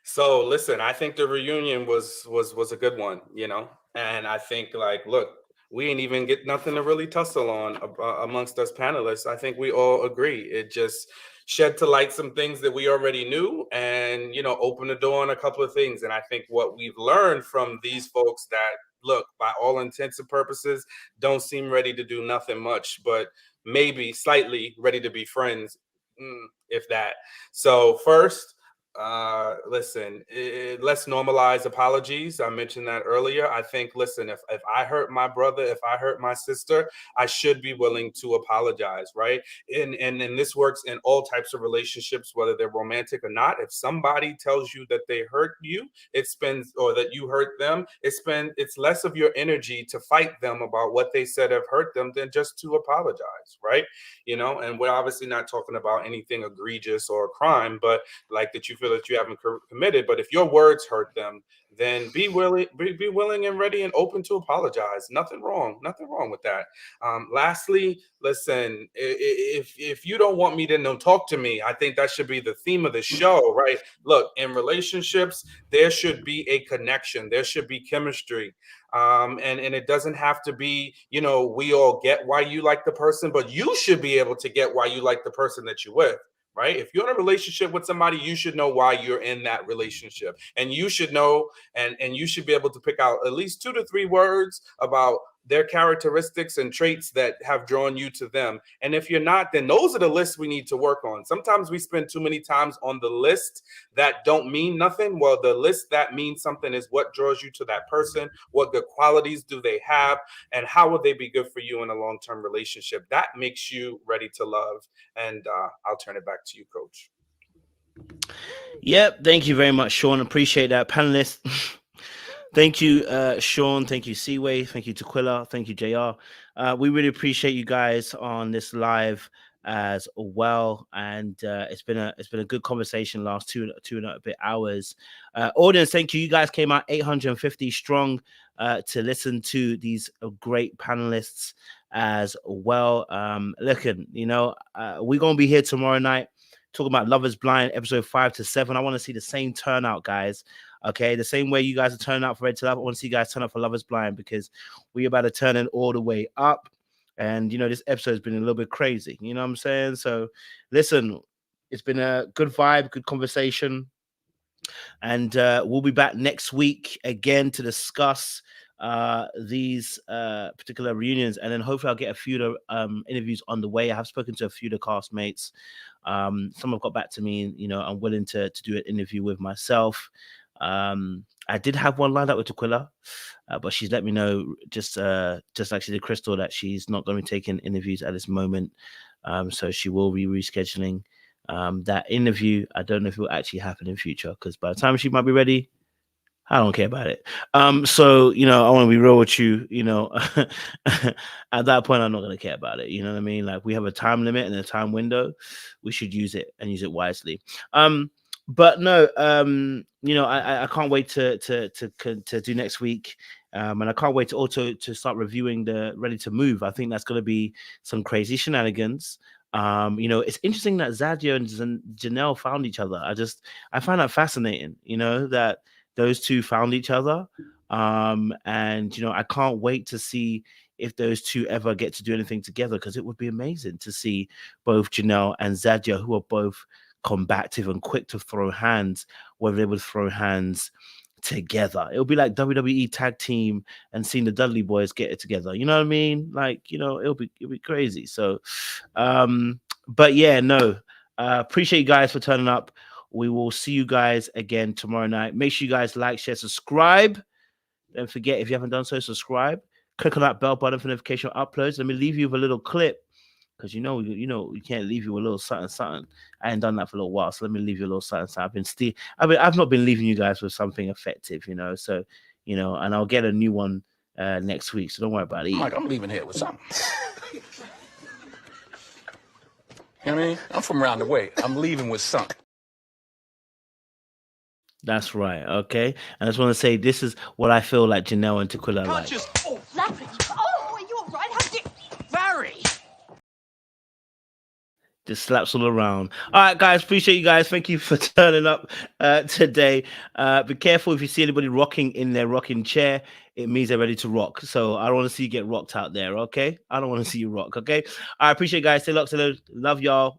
So listen, I think the reunion was a good one, you know, and I think like, look, we ain't even get nothing to really tussle on amongst us panelists. I think we all agree. It just shed to light some things that we already knew and, you know, open the door on a couple of things. And I think what we've learned from these folks that, look, by all intents and purposes, don't seem ready to do nothing much, but maybe slightly ready to be friends, if that. So first, listen, let's normalize apologies. I mentioned that earlier. I think, listen, if I hurt my brother, if I hurt my sister, I should be willing to apologize, right? And this works in all types of relationships, whether they're romantic or not. If somebody tells you that they hurt you, or that you hurt them, it's less of your energy to fight them about what they said have hurt them than just to apologize, right? You know, and we're obviously not talking about anything egregious or a crime, but like that you feel that you haven't committed. But if your words hurt them, then be willing and ready and open to apologize. Nothing wrong with that. Lastly, listen, if you don't want me to talk to me, I think that should be the theme of the show, right? Look, in relationships, there should be a connection. There should be chemistry. And it doesn't have to be, you know, we all get why you like the person, but you should be able to get why you like the person that you're with. Right? If you're in a relationship with somebody, you should know why you're in that relationship. And you should know, and you should be able to pick out at least 2 to 3 words about their characteristics and traits that have drawn you to them. And if you're not, then those are the lists we need to work on. Sometimes we spend too many times on the list that don't mean nothing. Well, the list that means something is what draws you to that person, what good qualities do they have, and how would they be good for you in a long-term relationship. That makes you ready to love. And I'll turn it back to you, Coach. Yep, thank you very much, Sean. Appreciate that, panelists. Thank you, Sean. Thank you, Seaway. Thank you, Tequila. Thank you, JR. We really appreciate you guys on this live as well, and it's been a good conversation last two and a bit hours. Audience, thank you. You guys came out 850 strong to listen to these great panelists as well. Looking, you know, we're gonna be here tomorrow night talking about Love Is Blind episode 5 to 7. I want to see the same turnout, guys. Okay, the same way you guys are turning out for Ready to Love, I want to see you guys turn up for Love Is Blind because we're about to turn it all the way up. And, you know, this episode has been a little bit crazy. You know what I'm saying? So, listen, it's been a good vibe, good conversation. And we'll be back next week again to discuss these particular reunions. And then hopefully I'll get a few interviews on the way. I have spoken to a few of the castmates. Some have got back to me, you know, I'm willing to do an interview with myself. I did have one lined up with Tequila, but she's let me know just like she did Crystal that she's not going to be taking interviews at this moment. So she will be rescheduling that interview. I don't know if it will actually happen in future because by the time she might be ready, I don't care about it. So, you know, I want to be real with you, you know, at that point, I'm not going to care about it. You know what I mean? Like we have a time limit and a time window. We should use it and use it wisely. But no, you know, I can't wait to do next week. And I can't wait to also to start reviewing the Ready to Move. I think that's going to be some crazy shenanigans. You know, it's interesting that Zadia and Janelle found each other. I find that fascinating, you know, that those two found each other. And, you know, I can't wait to see if those two ever get to do anything together, because it would be amazing to see both Janelle and Zadia, who are both combative and quick to throw hands, whether they would throw hands together. It'll be like WWE tag team and seeing the Dudley boys get it together. You know what I mean? Like, you know, it'll be crazy. So, but yeah, no, appreciate you guys for turning up. We will see you guys again tomorrow night. Make sure you guys like, share, subscribe. Don't forget, if you haven't done so, subscribe. Click on that bell button for notification uploads. Let me leave you with a little clip, because you know, you can't leave you with a little something. I ain't done that for a little while, so let me leave you a little something. I've not been leaving you guys with something effective, you know. So, you know, and I'll get a new one next week. So don't worry about it. I'm leaving here with something. You know what I mean? I'm from around the way. I'm leaving with something. That's right. Okay. And I just want to say, this is what I feel like Janelle and Tequila like. Oh, Larry. Oh, are you all right? How did Barry? Just slaps all around. All right, guys. Appreciate you guys. Thank you for turning up today. Be careful if you see anybody rocking in their rocking chair. It means they're ready to rock. So I don't want to see you get rocked out there. Okay. I don't want to see you rock. Okay. I appreciate you guys. Stay locked. Love y'all.